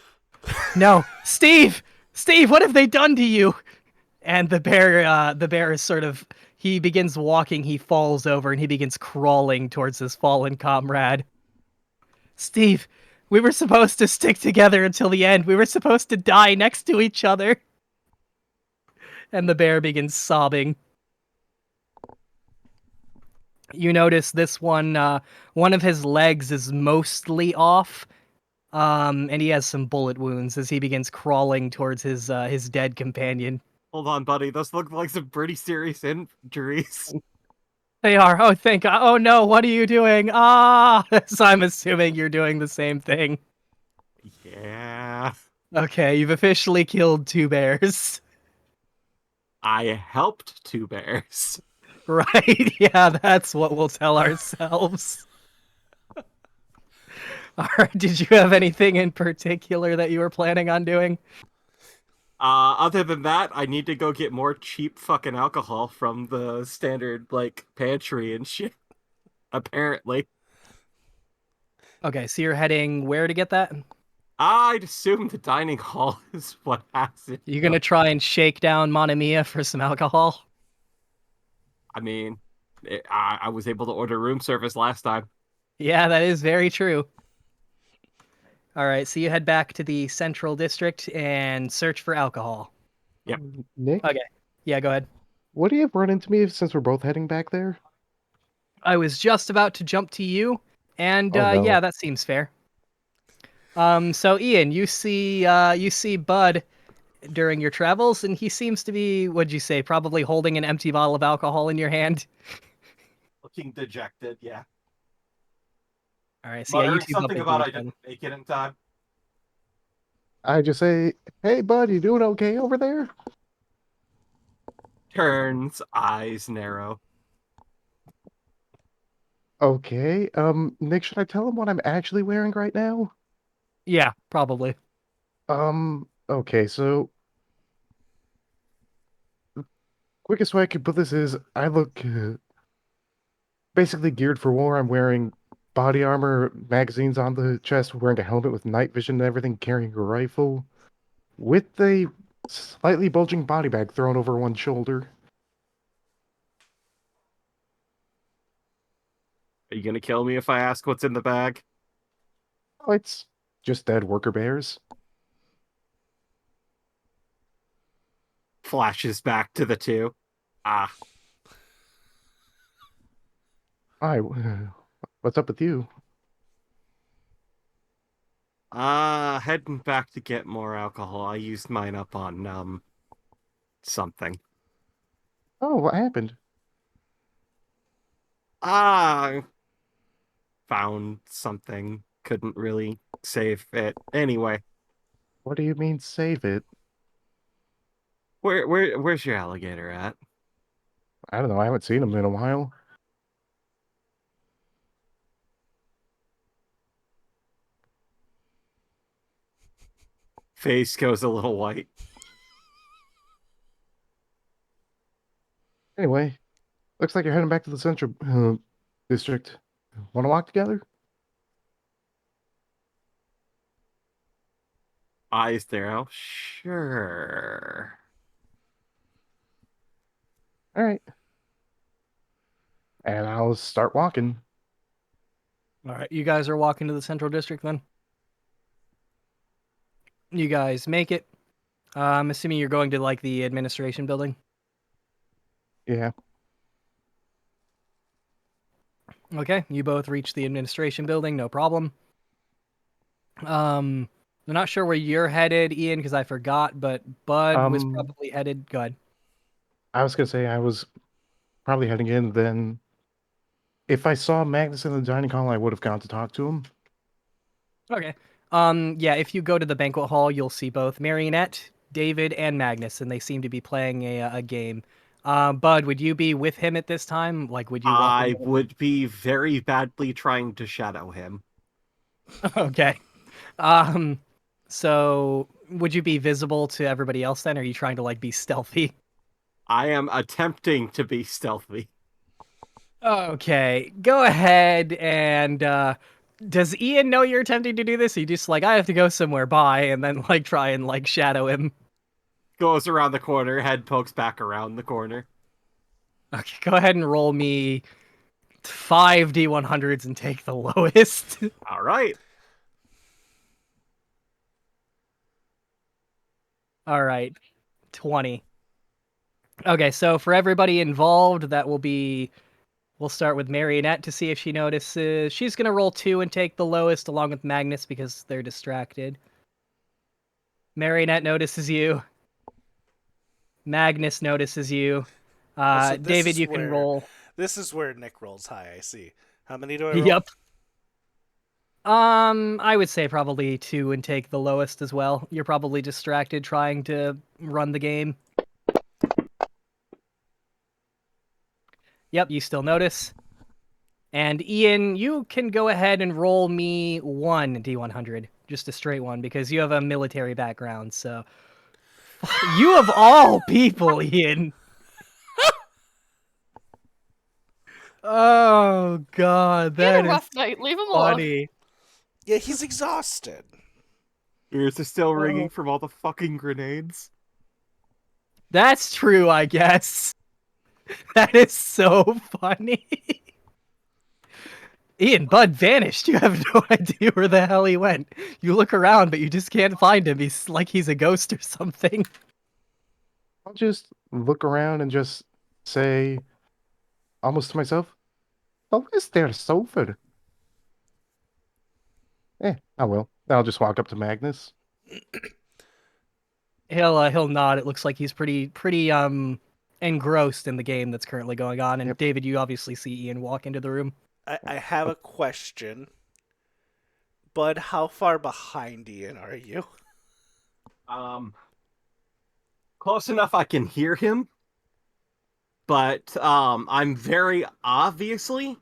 No, Steve! Steve, what have they done to you? And the bear is sort of, he begins walking, he falls over, and he begins crawling towards his fallen comrade. Steve, we were supposed to stick together until the end. We were supposed to die next to each other. And the bear begins sobbing. You notice this one of his legs is mostly off. And he has some bullet wounds as he begins crawling towards his dead companion. Hold on, buddy. Those look like some pretty serious injuries. They are. Oh, thank God. Oh no, what are you doing? Ah! So I'm assuming you're doing the same thing. Yeah. Okay, you've officially killed 2 bears. I helped 2 bears. Right? Yeah, that's what we'll tell ourselves. Alright, did you have anything in particular that you were planning on doing? Other than that, I need to go get more cheap fucking alcohol from the standard, like, pantry and shit. Apparently. Okay, so you're heading where to get that? I'd assume the dining hall is what has it. You gonna try and shake down Mamma Mia for some alcohol? I mean, I was able to order room service last time. Yeah, that is very true. Alright, so you head back to the Central District and search for alcohol. Yep. Nick, Okay. Yeah, go ahead. what do you have run into me since we're both heading back there? I was just about to jump to you, and Oh, no. yeah, that seems fair. So Ian, you see Bud during your travels, and he seems to be, what'd you say, probably holding an empty bottle of alcohol in your hand. Looking dejected, yeah. All right, so yeah, you Muttering two bump something into about I each other. didn't make it in time. I just say, hey, bud, you doing okay over there? Turns, eyes narrow. Okay, Nick, should I tell him what I'm actually wearing right now? Yeah, probably. Okay, so quickest way I could put this is I look basically geared for war. I'm wearing body armor, magazines on the chest, wearing a helmet with night vision and everything, carrying a rifle, with a slightly bulging body bag thrown over one shoulder. Are you gonna kill me if I ask what's in the bag? Oh, it's just dead worker bears. Flashes back to the 2. Ah, Hi, what's up with you? heading back to get more alcohol. I used mine up on, something. Oh, what happened? Ah, found something. Couldn't really save it. Anyway, What do you mean save it? where's your alligator at? I don't know, I haven't seen him in a while. Face goes a little white. Anyway, looks like you're heading back to the central district. Want to walk together? Eyes narrow. Sure. All right. And I'll start walking. All right, you guys are walking to the Central District then? You guys make it. I'm assuming you're going to, like, the administration building? Yeah. Okay, you both reach the administration building, no problem. I'm not sure where you're headed, Ian, because I forgot, but Bud was probably headed. Go ahead. I was gonna say I was probably heading in. Then, if I saw Magnus in the dining hall, I would have gone to talk to him. Okay. Yeah, if you go to the banquet hall, you'll see both Marionette, David, and Magnus, and they seem to be playing a game. Bud, would you be with him at this time? Like, would you walk I into would be very badly trying to shadow him. Okay. Um, so would you be visible to everybody else then? Or are you trying to like be stealthy? I am attempting to be stealthy. Okay, go ahead and does Ian know you're attempting to do this? He just like I have to go somewhere by and then like try and like shadow him. Goes around the corner, head pokes back around the corner. Okay, go ahead and roll me 5d100s and take the lowest. All right. All right, 20. Okay, so for everybody involved, that will be. We'll start with Marionette to see if she notices. She's gonna roll 2 and take the lowest, along with Magnus because they're distracted. Marionette notices you. Magnus notices you. So this David, is you can where- roll. This is where Nick rolls high, I see. How many do I roll? Yep. I would say probably 2 and take the lowest as well. You're probably distracted trying to run the game. Yep, you still notice. And Ian, you can go ahead and roll me 1 D100, just a straight one, because you have a military background, so... You of all people, Ian! Oh, God, He had that a is rough night. Leave him alone. funny. Yeah, he's exhausted. Ears are still ringing from all the fucking grenades. That's true, I guess. That is so funny. Ian, Bud vanished. You have no idea where the hell he went. You look around, but you just can't find him. He's like he's a ghost or something. I'll just look around and just say, almost to myself, "Oh, is there sofa?" I will. Then I'll just walk up to Magnus. He'll nod. It looks like he's pretty engrossed in the game that's currently going on. And Yep. David, you obviously see Ian walk into the room. I have a question. Bud, how far behind Ian are you? Close enough I can hear him, but I'm very obviously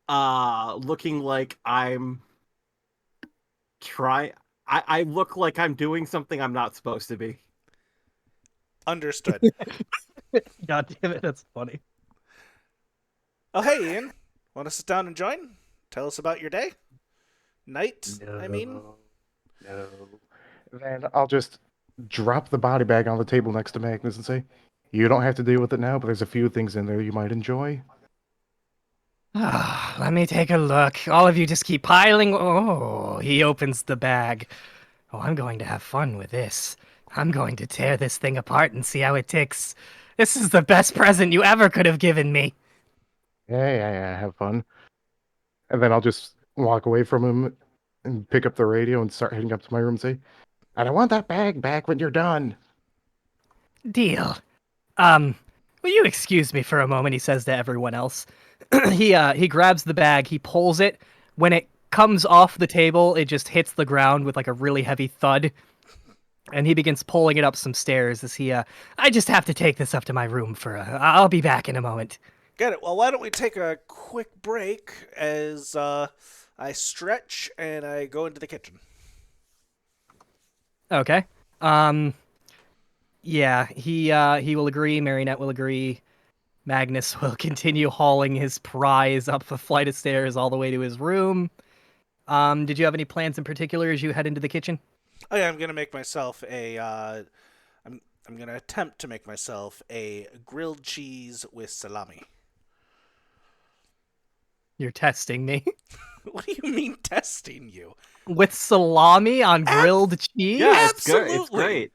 looking like I'm I look like I'm doing something I'm not supposed to be. Understood. God damn it, that's funny. Oh, hey, Ian. Want to sit down and join? Tell us about your day? Night, I mean? No. Then I'll just drop the body bag on the table next to Magnus and say, "You don't have to deal with it now, but there's a few things in there you might enjoy." Let me take a look. All of you just keep piling. Oh, he opens the bag. Oh, I'm going to have fun with this. I'm going to tear this thing apart and see how it ticks. This is the best present you ever could have given me. Yeah, have fun. And then I'll just walk away from him and pick up the radio and start heading up to my room and say, "And I want that bag back when you're done." Deal. Will you excuse me for a moment? He says to everyone else. He grabs the bag. He pulls it. When it comes off the table, it just hits the ground with like a really heavy thud. And he begins pulling it up some stairs as he, I just have to take this up to my room for I'll be back in a moment. Get it. Well, why don't we take a quick break as I stretch and I go into the kitchen. Okay. Yeah, he will agree. Marionette will agree. Magnus will continue hauling his prize up the flight of stairs all the way to his room. Did you have any plans in particular as you head into the kitchen? Oh yeah, I'm gonna make myself a. I'm gonna attempt to make myself a grilled cheese with salami. You're testing me. What do you mean testing you? With salami on grilled cheese? Yeah, it's good. It's Absolutely. great.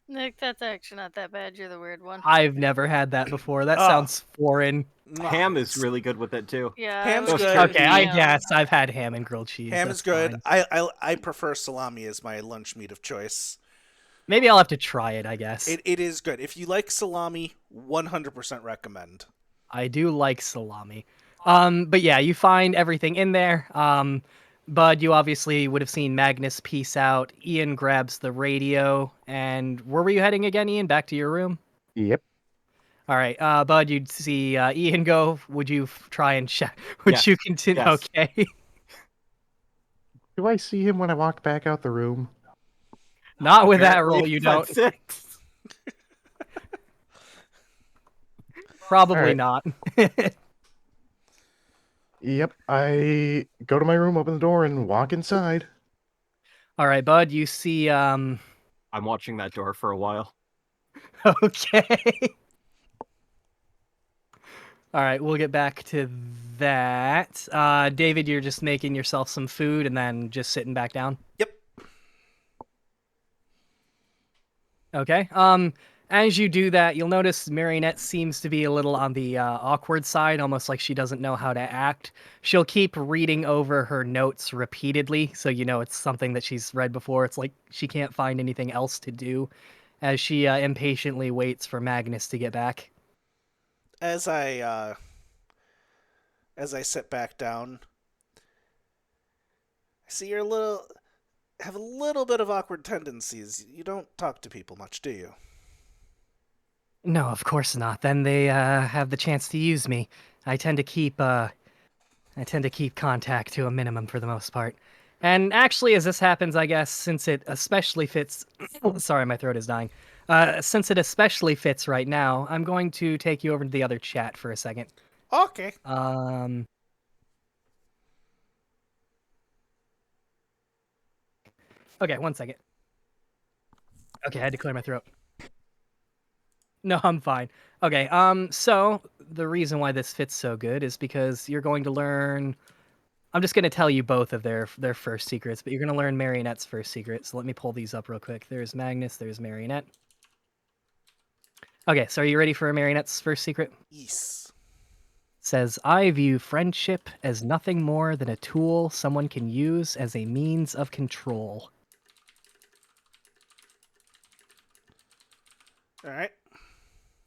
Nick, that's actually not that bad. You're the weird one. I've never had that before. That Oh. sounds foreign. Ham Ham is really good with it too. Yeah. Ham's I was good. thinking Okay, I ham. guess I've had ham and grilled cheese. Ham That's is good. fine. I prefer salami as my lunch meat of choice. Maybe I'll have to try it, I guess. It is good. If you like salami, 100% recommend. I do like salami. But yeah, you find everything in there. Bud, you obviously would have seen Magnus peace out. Ian grabs the radio, and where were you heading again, Ian? Back to your room? Yep. All right, Bud, you'd see Ian go. Would you try and would Yes, you continue? yes. Okay. Do I see him when I walk back out the room? Not with that Apparently, roll, you but don't. 6. Probably Alright. not. Yep. I go to my room, open the door, and walk inside. All right, Bud, you see. I'm watching that door for a while. Okay. All right, we'll get back to that. David, you're just making yourself some food and then just sitting back down. Yep. Okay. As you do that, you'll notice Marionette seems to be a little on the awkward side, almost like she doesn't know how to act. She'll keep reading over her notes repeatedly, so you know it's something that she's read before. It's like she can't find anything else to do, as she impatiently waits for Magnus to get back. As I sit back down, I see you're have a little bit of awkward tendencies. You don't talk to people much, do you? No, of course not. Then they have the chance to use me. I tend to keep contact to a minimum for the most part. And actually, as this happens, I guess since it especially fits. Sorry, my throat is dying. Since it especially fits right now, I'm going to take you over to the other chat for a second. Okay. Okay, 1 second. Okay, I had to clear my throat. No, I'm fine. Okay, so the reason why this fits so good is because you're going to learn. I'm just going to tell you both of their first secrets, but you're going to learn Marionette's first secret. So let me pull these up real quick. There's Magnus, there's Marionette. Okay, so are you ready for Marionette's first secret? Yes. Says, I view friendship as nothing more than a tool someone can use as a means of control. All right.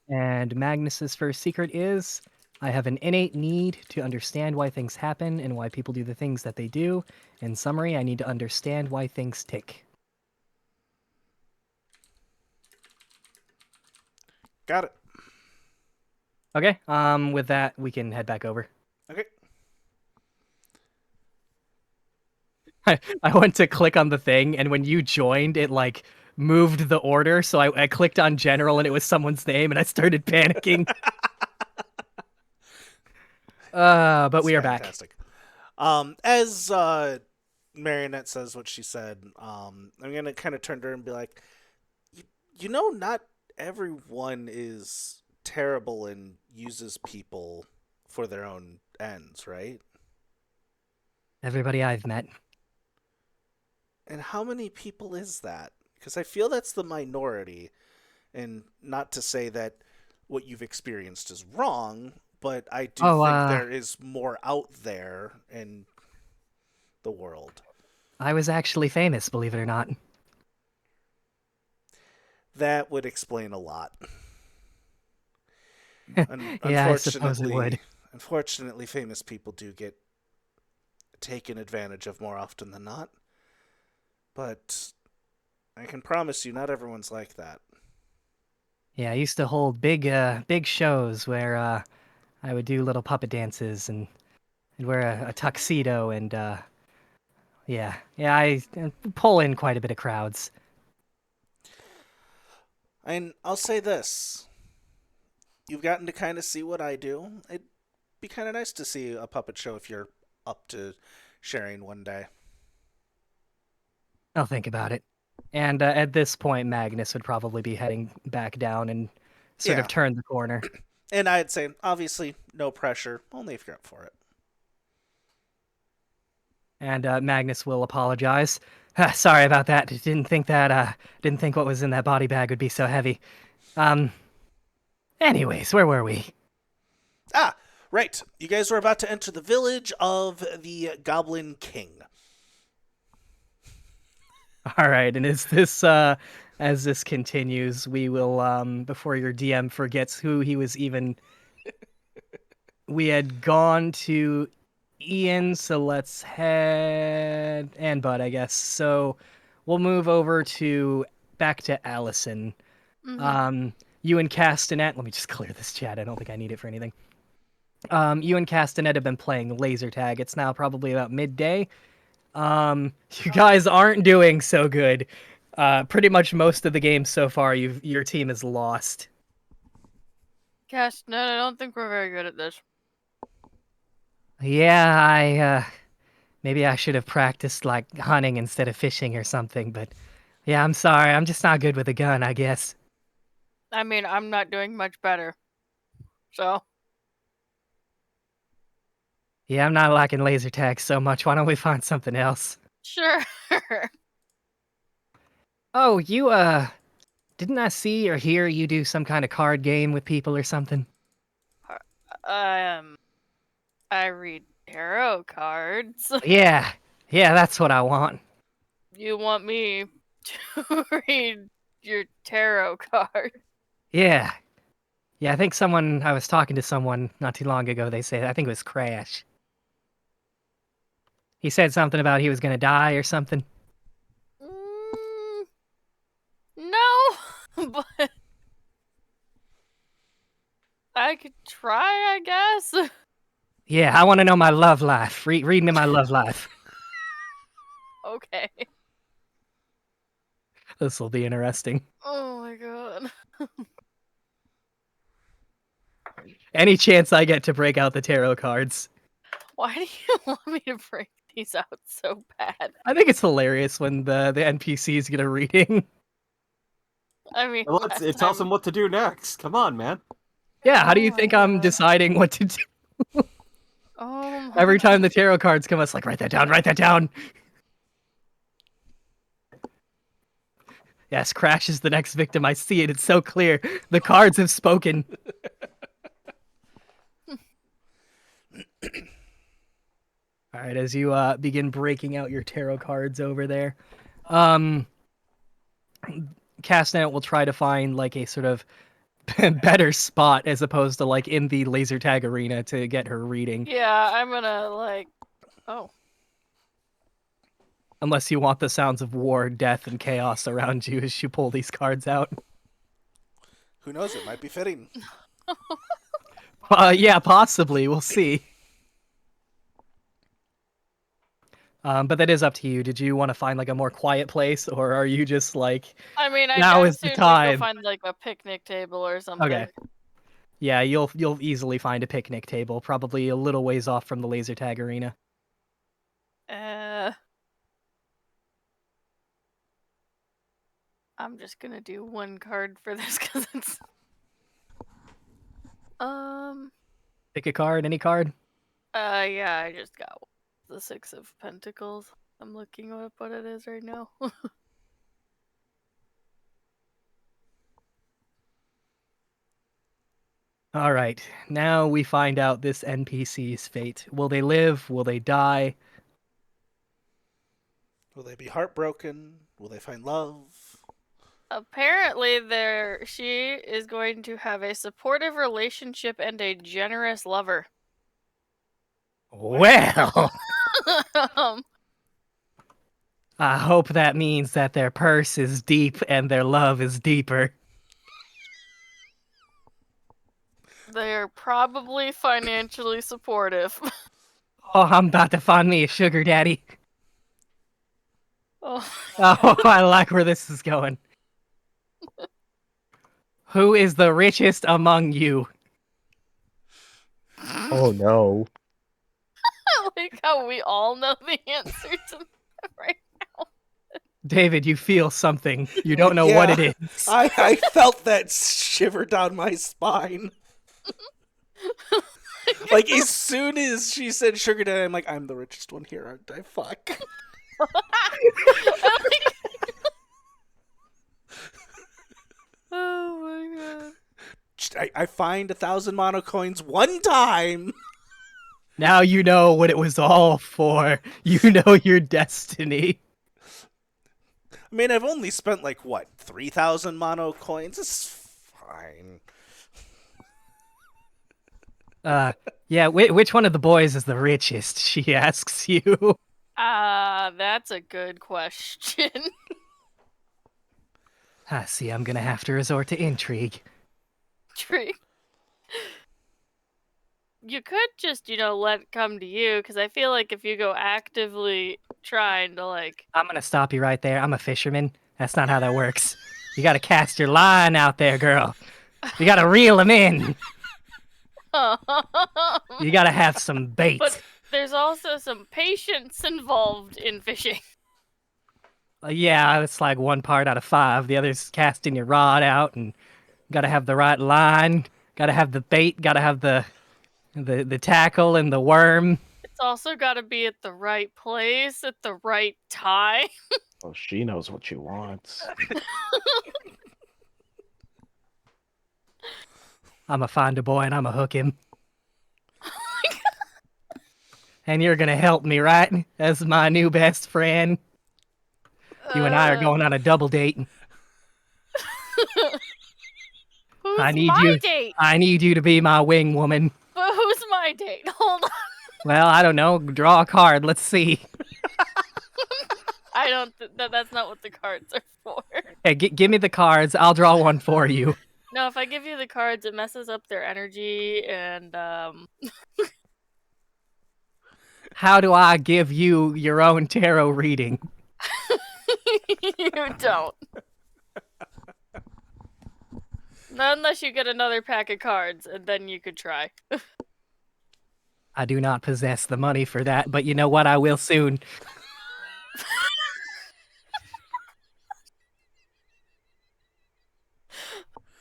And Magnus's first secret is, I have an innate need to understand why things happen and why people do the things that they do. In summary, I need to understand why things tick. Got it. Okay, with that, we can head back over. Okay. I went to click on the thing, and when you joined, it, like, moved the order, so I clicked on general, and it was someone's name, and I started panicking. But we are fantastic. As Marionette says what she said, I'm gonna kind of turn to her and be like, you know, not everyone is terrible and uses people for their own ends, right? Everybody I've met. And how many people is that? Because I feel that's the minority, and not to say that what you've experienced is wrong, but I do think there is more out there in the world. I was actually famous, believe it or not. That would explain a lot. Yeah, I suppose it would. Unfortunately, famous people do get taken advantage of more often than not. But I can promise you, not everyone's like that. Yeah, I used to hold big shows where I would do little puppet dances and I'd wear a tuxedo and yeah, I pull in quite a bit of crowds. And I'll say this. You've gotten to kind of see what I do. It'd be kind of nice to see a puppet show if you're up to sharing one day. I'll think about it. And at this point, Magnus would probably be heading back down and sort of turn the corner. And I'd say, obviously, no pressure, only if you're up for it. And Magnus will apologize. Sorry about that. Didn't think what was in that body bag would be so heavy. Anyways, where were we? Ah, right. You guys were about to enter the village of the Goblin King. All right, and is this as this continues, we will before your DM forgets who he was even we had gone to Ian, so let's head and Bud, I guess. So we'll move over to back to Allison. You and Castanet. Let me just clear this chat. I don't think I need it for anything. You and Castanet have been playing laser tag. It's now probably about midday. You guys aren't doing so good. Pretty much most of the games so far, your team has lost. Cash, no, I don't think we're very good at this. Yeah, maybe I should have practiced like hunting instead of fishing or something, but yeah, I'm sorry. I'm just not good with a gun, I guess. I mean, I'm not doing much better. So, Yeah, I'm not liking laser tag so much. Why don't we find something else? sure. Oh, you, didn't I see or hear you do some kind of card game with people or something? I read tarot cards. Yeah, that's what I want. You want me to read your tarot card? Yeah. Yeah, I was talking to someone not too long ago, I think it was Crash. He said something about he was gonna die or something. No, but I could try, I guess. Yeah, I want to know my love life. Read me my love life. Okay. This will be interesting. Oh my god. Any chance I get to break out the tarot cards. Why do you want me to break these out so bad? I think it's hilarious when the NPCs get a reading. I mean, Well, last it tells time- them what to do next. Come on, man. Yeah, how do you Oh think my I'm God. deciding what to do? Oh my Every time the tarot cards come, it's like, write that down. Yes, Crash is the next victim. I see it. It's so clear. The cards have spoken. All right, as you begin breaking out your tarot cards over there, Castnet will try to find like a sort of better spot as opposed to like in the laser tag arena to get her reading. Yeah, I'm gonna like. Oh. Unless you want the sounds of war, death, and chaos around you as you pull these cards out. Who knows? It might be fitting. Yeah, possibly. We'll see. But that is up to you. Did you want to find like a more quiet place, or are you just like, I mean, I now guess is the we time? go find like a picnic table or something. Okay. Yeah, you'll easily find a picnic table, probably a little ways off from the laser tag arena. I'm just gonna do one card for this because it's. Pick a card, any card. Yeah, I just got the Six of Pentacles. I'm looking up what it is right now. All right, now we find out this NPC's fate. Will they live? Will they die? Will they be heartbroken? Will they find love? Apparently, she is going to have a supportive relationship and a generous lover. Well, I hope that means that their purse is deep and their love is deeper. They are probably financially supportive. Oh, I'm about to find me a sugar daddy. Oh. Oh, I like where this is going. Who is the richest among you? Oh no. I like how we all know the answer to that right now. David, you feel something. You don't know what it Yeah. is. I felt that shiver down my spine. Like, as soon as she said sugar daddy, I'm like, I'm the richest one here, aren't I? Fuck. Oh my god. I find 1,000 mono coins one time. Now you know what it was all for. You know your destiny. I mean, I've only spent, like, what, 3,000 mono coins? It's fine. Yeah, which one of the boys is the richest? She asks you. That's a good question. I see I'm gonna have to resort to intrigue. Trick. You could just, let it come to you, because I feel like if you go actively trying to, I'm gonna stop you right there. I'm a fisherman. That's not how that works. You gotta cast your line out there, girl. You gotta reel them in. You gotta have some bait. But there's also some patience involved in fishing. Yeah, it's like 1 part out of 5. The other's casting your rod out, and gotta have the right line. Gotta have the bait. Gotta have the tackle and the worm. It's also got to be at the right place at the right time. Oh, she knows what she wants. I'ma find a boy and I'ma hook him. And you're gonna help me, right? As my new best friend. You and I are going on a double date. Who's I need my you. date? I need you to be my wing woman. But who's my date? Hold on. Well, I don't know. Draw a card. Let's see. I don't. That's not what the cards are for. Hey, give me the cards. I'll draw one for you. No, if I give you the cards, it messes up their energy, and How do I give you your own tarot reading? you don't. Not unless you get another pack of cards, and then you could try. I do not possess the money for that, but you know what? I will soon.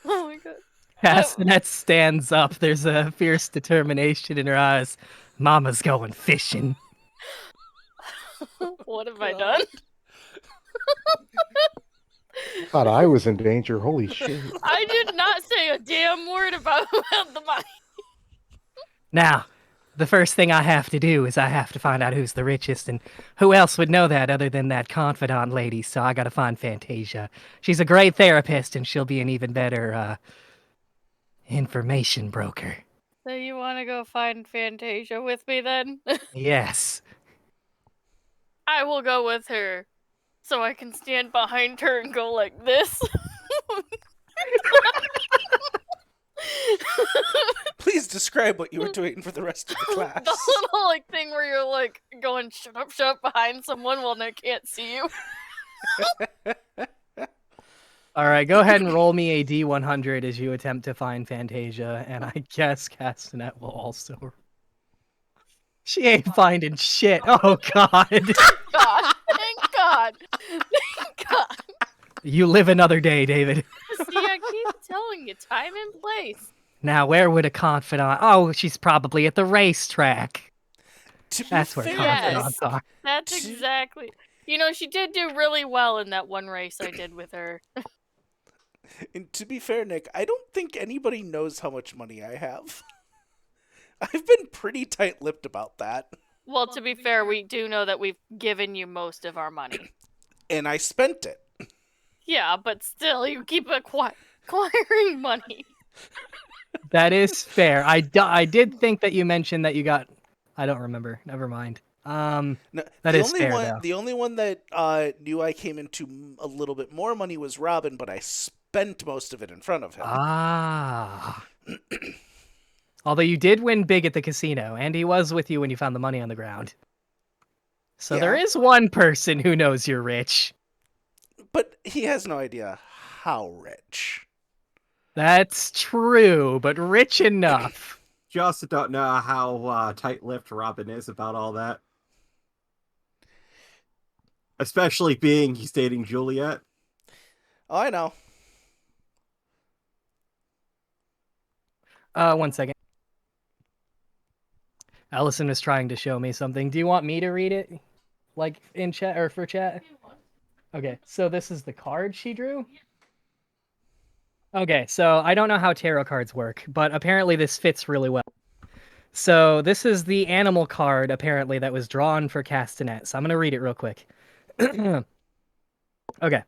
Oh my god. Castanet stands up. There's a fierce determination in her eyes. Mama's going fishing. What have I done? Thought I was in danger. Holy shit. I did not say a damn word about the money. Now, the first thing I have to do is I have to find out who's the richest, and who else would know that other than that confidant lady, so I gotta find Fantasia. She's a great therapist, and she'll be an even better, information broker. So you want to go find Fantasia with me then? Yes. I will go with her. So I can stand behind her and go like this. Please describe what you were doing for the rest of the class. The little thing where you're going shut up behind someone while they can't see you. Alright, go ahead and roll me a D100 as you attempt to find Fantasia, and I guess Castanet will also... She ain't finding shit. Oh, God. God, thank God. Thank God. You live another day, David. See, I keep telling you, time and place. Now, where would a confidant... Oh, she's probably at the racetrack. That's where fair, confidants are. That's exactly... she did do really well in that one race I did with her. And to be fair, Nick, I don't think anybody knows how much money I have. I've been pretty tight-lipped about that. Well, to be fair, we do know that we've given you most of our money. And I spent it. Yeah, but still, you keep acquiring money. That is fair. I did think that you mentioned that you got... I don't remember. Never mind. No, that is fair, though. The only one that knew I came into a little bit more money was Robin, but I spent most of it in front of him. Ah. Although you did win big at the casino, and he was with you when you found the money on the ground. So Yeah. there is one person who knows you're rich. But he has no idea how rich. That's true, but rich enough. You also don't know how tight-lipped Robin is about all that. Especially being he's dating Juliet. Oh, I know. 1 second. Allison was trying to show me something. Do you want me to read it? Like in chat or for chat? Okay, so this is the card she drew? Okay, so I don't know how tarot cards work, but apparently this fits really well. So this is the animal card, apparently, that was drawn for Castanet. So I'm going to read it real quick. Okay.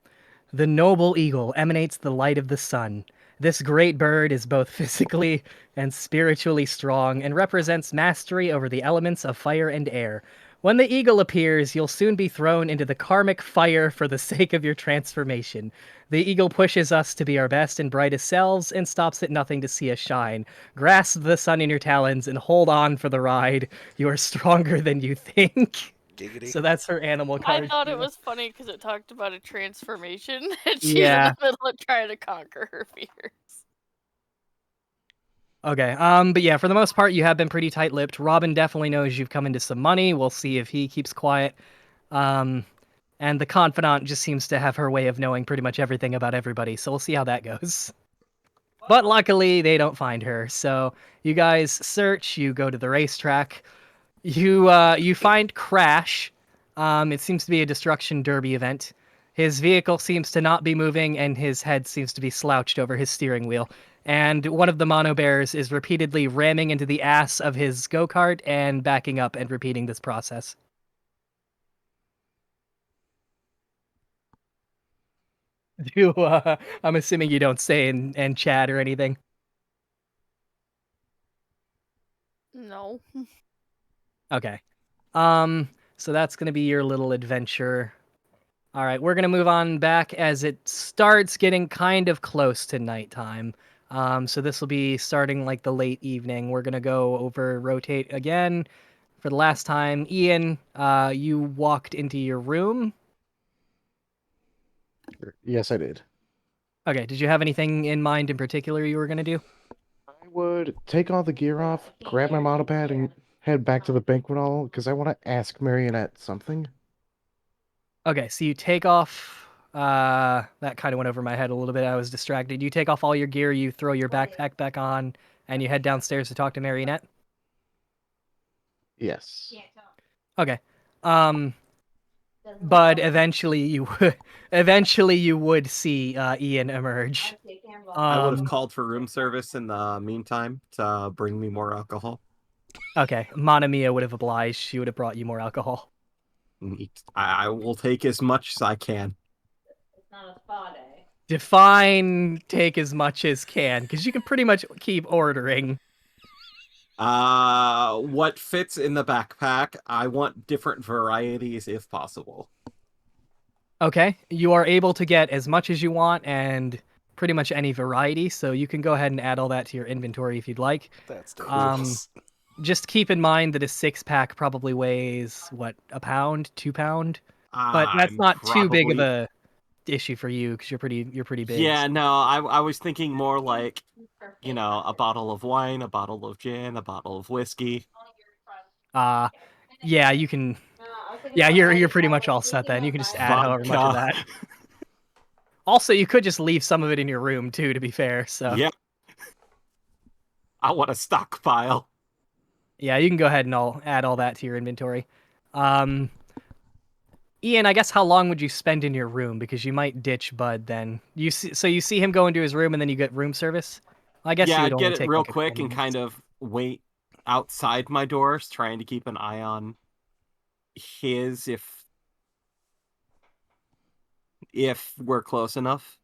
The noble eagle emanates the light of the sun. This great bird is both physically and spiritually strong and represents mastery over the elements of fire and air. When the eagle appears, you'll soon be thrown into the karmic fire for the sake of your transformation. The eagle pushes us to be our best and brightest selves and stops at nothing to see us shine. Grasp the sun in your talons and hold on for the ride. You are stronger than you think. Giggity. So that's her animal card. I thought it too. was funny because it talked about a transformation, and she's in Yeah. the middle of trying to conquer her fears. Okay. But yeah, for the most part, you have been pretty tight-lipped. Robin definitely knows you've come into some money. We'll see if he keeps quiet. And the confidant just seems to have her way of knowing pretty much everything about everybody. So we'll see how that goes. But luckily, they don't find her. So you guys search. You go to the racetrack. You find Crash. It seems to be a destruction derby event. His vehicle seems to not be moving, and his head seems to be slouched over his steering wheel. And one of the mono bears is repeatedly ramming into the ass of his go-kart and backing up and repeating this process. I'm assuming you don't say and chat or anything. No. Okay. So that's gonna be your little adventure. All right, we're gonna move on back as it starts getting kind of close to nighttime. So this will be starting like the late evening. We're gonna go over rotate again for the last time. Ian, you walked into your room. Yes, I did. Okay, did you have anything in mind in particular you were gonna do? I would take all the gear off, grab my monopad, and head back to the banquet hall because I want to ask Marionette something. Okay, so you take off. That kind of went over my head a little bit. I was distracted. You take off all your gear, you throw your backpack back on, and you head downstairs to talk to Marionette. Yes. Okay. But eventually you would see Ian emerge. I would have Um, called for room service in the meantime to bring me more alcohol. Okay, Mana Mia would have obliged. She would have brought you more alcohol. I will take as much as I can. Define take as much as can, because you can pretty much keep ordering. What fits in the backpack? I want different varieties if possible. Okay, you are able to get as much as you want and pretty much any variety, so you can go ahead and add all that to your inventory if you'd like. That's dangerous. Just keep in mind that a 6-pack probably weighs, what, a pound, 2 pound? But that's I'm not too big of probably- a issue for you because you're pretty big. Yeah, no, I was thinking more like, you know, a bottle of wine, a bottle of gin, a bottle of whiskey. Yeah, you can. Yeah, you're pretty much all set then. You can just add however much of that. Also, you could just leave some of it in your room too, to be fair. So Yep. I want a stockpile. yeah, you can go ahead and add all that to your inventory. Ian, I guess how long would you spend in your room? Because you might ditch Bud then. You see him go into his room and then you get room service? I guess Yeah, you would I'd only get it take real like a quick couple and minutes. kind of wait outside my doors, trying to keep an eye on his if we're close enough.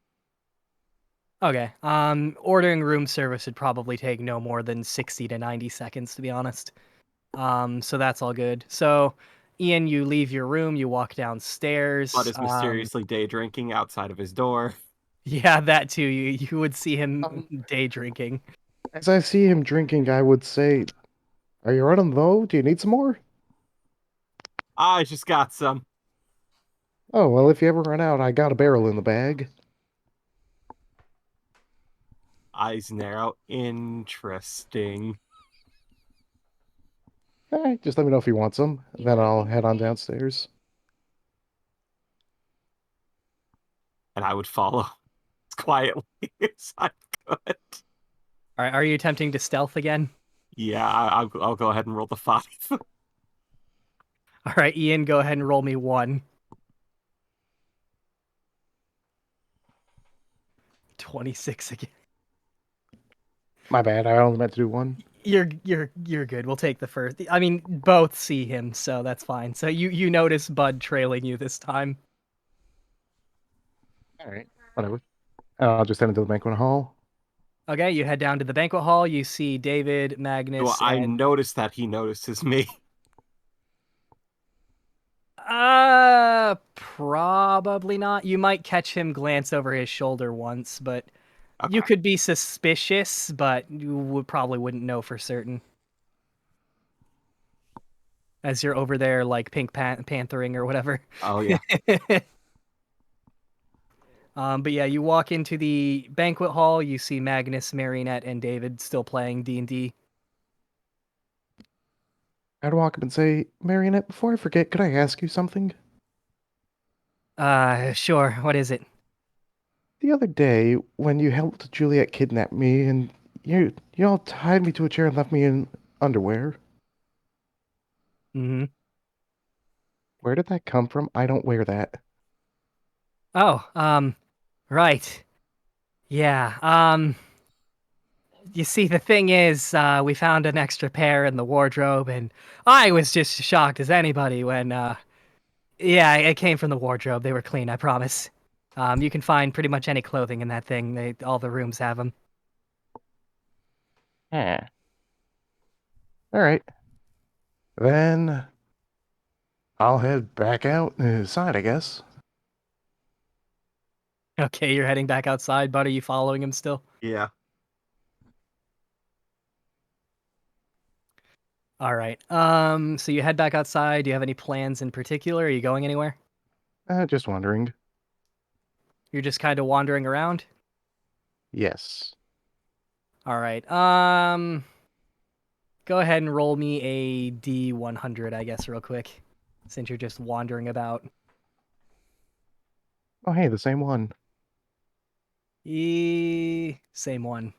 Okay. Ordering room service would probably take no more than 60 to 90 seconds, to be honest. So that's all good. So, Ian, you leave your room, you walk downstairs. Bud is mysteriously day drinking outside of his door. Yeah, that too. You would see him day drinking. As I see him drinking, I would say, "Are you running low? Do you need some more?" I just got some. Oh, well, if you ever run out, I got a barrel in the bag. Eyes narrow. Interesting. All right, just let me know if you want some. Then I'll head on downstairs. And I would follow as quietly as I could. All right, are you attempting to stealth again? Yeah, I'll go ahead and roll the 5. All right, Ian, go ahead and roll me 1. 26 again. My bad, I only meant to do one. You're good. We'll take the first. I mean, both see him, so that's fine. So you notice Bud trailing you this time. All right, whatever. I'll just head into the banquet hall. Okay, you head down to the banquet hall. You see David, Magnus, Well, I and noticed that he notices me. probably not. You might catch him glance over his shoulder once, but you Okay. could be suspicious, but you probably wouldn't know for certain. As you're over there, like panthering or whatever. Oh yeah. But yeah, you walk into the banquet hall. You see Magnus, Marionette, and David still playing D&D. I'd walk up and say, Marionette, before I forget, could I ask you something? Sure. What is it? The other day, when you helped Juliet kidnap me and you all tied me to a chair and left me in underwear, Mm-hmm. where did that come from? I don't wear that. Oh, right. Yeah. You see, the thing is, we found an extra pair in the wardrobe, and I was just as shocked as anybody when, yeah, it came from the wardrobe. They were clean, I promise. You can find pretty much any clothing in that thing. All the rooms have them. Huh. All right. Then I'll head back outside, I guess. Okay, you're heading back outside, but are you following him still? Yeah. All right. So you head back outside. Do you have any plans in particular? Are you going anywhere? Just wondering. You're just kind of wandering around? Yes. All right. Go ahead and roll me a D100, I guess, real quick, since you're just wandering about. Oh, hey, the same one. Same one.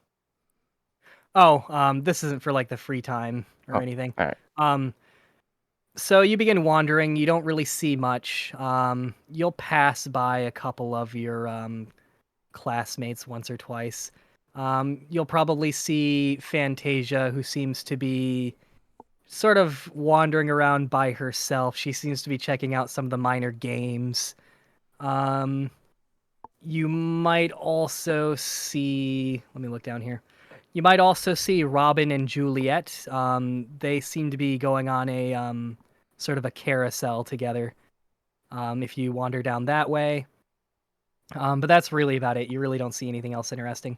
Oh, this isn't for like the free time or Oh, anything. all right. So you begin wandering. You don't really see much. You'll pass by a couple of your classmates once or twice. You'll probably see Fantasia, who seems to be sort of wandering around by herself. She seems to be checking out some of the minor games. You might also see. Let me look down here. You might also see Robin and Juliet. They seem to be going on a sort of a carousel together. If you wander down that way. But that's really about it. You really don't see anything else interesting.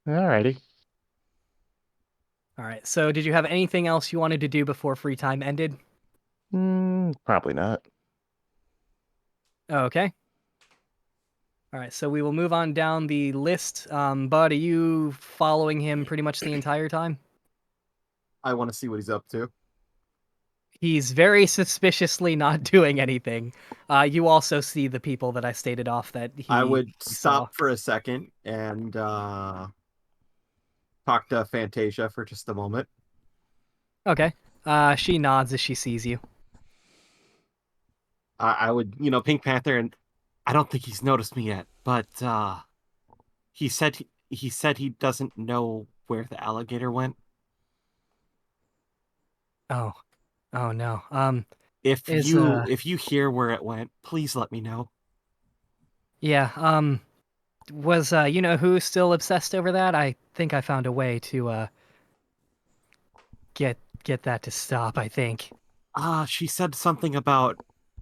Alrighty. All right. So, did you have anything else you wanted to do before free time ended? Probably not. Okay. All right. So we will move on down the list. Bud, are you following him pretty much the entire time? I want to see what he's up to. He's very suspiciously not doing anything. You also see the people that I stated off that I would he saw. stop for a second and talk to Fantasia for just a moment. Okay. She nods as she sees you. I would, Pink Panther, and I don't think he's noticed me yet, but he said he doesn't know where the alligator went. Oh. Oh no. If Is you hear where it went, please let me know. yeah. Was you know who still obsessed over that? I think I found a way to get that to stop, I think. She said something about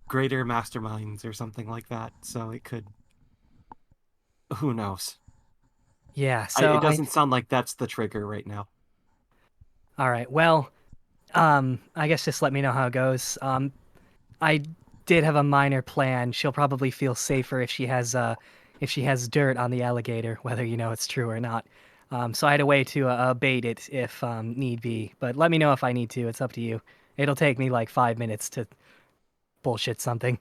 greater masterminds or something like that, so it could. Who knows? Yeah, so It doesn't sound like that's the trigger right now. all right. Well, I guess just let me know how it goes. I did have a minor plan. She'll probably feel safer if she has dirt on the alligator, whether you know it's true or not. So I had a way to abate it if need be. But let me know if I need to. It's up to you. It'll take me like 5 minutes to bullshit something.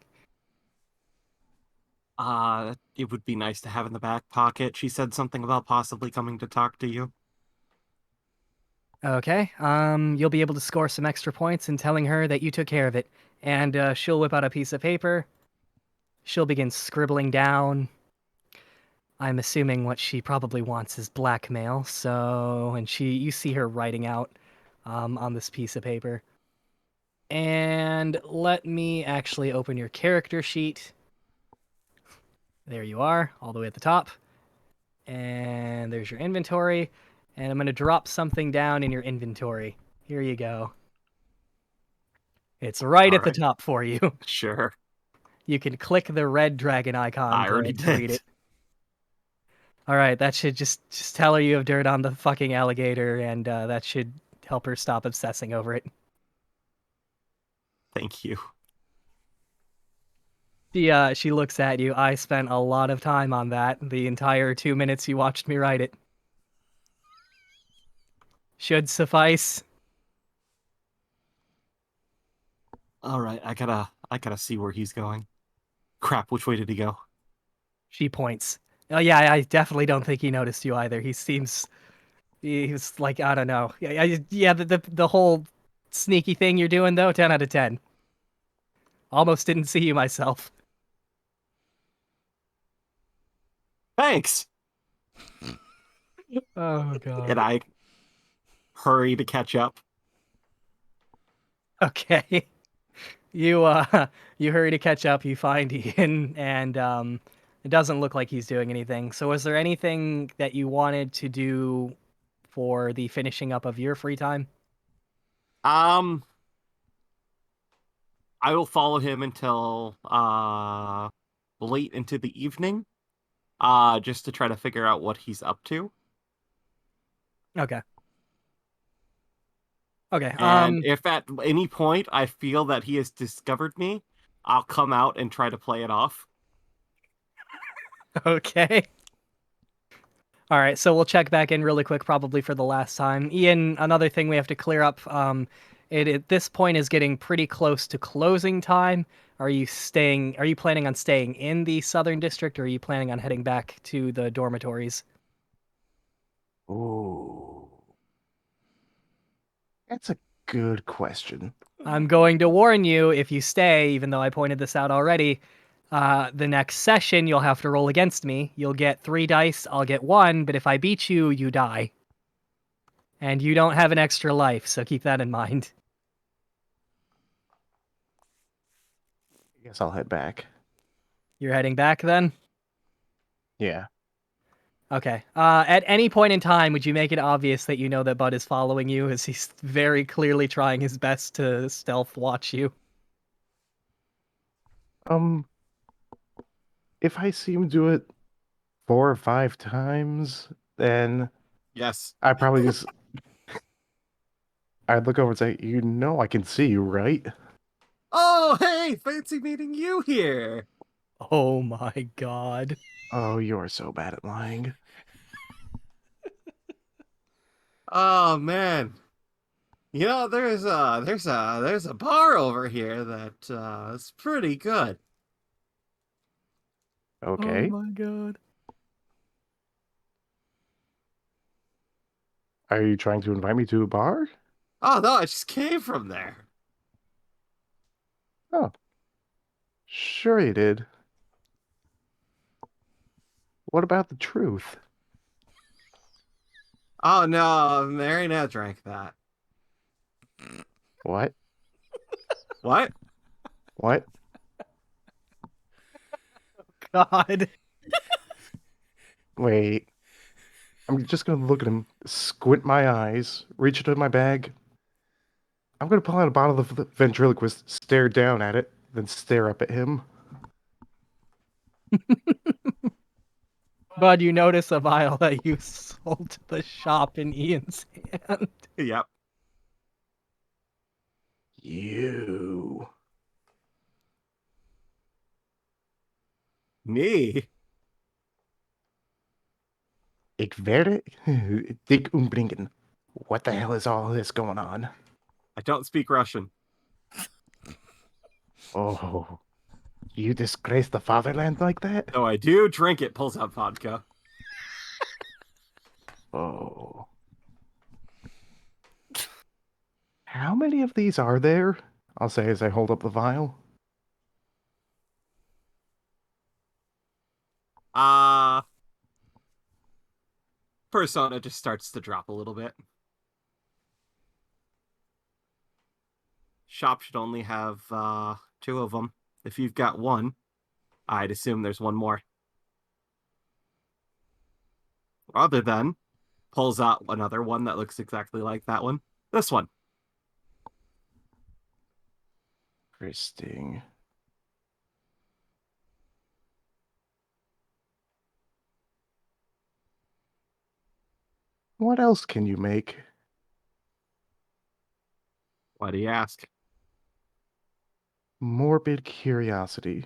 It would be nice to have in the back pocket. She said something about possibly coming to talk to you. Okay. You'll be able to score some extra points in telling her that you took care of it. And she'll whip out a piece of paper. She'll begin scribbling down. I'm assuming what she probably wants is blackmail. So, and you see her writing out on this piece of paper. And let me actually open your character sheet. There you are, all the way at the top. And there's your inventory. And I'm going to drop something down in your inventory. Here you go. It's right All at the right. top for you. Sure. You can click the red dragon icon I already to read did. it. All right, that should just tell her you have dirt on the fucking alligator, and that should help her stop obsessing over it. Thank you. She looks at you. I spent a lot of time on that. The entire 2 minutes you watched me write it. Should suffice. All right, I gotta see where he's going. Crap, which way did he go? She points. Oh yeah, I definitely don't think he noticed you either. He's like, I don't know. Yeah, the whole sneaky thing you're doing though, 10 out of 10. Almost didn't see you myself. Thanks. Oh god. And I hurry to catch up. Okay. You you hurry to catch up, you find Ian, and it doesn't look like he's doing anything. So is there anything that you wanted to do for the finishing up of your free time? I will follow him until late into the evening. Just to try to figure out what he's up to. Okay. Okay. And if at any point I feel that he has discovered me, I'll come out and try to play it off. Okay. All right, so we'll check back in really quick, probably for the last time. Ian, another thing we have to clear up. It at this point is getting pretty close to closing time. Are you planning on staying in the Southern District, or are you planning on heading back to the dormitories? Ooh. That's a good question. I'm going to warn you, if you stay, even though I pointed this out already, the next session you'll have to roll against me. You'll get 3 dice, I'll get 1, but if I beat you, you die. And you don't have an extra life, so keep that in mind. I guess I'll head back. You're heading back then? Yeah. Okay. At any point in time, would you make it obvious that you know that Bud is following you, as he's very clearly trying his best to stealth watch you? If I see him do it 4 or 5 times, then Yes. I probably just I'd look over and say, "You know I can see you, right?" Oh, hey, fancy meeting you here. Oh my god. Oh, you're so bad at lying. Oh man. You know, there's a bar over here that is pretty good. Okay. Oh my god. Are you trying to invite me to a bar? Oh no, I just came from there. Oh. Sure you did. What about the truth? Oh no, Marionette drank that. What? What? What? God. Wait. I'm just gonna look at him, squint my eyes, reach into my bag. I'm gonna pull out a bottle of ventriloquist, stare down at it, then stare up at him. Bud, you notice a vial that you sold to the shop in Ian's hand. Yep. You. Me? Ik werde dik umbringen. What the hell is all this going on? I don't speak Russian. Oh, you disgrace the fatherland like that? Though I do drink it, pulls out vodka. Oh. How many of these are there? I'll say as I hold up the vial. Persona just starts to drop a little bit. Shop should only have 2 of them. If you've got 1, I'd assume there's 1 more. Other than pulls out another one that looks exactly like that one. This one. Interesting. What else can you make? Why do you ask? Morbid curiosity.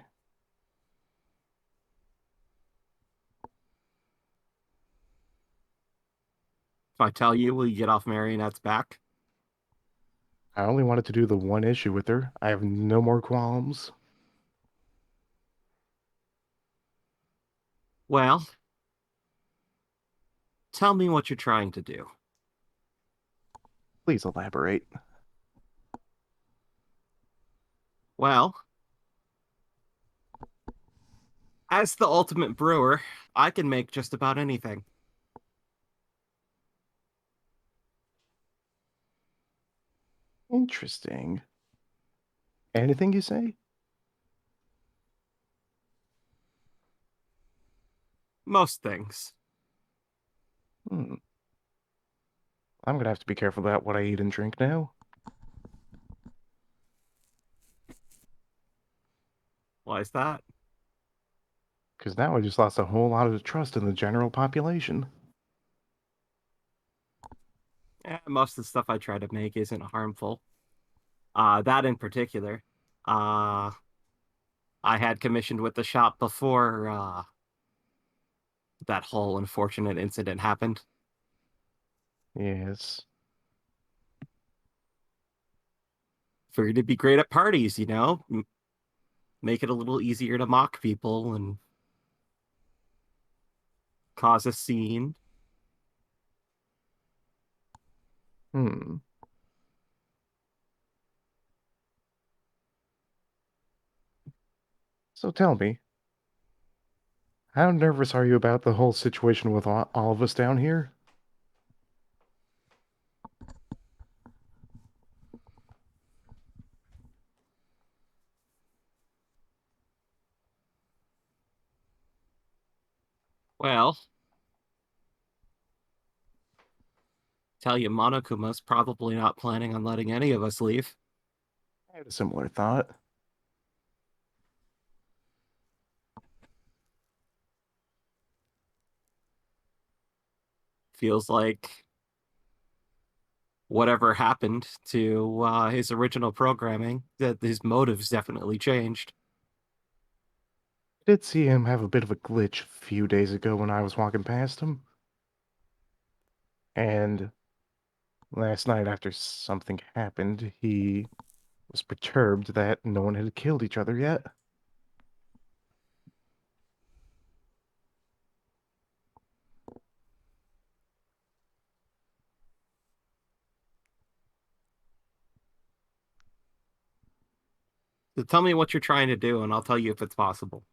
If I tell you, will you get off Marionette's back? I only wanted to do the one issue with her. I have no more qualms. Well, tell me what you're trying to do. Please elaborate. Well, as the ultimate brewer, I can make just about anything. Interesting. Anything you say? Most things. Hmm. I'm gonna have to be careful about what I eat and drink now. Why is that? Because now I just lost a whole lot of trust in the general population. Most of the stuff I try to make isn't harmful. That in particular. I had commissioned with the shop before that whole unfortunate incident happened. Yes. Figured it'd be great at parties, you know? Make it a little easier to mock people and cause a scene. Hmm. So tell me, how nervous are you about the whole situation with all of us down here? Well, tell you, Monokuma's probably not planning on letting any of us leave. I had a similar thought. Feels like whatever happened to his original programming, that his motives definitely changed. I did see him have a bit of a glitch a few days ago when I was walking past him. And last night, after something happened, he was perturbed that no one had killed each other yet. So tell me what you're trying to do, and I'll tell you if it's possible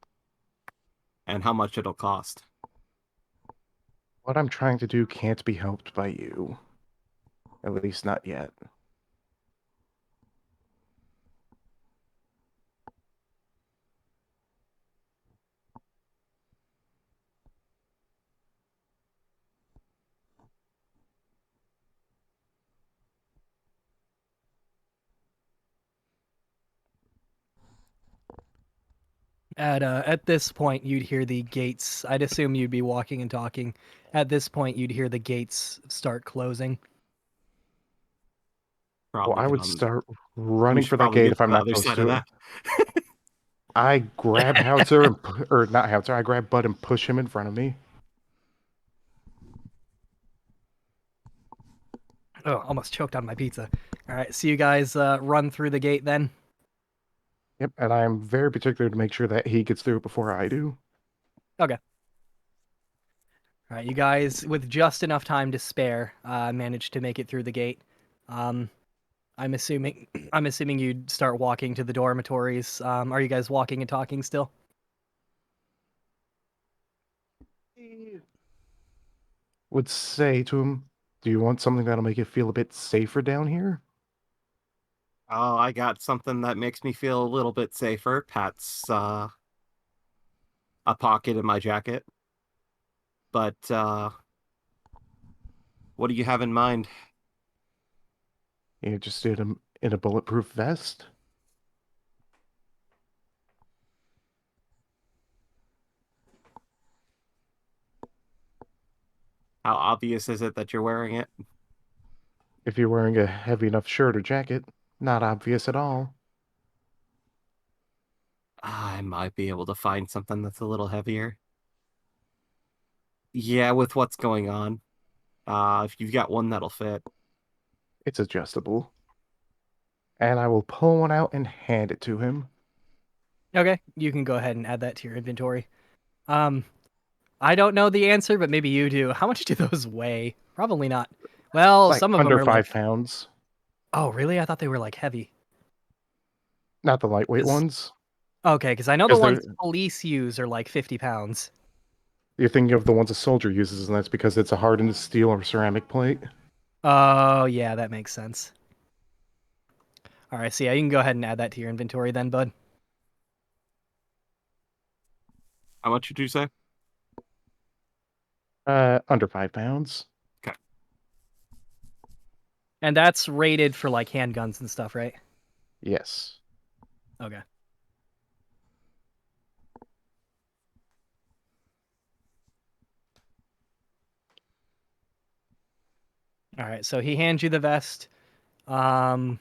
and how much it'll cost. What I'm trying to do can't be helped by you. At least not yet. At this point, you'd hear the gates. I'd assume you'd be walking and talking. At this point, you'd hear the gates start closing. Well, Probably I get would on. start We running should for that probably gate get if to I'm the not other close side of to it. that. I grab Howitzer and or not Howitzer. I grab Bud and push him in front of me. Oh, almost choked on my pizza. All right, so you guys run through the gate then. Yep, and I'm very particular to make sure that he gets through it before I do. Okay. All right, you guys, with just enough time to spare, managed to make it through the gate. I'm assuming I'm assuming you'd start walking to the dormitories. Are you guys walking and talking still? Would say to him, "Do you want something that'll make you feel a bit safer down here?" Oh, I got something that makes me feel a little bit safer. Pat's a pocket in my jacket. But What do you have in mind? You're interested in a bulletproof vest? How obvious is it that you're wearing it? If you're wearing a heavy enough shirt or jacket, not obvious at all. I might be able to find something that's a little heavier. Yeah, with what's going on. If you've got one that'll fit. It's adjustable. And I will pull one out and hand it to him. Okay, you can go ahead and add that to your inventory. I don't know the answer, but maybe you do. How much do those weigh? Probably not. Well, Like some of them under are 5 pounds. Oh, really? I thought they were like heavy. Not the lightweight ones. Okay, because I know the 'Cause ones police use are like 50 pounds. You're thinking of the ones a soldier uses, and that's because it's a hardened steel or ceramic plate. Oh, yeah, that makes sense. All right, so yeah, you can go ahead and add that to your inventory then, bud. How much did you say? Under 5 pounds. Okay. And that's rated for like handguns and stuff, right? Yes. Okay. All right, so he hands you the vest. Oh,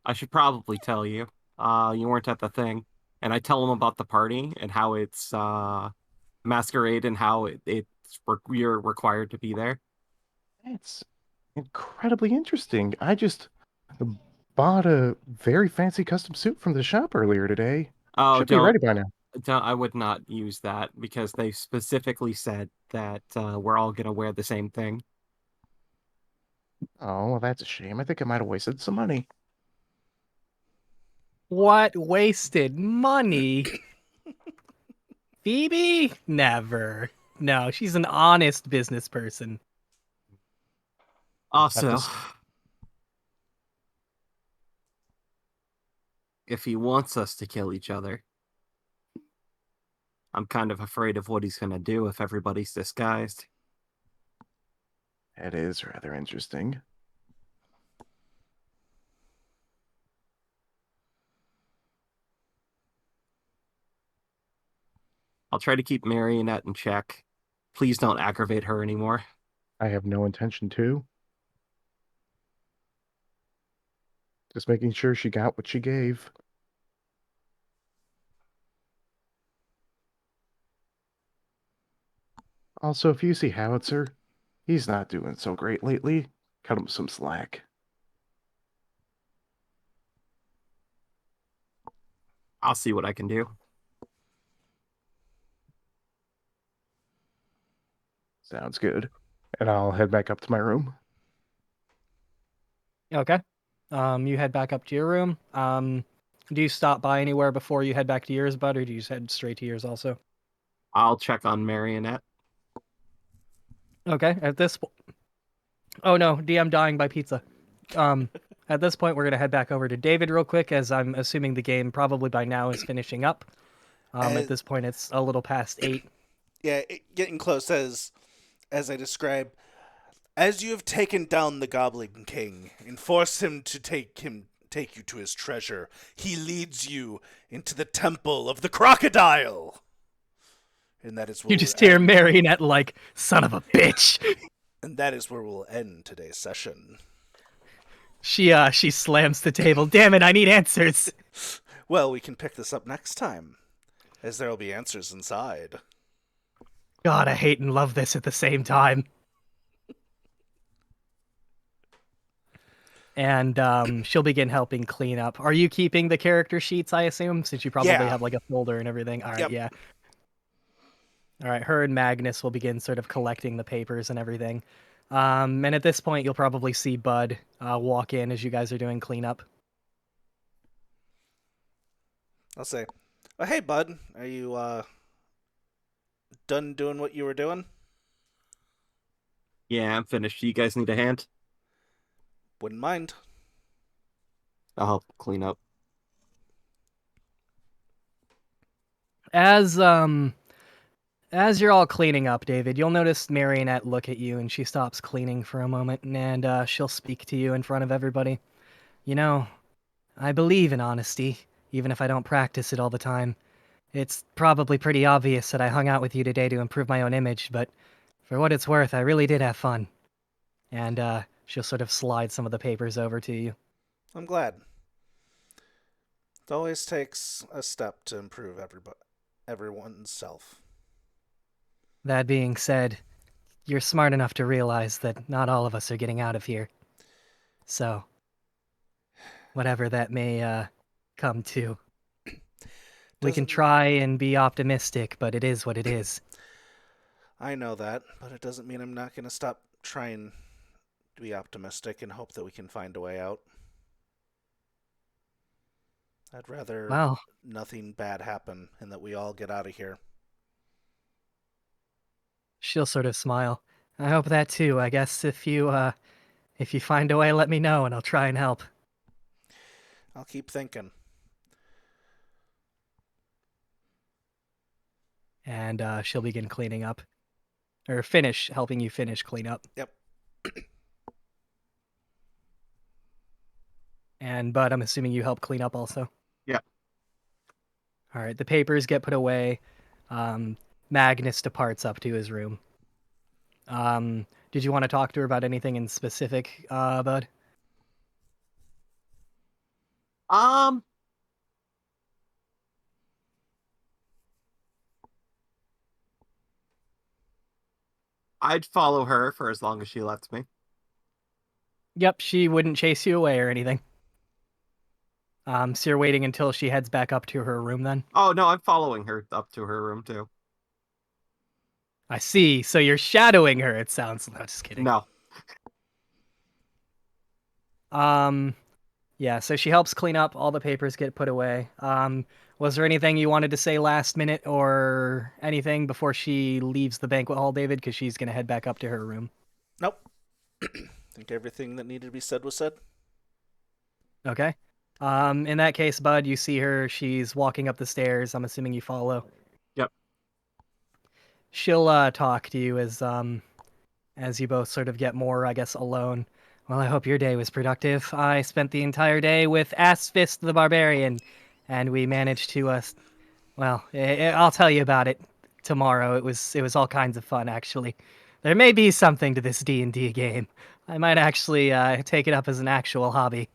I should probably tell you. You weren't at the thing. And I tell him about the party and how it's masquerade and how you're required to be there. It's incredibly interesting. I just bought a very fancy custom suit from the shop earlier today. Oh, Should be ready by now. I would not use that because they specifically said that we're all gonna wear the same thing. Oh, well, that's a shame. I think I might have wasted some money. What? Wasted money? Phoebe? Never. No, she's an honest business person. Also, That's if he wants us to kill each other, I'm kind of afraid of what he's gonna do if everybody's disguised. It is rather interesting. I'll try to keep Marionette in check. Please don't aggravate her anymore. I have no intention to. Just making sure she got what she gave. Also, if you see Howitzer, he's not doing so great lately. Cut him some slack. I'll see what I can do. Sounds good. And I'll head back up to my room. Okay. You head back up to your room. Do you stop by anywhere before you head back to yours, bud, or do you just head straight to yours also? I'll check on Marionette. Okay. Oh no, DM dying by pizza. At this point, we're gonna head back over to David real quick, as I'm assuming the game probably by now is finishing up. At this point, it's a little past 8. Yeah, getting close as I describe. As you have taken down the Goblin King and forced him to take you to his treasure, he leads you into the temple of the crocodile. And that is where You just hear Marionette like, son of a bitch. And that is where we'll end today's session. She slams the table. Damn it, I need answers. Well, we can pick this up next time, as there will be answers inside. God, I hate and love this at the same time. And she'll begin helping clean up. Are you keeping the character sheets, I assume, since you probably have like a folder and everything? All right, yeah. All right, her and Magnus will begin sort of collecting the papers and everything. And at this point, you'll probably see Bud walk in as you guys are doing cleanup. I'll say, oh, hey, Bud, are you done doing what you were doing? Yeah, I'm finished. Do you guys need a hand? Wouldn't mind. I'll help clean up. As you're all cleaning up, David, you'll notice Marionette look at you, and she stops cleaning for a moment, and she'll speak to you in front of everybody. You know, I believe in honesty, even if I don't practice it all the time. It's probably pretty obvious that I hung out with you today to improve my own image, but for what it's worth, I really did have fun. And she'll sort of slide some of the papers over to you. I'm glad. It always takes a step to improve everyone's self. That being said, you're smart enough to realize that not all of us are getting out of here. So, whatever that may come to. We can Doesn't- try and be optimistic, but it is what it is. I know that, but it doesn't mean I'm not going to stop trying to be optimistic and hope that we can find a way out. I'd rather Well, nothing bad happen and that we all get out of here. she'll sort of smile. I hope that too. I guess if you find a way, let me know and I'll try and help. I'll keep thinking. And she'll begin cleaning up. Or helping you finish clean up. Yep. And Bud, I'm assuming you help clean up also? Yeah. All right, the papers get put away. Magnus departs up to his room. Did you want to talk to her about anything in specific, Bud? I'd follow her for as long as she lets me. Yep, she wouldn't chase you away or anything. So you're waiting until she heads back up to her room then? Oh, no, I'm following her up to her room, too. I see. So you're shadowing her, it sounds. No, just kidding. No. Yeah, so she helps clean up, all the papers get put away. Was there anything you wanted to say last minute or anything before she leaves the banquet hall, David? Because she's going to head back up to her room. Nope. Think everything that needed to be said was said. Okay. In that case, Bud, you see her. She's walking up the stairs. I'm assuming you follow. Yep. She'll talk to you as you both sort of get more, I guess, alone. Well, I hope your day was productive. I spent the entire day with Fist the Barbarian, and we managed to, well, I'll tell you about it tomorrow. It was all kinds of fun, actually. There may be something to this D&D game. I might actually take it up as an actual hobby.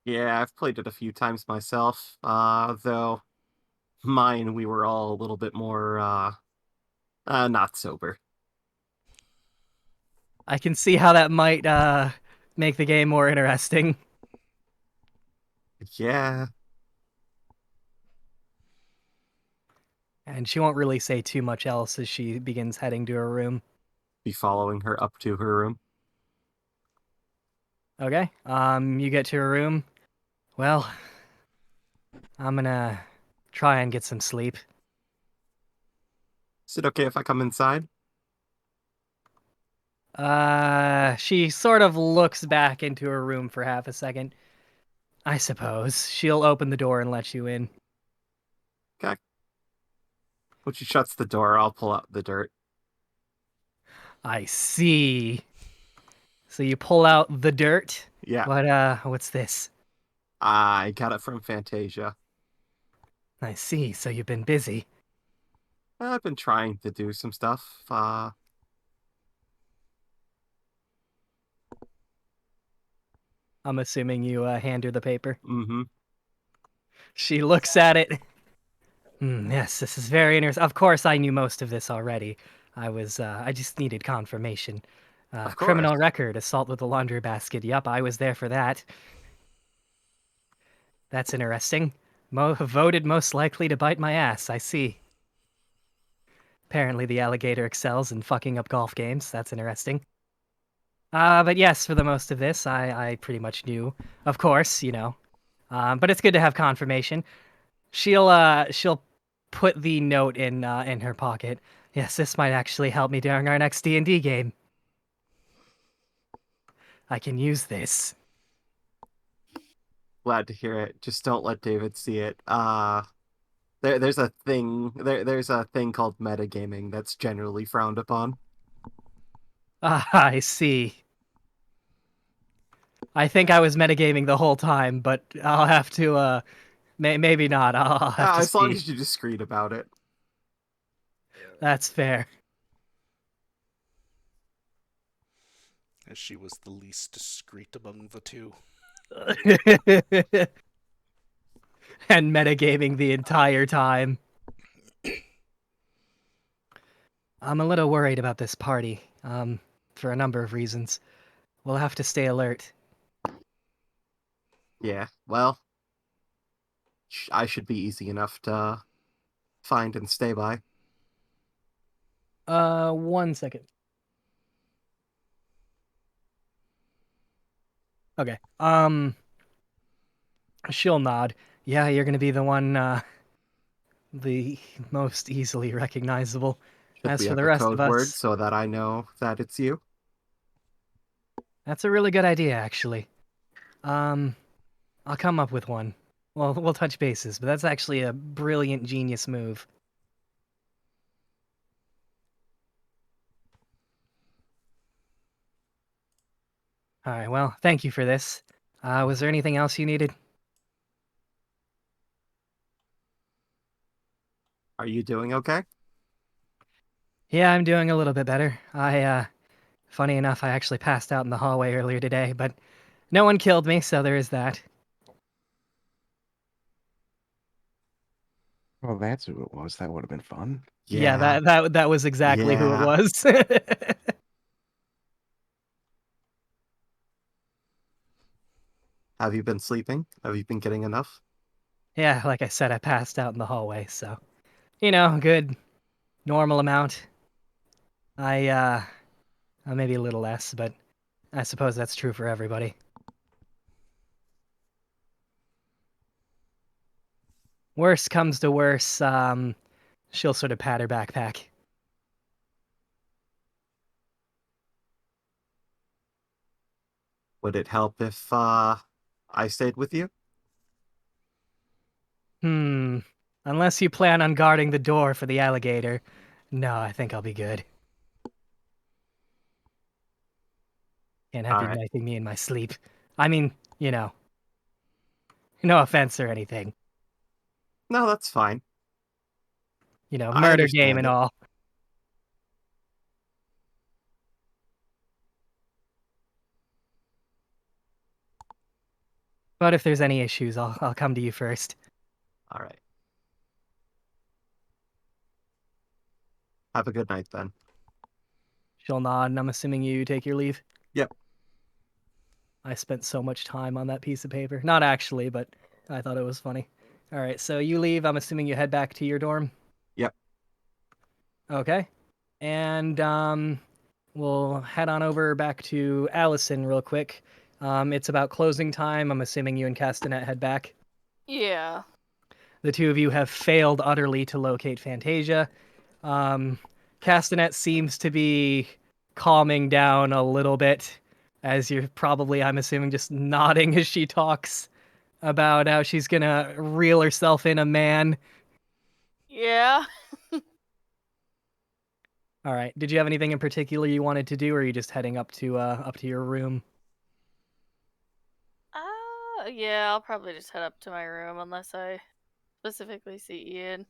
Yeah, I've played it a few times myself, though we were all a little bit more, not sober. I can see how that might make the game more interesting. Yeah. And she won't really say too much else as she begins heading to her room. Be following her up to her room. Okay. You get to her room. Well, I'm gonna try and get some sleep. Is it okay if I come inside? She sort of looks back into her room for half a second. I suppose. She'll open the door and let you in. Okay. When she shuts the door, I'll pull out the dirt. I see. So you pull out the dirt? Yeah. What's this? I got it from Fantasia. I see. So you've been busy. I've been trying to do some stuff. I'm assuming you hand her the paper. Mm-hmm. She looks at it. Yes, this is very interesting. Of course, I knew most of this already. I just needed confirmation. Of Criminal course. record, assault with a laundry basket. Yup, I was there for that. That's interesting. Voted most likely to bite my ass, I see. Apparently the alligator excels in fucking up golf games. That's interesting. But yes, for the most of this, I pretty much knew. Of course, you know. But it's good to have confirmation. She'll put the note in her pocket. Yes, this might actually help me during our next D&D game. I can use this. Glad to hear it. Just don't let David see it. There's a thing there's a thing called metagaming that's generally frowned upon. Ah, I see. I think I was metagaming the whole time, but I'll have to, maybe not. I'll have to As long see. as you're discreet about it. That's fair. As she was the least discreet among the two. And metagaming the entire time. I'm a little worried about this party, for a number of reasons. We'll have to stay alert. Yeah, well, I should be easy enough to find and stay by. 1 second. Okay. She'll nod. Yeah, you're gonna be the one, the most easily recognizable. Should As we for have the a rest code of word us, so that I know that it's you? that's a really good idea, actually. I'll come up with one. Well, we'll touch bases, but that's actually a brilliant genius move. Alright, well, thank you for this. Was there anything else you needed? Are you doing okay? Yeah, I'm doing a little bit better. Funny enough, I actually passed out in the hallway earlier today, but no one killed me, so there is that. Well, that's who it was. That would have been fun. Yeah, that was exactly who it Yeah. was. Have you been sleeping? Have you been getting enough? Yeah, like I said, I passed out in the hallway, so you know, good normal amount. I maybe a little less, but I suppose that's true for everybody. Worst comes to worse, she'll sort of pat her backpack. Would it help if I stayed with you? Unless you plan on guarding the door for the alligator. No, I think I'll be good. Can't have All you right. knifing me in my sleep. I mean, you know, no offense or anything. No, that's fine. You know, I murder game understand and it. all. But if there's any issues, I'll come to you first. All right. Have a good night then. She'll nod, and I'm assuming you take your leave. Yep. I spent so much time on that piece of paper. Not actually, but I thought it was funny. All right, so you leave. I'm assuming you head back to your dorm. Yep. Okay. And we'll head on over back to Allison real quick. It's about closing time. I'm assuming you and Castanet head back. Yeah. The two of you have failed utterly to locate Fantasia. Castanet seems to be calming down a little bit, as you're probably, I'm assuming, just nodding as she talks about how she's gonna reel herself in a man. Yeah. All right. Did you have anything in particular you wanted to do, or are you just heading up to your room? Yeah, I'll probably just head up to my room unless I specifically see Ian.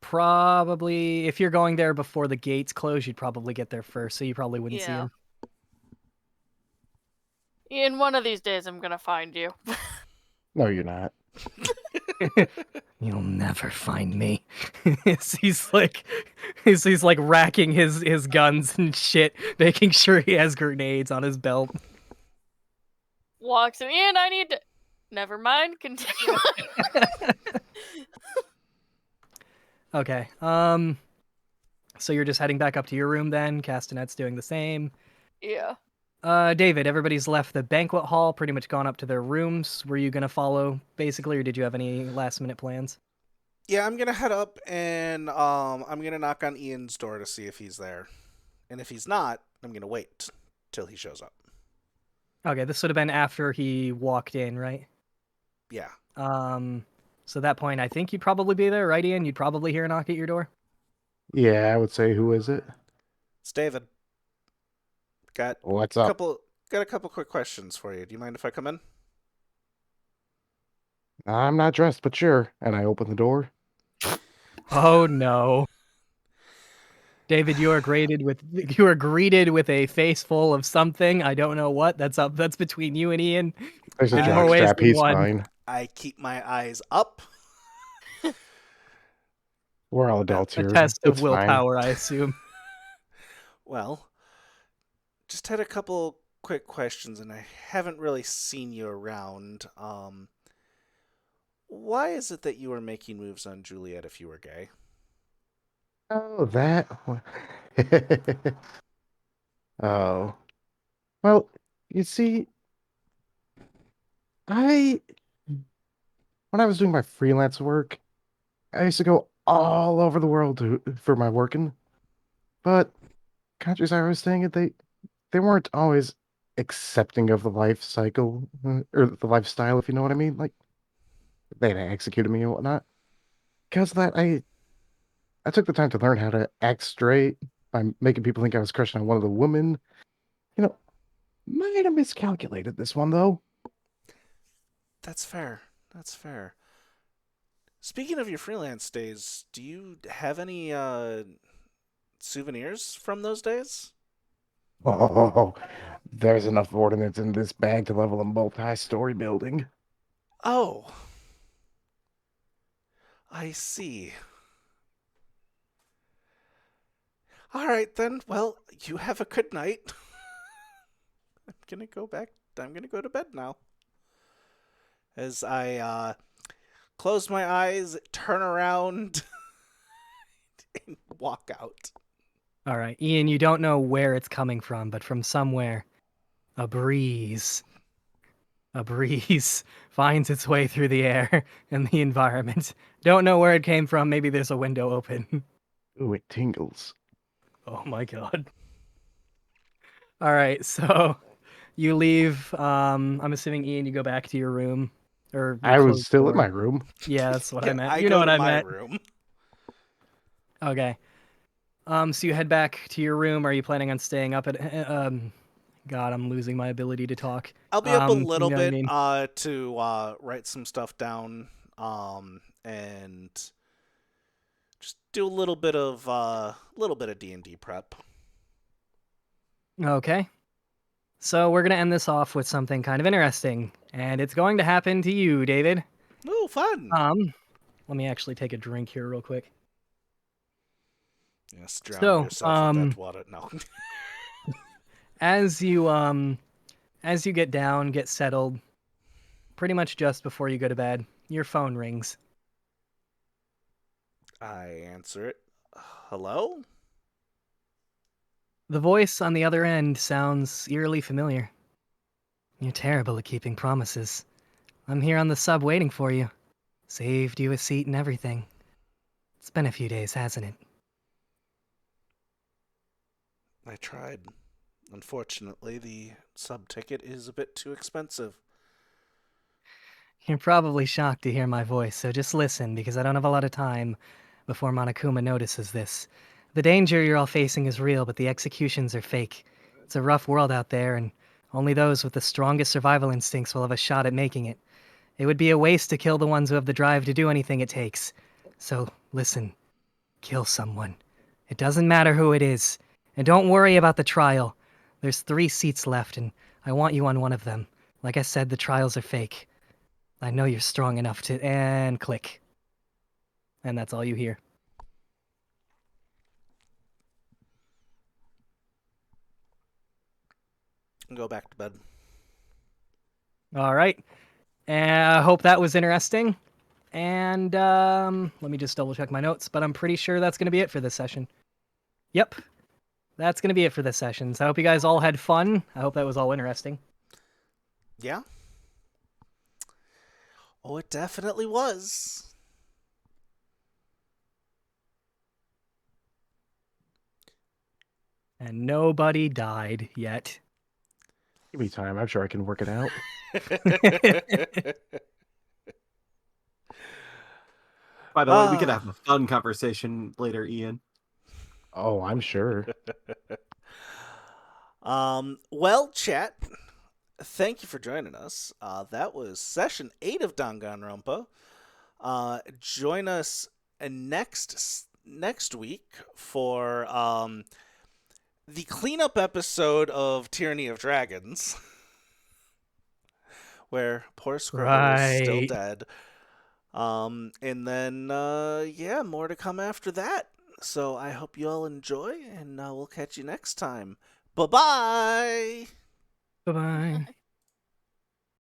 Probably if you're going there before the gates close, you'd probably get there first, so you probably wouldn't see Yeah. him. Ian, one of these days I'm gonna find you. No, you're not. You'll never find me. he's like he's like racking his guns and shit, making sure he has grenades on his belt. Walks in. Ian, I need to. Never mind. Continue. Okay. So you're just heading back up to your room then. Castanet's doing the same. Yeah. David, everybody's left the banquet hall, pretty much gone up to their rooms. Were you gonna follow basically, or did you have any last minute plans? Yeah, I'm gonna head up and I'm gonna knock on Ian's door to see if he's there. And if he's not, I'm gonna wait till he shows up. Okay, this would have been after he walked in, right? Yeah. So at that point, I think you'd probably be there, right, Ian? You'd probably hear a knock at your door. Yeah, I would say, who is it? It's David. Got What's a up? couple quick questions for you. Do you mind if I come in? I'm not dressed, but sure. And I open the door. Oh no. David, you are greeted with a face full of something. I don't know what. That's between you and Ian. There's a In I- more ways jockstrap. than He's one. fine. I keep my eyes up. We're all adults A here. test of It's fine. willpower, I assume. Well, just had a couple quick questions, and I haven't really seen you around. Why is it that you were making moves on Juliet if you were gay? Oh, that. Oh. Well, you see, I when I was doing my freelance work, I used to go all over the world for my working. But countries I was staying at, they weren't always accepting of the life cycle or the lifestyle, if you know what I mean. Like they'd executed me and whatnot. Because of that, I took the time to learn how to act straight by making people think I was crushing on one of the women. You know, might have miscalculated this one though. That's fair. That's fair. Speaking of your freelance days, do you have any souvenirs from those days? Oh, there's enough ordnance in this bag to level a multi-story building. Oh, I see. All right then. Well, you have a good night. I'm gonna go to bed now. As I close my eyes, turn around, and walk out. All right, Ian, you don't know where it's coming from, but from somewhere, a breeze finds its way through the air and the environment. Don't know where it came from. Maybe there's a window open. Ooh, it tingles. Oh my god. All right, so you leave. I'm assuming Ian, you go back to your room, or your I was closed still in my door. room. Yeah, that's what I Yeah, meant. I You know go what to I my meant. room. Okay. So you head back to your room. Are you planning on staying up at? God, I'm losing my ability to talk. I'll be up a You little know what I bit mean? to write some stuff down, and just do a little bit of D&D prep. Okay. So we're gonna end this off with something kind of interesting, and it's going to happen to you, David. Ooh, fun! Let me actually take a drink here real quick. Yes, drown So, yourself in that water. No. as you get down, get settled, pretty much just before you go to bed, your phone rings. I answer it. Hello? The voice on the other end sounds eerily familiar. You're terrible at keeping promises. I'm here on the sub waiting for you. Saved you a seat and everything. It's been a few days, hasn't it? I tried. Unfortunately, the sub ticket is a bit too expensive. You're probably shocked to hear my voice, so just listen, because I don't have a lot of time before Monokuma notices this. The danger you're all facing is real, but the executions are fake. It's a rough world out there, and only those with the strongest survival instincts will have a shot at making it. It would be a waste to kill the ones who have the drive to do anything it takes. So, listen. Kill someone. It doesn't matter who it is. And don't worry about the trial. There's 3 seats left, and I want you on one of them. Like I said, the trials are fake. I know you're strong enough to... And click. And that's all you hear. Go back to bed. All right. I hope that was interesting. And let me just double check my notes, but I'm pretty sure that's going to be it for this session. Yep. That's going to be it for this session. So I hope you guys all had fun. I hope that was all interesting. Yeah? Oh, it definitely was. And nobody died yet. Give me time. I'm sure I can work it out. By the way, we could have a fun conversation later, Ian. Oh, I'm sure. Well, chat, thank you for joining us. That was session 8 of Danganronpa. Join us next week for the cleanup episode of Tyranny of Dragons, where poor Scribble is still Right. dead. And then, yeah, more to come after that. So I hope you all enjoy, and we'll catch you next time. Bye-bye! Bye-bye.